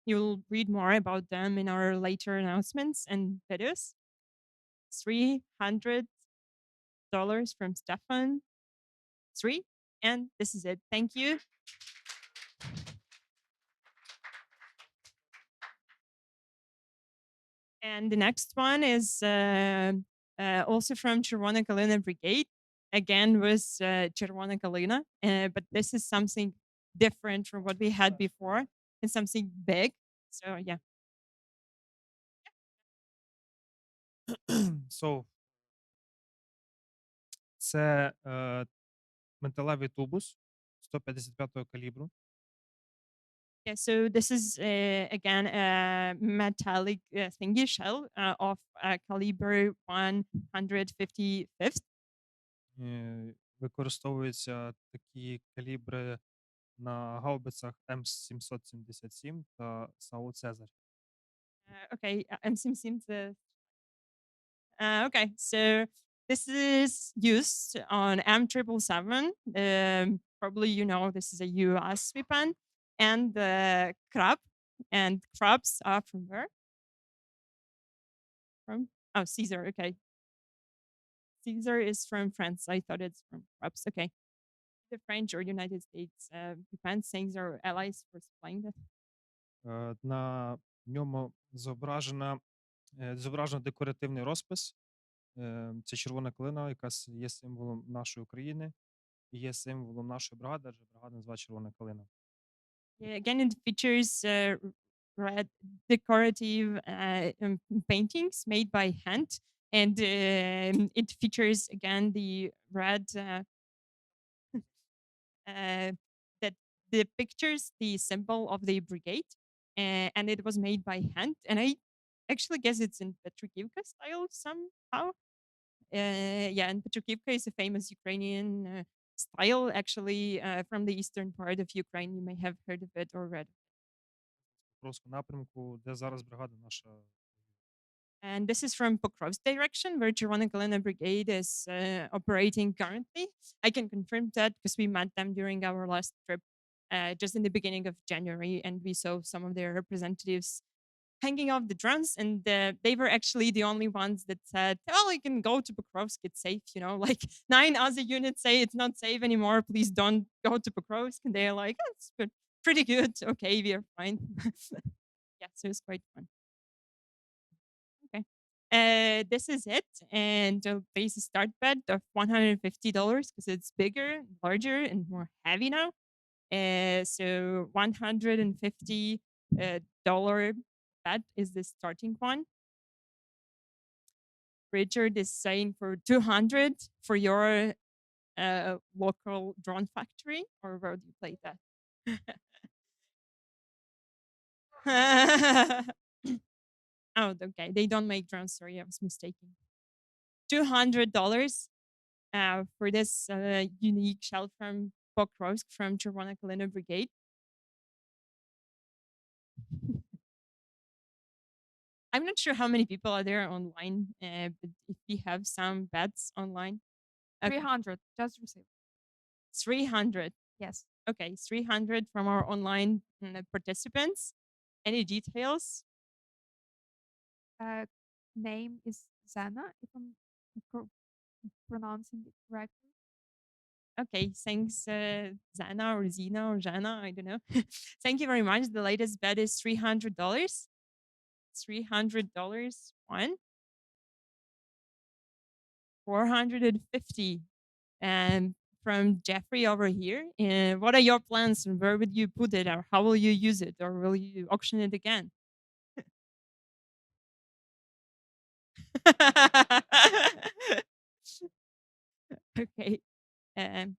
You'll read more about them in our later announcements and videos. $300 from Stefan. Three. And this is it. Thank you. And the next one is also from Chervona Kalina Brigade. Again, with Chervona Kalina, but this is something different from what we had before. It's something big. So yeah. So, це металевий тубус 155-го калібру. Yeah, so this is again a metallic thingy shell of caliber 155th. Використовуються такі калібри на гаубицях М777 та САУ «Цезарь». Okay, okay, so this is used on M777. Probably you know this is a US weapon, and the crab, and crabs are from where? From Caesar. Okay, Caesar is from France. I thought it's from crabs. Okay, the French or United States depends. Things are allies for supplying that. На ньому зображено декоративний розпис. Це червона калина, яка є символом нашої України і є символом нашої бригади, адже бригада називається Червона калина. Yeah, again, it features red decorative paintings made by hand, and it features again the red that the pictures the symbol of the brigade, and it was made by hand. And I actually guess it's in Petrikivka style somehow. Yeah, and Petrikivka is a famous Ukrainian style, actually from the eastern part of Ukraine. You may have heard of it or read. Покровську напрямку, де зараз бригада наша. And this is from Pokrovsk direction, where Chervona Kalina Brigade is operating currently. I can confirm that because we met them during our last trip just in the beginning of January, and we saw some of their representatives hanging off the drones, and they were actually the only ones that said, "Oh, you can go to Pokrovsk; it's safe." You know, like 9 other units say it's not safe anymore. Please don't go to Pokrovsk, and they're like, "Oh, it's good, pretty good. Okay, we are fine." Yeah, so it's quite fun. Okay, this is it, and place a start bet of $150 because it's bigger, larger, and more heavy now. So $150 bet is the starting one. Richard is saying for 200 for your local drone factory, or where do you play that? Oh, okay. They don't make drones. Sorry, I was mistaken. $200 for this unique shell from Pokrovsk from Chervona Kalina Brigade. I'm not sure how many people are there online, but if we have some bets online. 300. Just received. 300. Yes. Okay, 300 from our online participants. Any details? name is Zana, if I'm pro- pronouncing it correctly. Okay, thanks, Zana or Zina or Jana, I don't know. Thank you very much. The latest bet is $300. $300. One. 450. And from Jeffrey over here, what are your plans and where would you put it or how will you use it or will you auction it again? Okay. Um,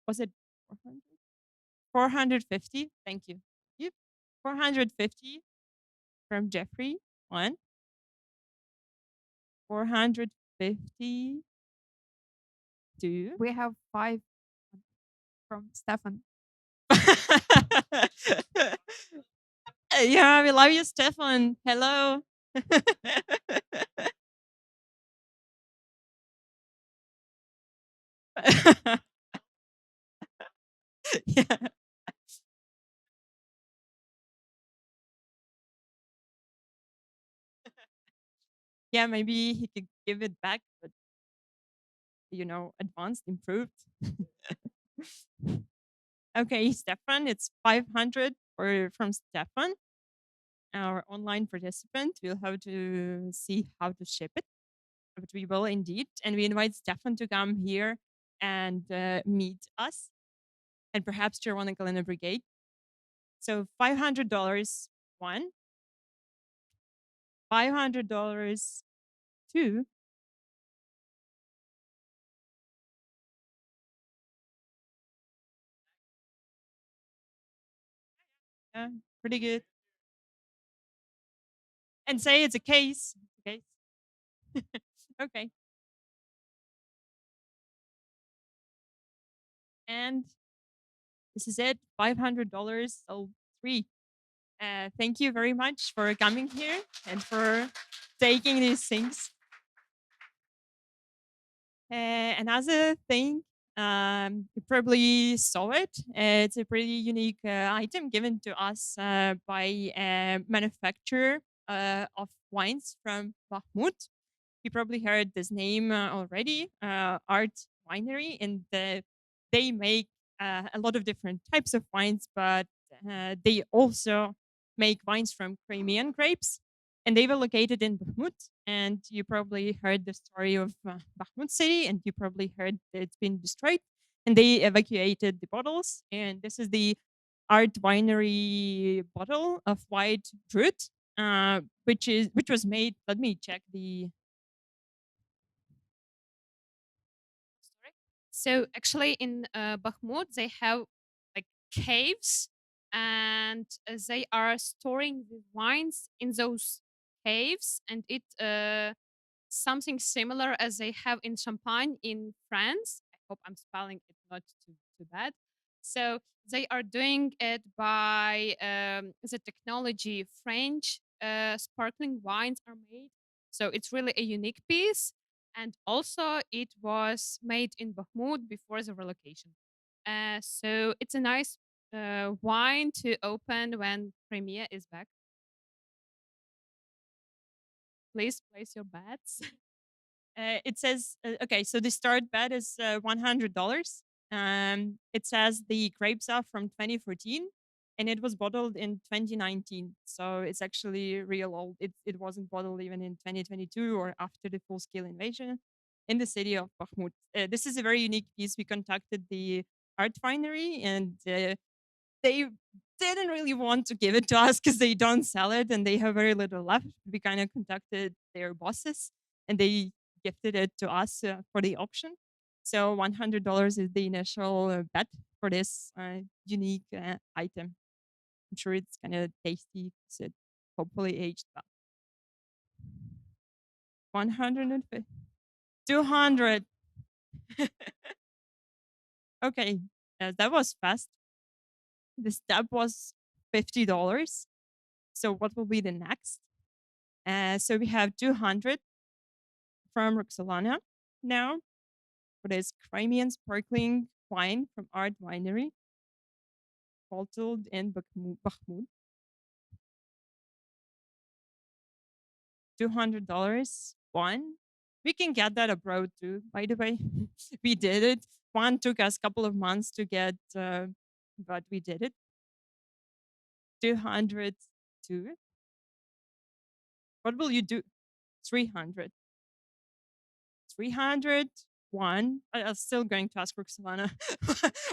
was it 400? 450. Thank you. Yep. 450 from Jeffrey. One. 450. Two. We have 5 from Stefan. Yeah, we love you, Stefan. Hello. Yeah. Yeah, maybe he could give it back, but advanced, improved. Okay, Stefan, it's 500 from Stefan, our online participant. We'll have to see how to ship it, but we will indeed. And we invite Stefan to come here and meet us and perhaps Cherwonic Galena Brigade. So $500, one. $500, two. Yeah, pretty good. And say it's a case. Okay. Okay. And this is it. $500. So three. Thank you very much for coming here and for taking these things. Another thing, you probably saw it. It's a pretty unique item given to us by a manufacturer of wines from Bakhmut. You probably heard this name already, Art Winery, and they make a lot of different types of wines, but they also make wines from Crimean grapes. And they were located in Bakhmut. And you probably heard the story of Bakhmut city, and you probably heard that it's been destroyed. And they evacuated the bottles. And this is the Art Winery bottle of white fruit, which was made. Let me check the story. So actually, in Bakhmut, they have like caves, and they are storing the wines in those caves, and it something similar as they have in Champagne in France. I hope I'm spelling it not too bad. So they are doing it by the technology French sparkling wines are made. So it's really a unique piece. And also, it was made in Bakhmut before the relocation. So it's a nice wine to open when Crimea is back. Please place your bets. It says, okay, so the start bet is $100. It says the grapes are from 2014 and it was bottled in 2019. So it's actually real old. It wasn't bottled even in 2022 or after the full scale invasion in the city of Bakhmut. This is a very unique piece. We contacted the art winery and they didn't really want to give it to us because they don't sell it and they have very little left. We kind of contacted their bosses and they gifted it to us for the auction. So $100 is the initial bet for this unique item. I'm sure it's kind of tasty because it hopefully aged well. 150. 200. Okay, that was fast. The step was $50. So what will be the next? So we have 200 from Roxolana now for this Crimean sparkling wine from Art Winery, bottled in Bakhmut. $200. One. We can get that abroad too, by the way. We did it. One took us a couple of months to get, but we did it. 202. What will you do? 300. 301. I'm still going to ask Roxana.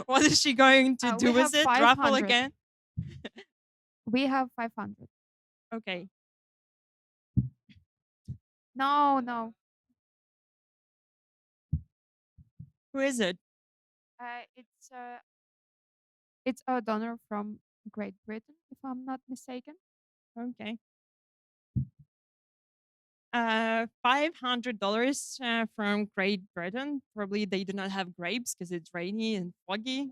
What is she going to do We with have it? Raffle 500. again? We have 500. Okay. No, no. Who is it? It's it's a donor from Great Britain, if I'm not mistaken. Okay. $500 from Great Britain. Probably they do not have grapes because it's rainy and foggy.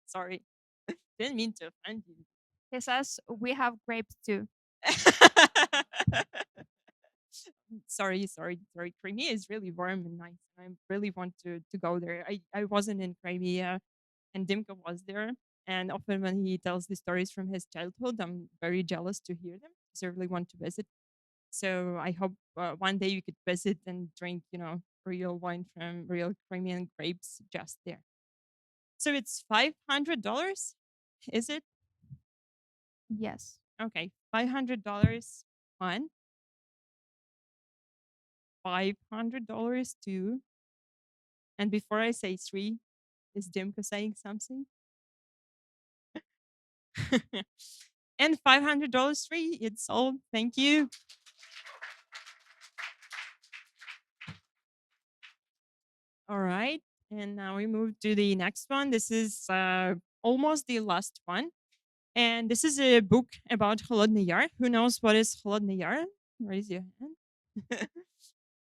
Sorry, didn't mean to offend you. He says we have grapes too. Sorry. Crimea is really warm and nice. I really want to go there. I wasn't in Crimea, and Dimka was there. And often when he tells the stories from his childhood, I'm very jealous to hear them. So I really want to visit. So I hope one day we could visit and drink, real wine from real Crimean grapes just there. So it's $500, is it? Yes. Okay, $500 one, $500 two, and before I say three, is Dimka saying something? And $500 three, it's all. Thank you. All right, and now we move to the next one. This is almost the last one. And this is a book about Холодный Yar. Who knows what is Холодный Yar? Raise your hand.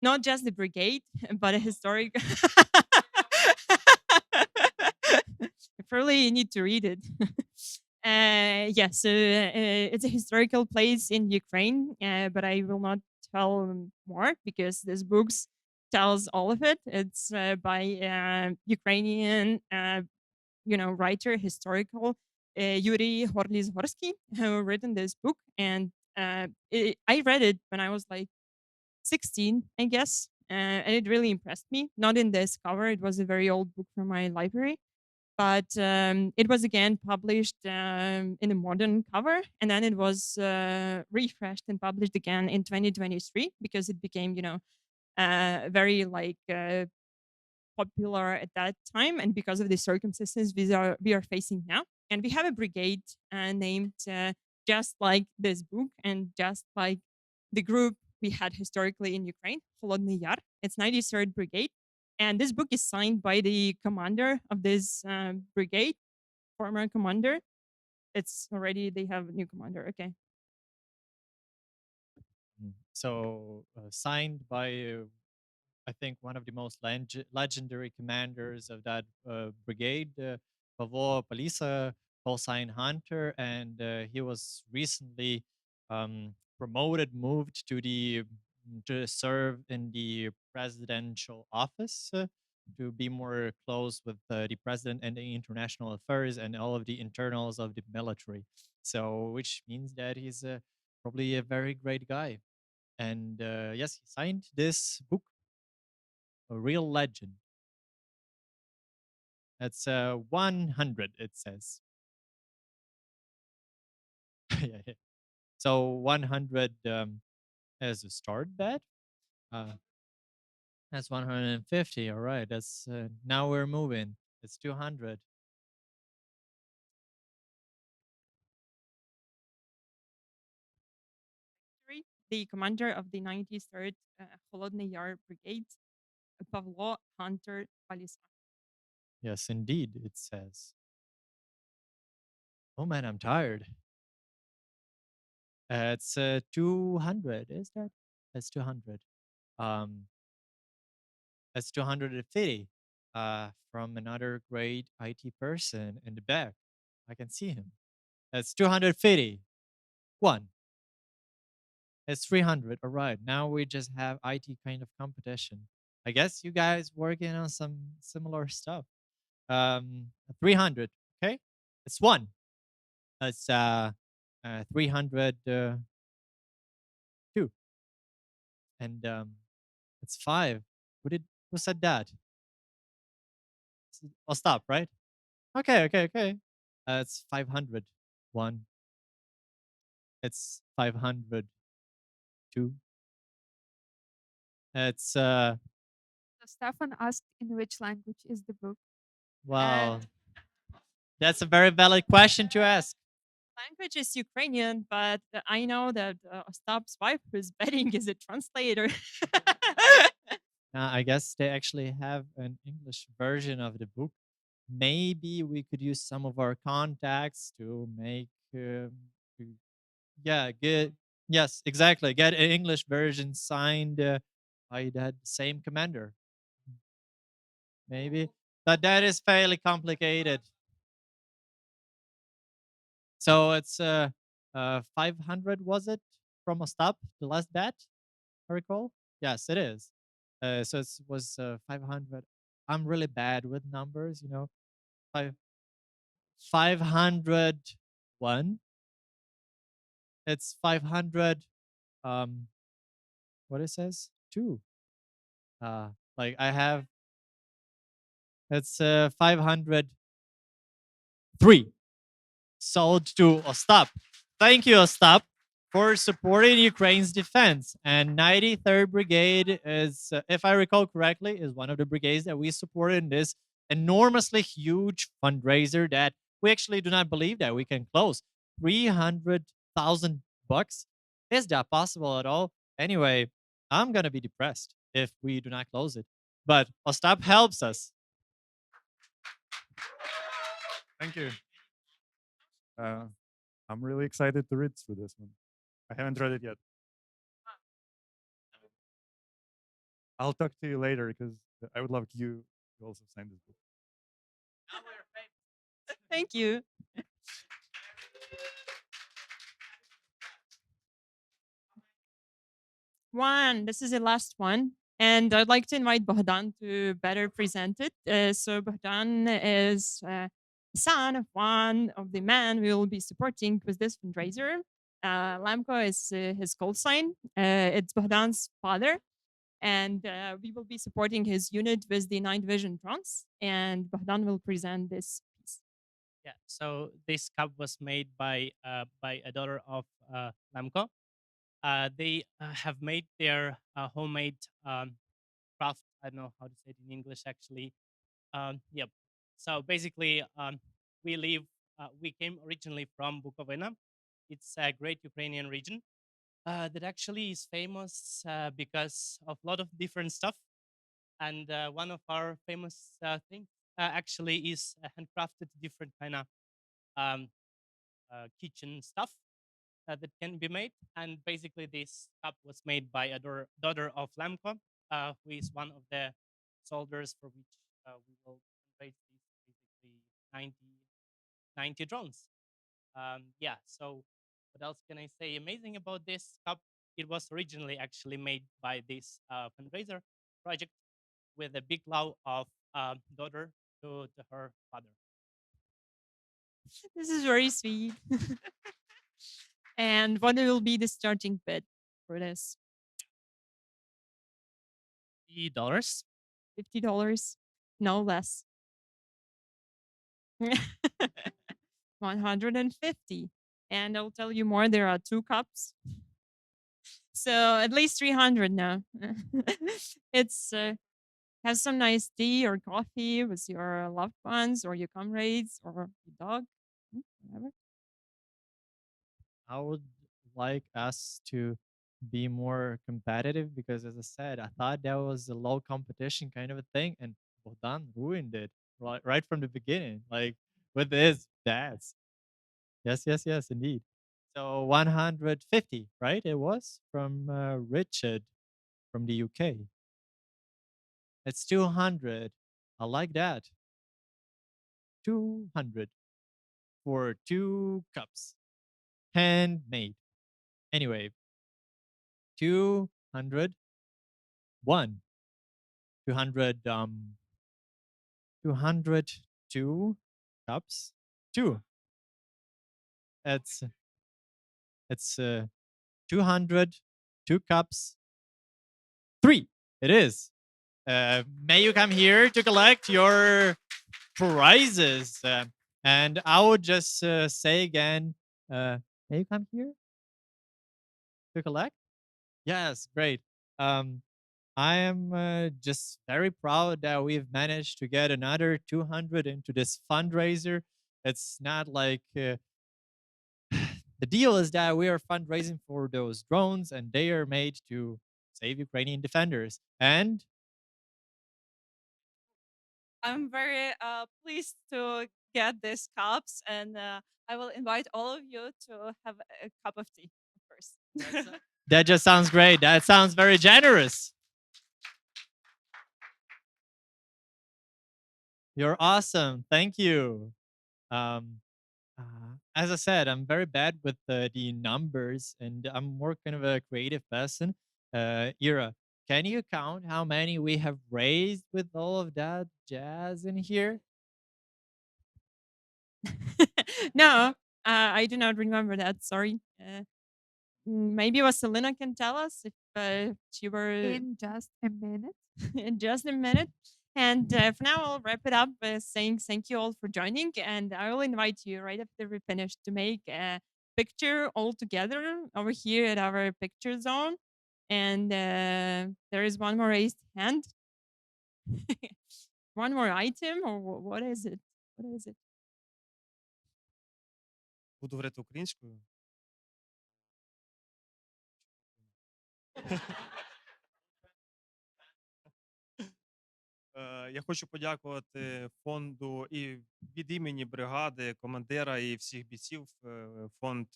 Not just the brigade, but a historic. You probably need to read it. Yes, it's a historical place in Ukraine, but I will not tell more because this book tells all of it. It's by Ukrainian, writer, historical Yuri Horlizhorsky, who written this book, and I read it when I was like 16, I guess, and it really impressed me. Not in this cover; it was a very old book from my library, but it was again published in a modern cover, and then it was refreshed and published again in 2023 because it became, very like popular at that time, and because of the circumstances we are facing now. And we have a brigade named just like this book and just like the group we had historically in Ukraine, Холодный Yar. It's 93rd Brigade, and this book is signed by the commander of this brigade, former commander. It's already they have a new commander. Okay. So signed by I think one of the most legendary commanders of that brigade, Pavlo Palisa, call sign Hunter, and he was recently promoted, moved to serve in the presidential office. To be more close with the president and the international affairs and all of the internals of the military. So, which means that he's probably a very great guy. And yes, he signed this book, a real legend. That's 100, it says. Yeah. So 100 as a start bet. That's 150. All right. That's now we're moving. It's 200. The commander of the 93rd Холодный Yar Brigade, Pavlo Hunter Palisa. Yes, indeed, it says. Oh man, I'm tired. It's 200, is that? That's 200. That's 250 from another great IT person in the back. I can see him. That's 250. One. It's 300. All right. Now we just have IT kind of competition. I guess you guys working on some similar stuff. 300. Okay. It's one. It's 302, and it's five. Who said that? I'll stop, right? Okay, okay, okay. It's 500. One. It's 502. It's So Stefan asked in which language is the book. well, that's a very valid question to ask. Language is Ukrainian, but I know that Ostap's wife who's betting is a translator. I guess they actually have an English version of the book. Maybe we could use some of our contacts to make, to- yeah, get, yes, exactly, get an English version signed by that same commander. Maybe, but that is fairly complicated. So it's 500, was it, from Ostap, the last bet, I recall? Yes, it is. So it was 500. I'm really bad with numbers, Five 501. It's 500. What it says? Two. Like I have. It's 503. Sold to Ostap. Thank you, Ostap, for supporting Ukraine's defense. And 93rd Brigade is, if I recall correctly, is one of the brigades that we supported in this enormously huge fundraiser that we actually do not believe that we can close. $300,000. Is that possible at all? Anyway, I'm gonna be depressed if we do not close it. But Ostap helps us. Thank you. I'm really excited to read through this one. I haven't read it yet. I'll talk to you later because I would love you to also sign this book. Thank you. One. This is the last one. And I'd like to invite Bohdan to better present it. So Bohdan is son of one of the men we will be supporting with this fundraiser. Lamko is his call sign. It's Bohdan's father. And we will be supporting his unit with the night vision drones. And Bohdan will present this piece. Yeah, so this cup was made by a daughter of Lamco. They have made their homemade craft. I don't know how to say it in English actually. Yep. So basically, we came originally from Bukovina. It's a great Ukrainian region that actually is famous because of a lot of different stuff. And one of our famous things actually is handcrafted different kind of um, kitchen stuff that can be made. And basically, this cup was made by a daughter of Lamco, who is one of the soldiers for which we will raise these basically 90 drones. Yeah, so what else can I say? Amazing about this cup, it was originally actually made by this fundraiser project with a big love of daughter to her father. This is very sweet. And what will be the starting bid for this? $50. $50, no less. 150. And I'll tell you more. There are two cups. So at least 300 now. It's have some nice tea or coffee with your loved ones or your comrades or your dog, whatever. I would like us to be more competitive because, as I said, I thought that was a low competition kind of a thing, and Bogdan ruined it right from the beginning, like with his dads. Yes, yes, yes, indeed. So 150, right? It was from Richard from the UK. It's 200. I like that. 200 for two cups, handmade. Anyway, 200. 200 202 cups. Two. It's 200, 2 cups, 3. It is. May you come here to collect your prizes. And I would just say again, may you come here to collect? Yes, great. Um, I am just very proud that we've managed to get another 200 into this fundraiser. It's not like the deal is that we are fundraising for those drones and they are made to save Ukrainian defenders. And I'm very pleased to get these cups, and I will invite all of you to have a cup of tea, of course. that just sounds great. That sounds very generous. You're awesome. Thank you. Um, as I said, I'm very bad with the numbers, and I'm more kind of a creative person. Ira, can you count how many we have raised with all of that jazz in here? No, I do not remember that. Sorry. Maybe Vasilina can tell us if she were In just a minute. in just a minute. And for now, I'll wrap it up by saying thank you all for joining. And I will invite you right after we finish to make a picture all together over here at our picture zone. And there is one more raised hand. One more item, or what is it? What is it? Буду говорити українською. Я хочу подякувати фонду і від імені бригади, командира і всіх бійців, фонд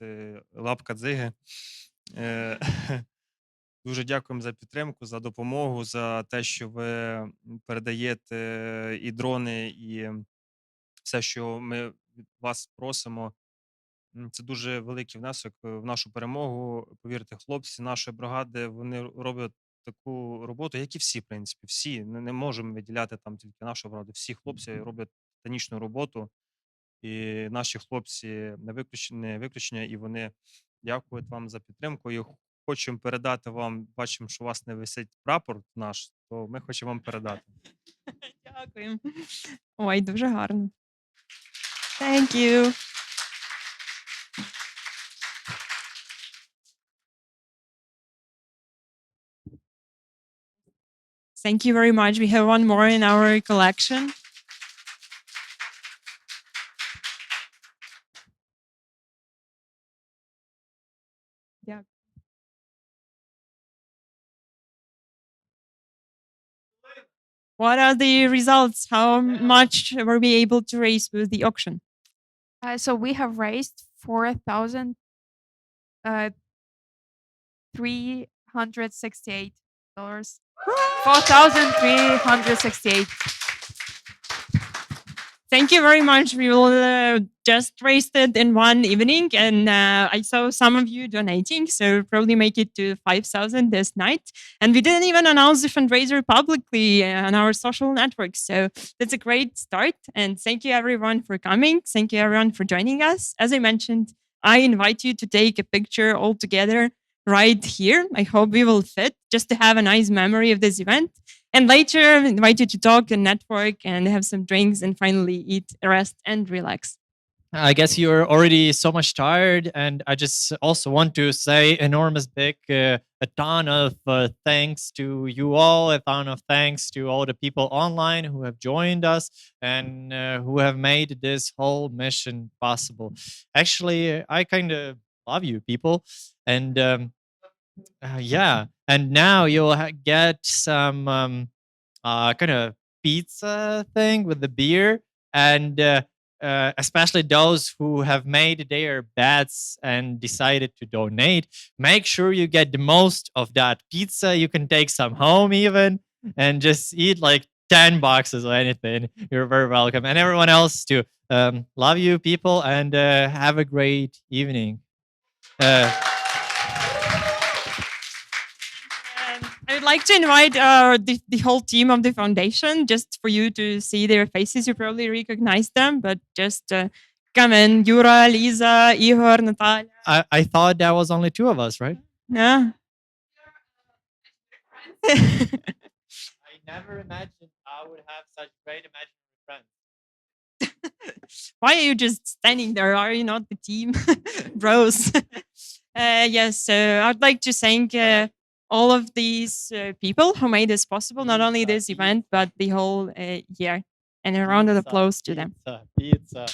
«Лапка Дзиги». Дуже дякуємо за підтримку, за допомогу, за те, що ви передаєте і дрони, і все, що ми від вас просимо. Це дуже великий внесок в нашу перемогу. Повірте, хлопці нашої бригади, вони роблять таку роботу, як і всі, в принципі. Всі. Не можемо виділяти там тільки нашу бригаду. Всі хлопці роблять титанічну роботу. І наші хлопці не виключення, і вони дякують вам за підтримку. І хочемо передати вам, бачимо, що у вас не висить прапор наш, то ми хочемо вам передати. Дякую. Ой, дуже гарно. Thank you. Thank you very much. We have one more in our collection. Yeah. What are the results? How much were we able to raise with the auction? So we have raised $4,368. $4,368. Thank you very much. We will just raise it in one evening, and I saw some of you donating, so probably make it to 5,000 this night. And we didn't even announce the fundraiser publicly on our social networks, so that's a great start. And thank you everyone for coming. Thank you everyone for joining us. As I mentioned, I invite you to take a picture all together right here. I hope we will fit just to have a nice memory of this event. And later, I invite you to talk and network and have some drinks and finally eat, rest, and relax. I guess you're already so much tired, and I just also want to say enormous big a ton of thanks to you all, a ton of thanks to all the people online who have joined us and who have made this whole mission possible. Actually, I kind of love you people, and yeah, and now you'll get some kind of pizza thing with the beer, and especially those who have made their bets and decided to donate. Make sure you get the most of that pizza. You can take some home even, and just eat like 10 boxes or anything. You're very welcome, and everyone else too. Love you people, and have a great evening. I would like to invite the whole team of the foundation just for you to see their faces. You probably recognize them, but just Come in, Yura, Lisa, Ihor, Natalia. I thought that was only two of us, right? Yeah. I never imagined I would have such great imaginary friends. Why are you just standing there? Are you not the team, bros? Yes, so I'd like to thank all of these people who made this possible, not only this event, but the whole year. And a round of applause to them. Pizza.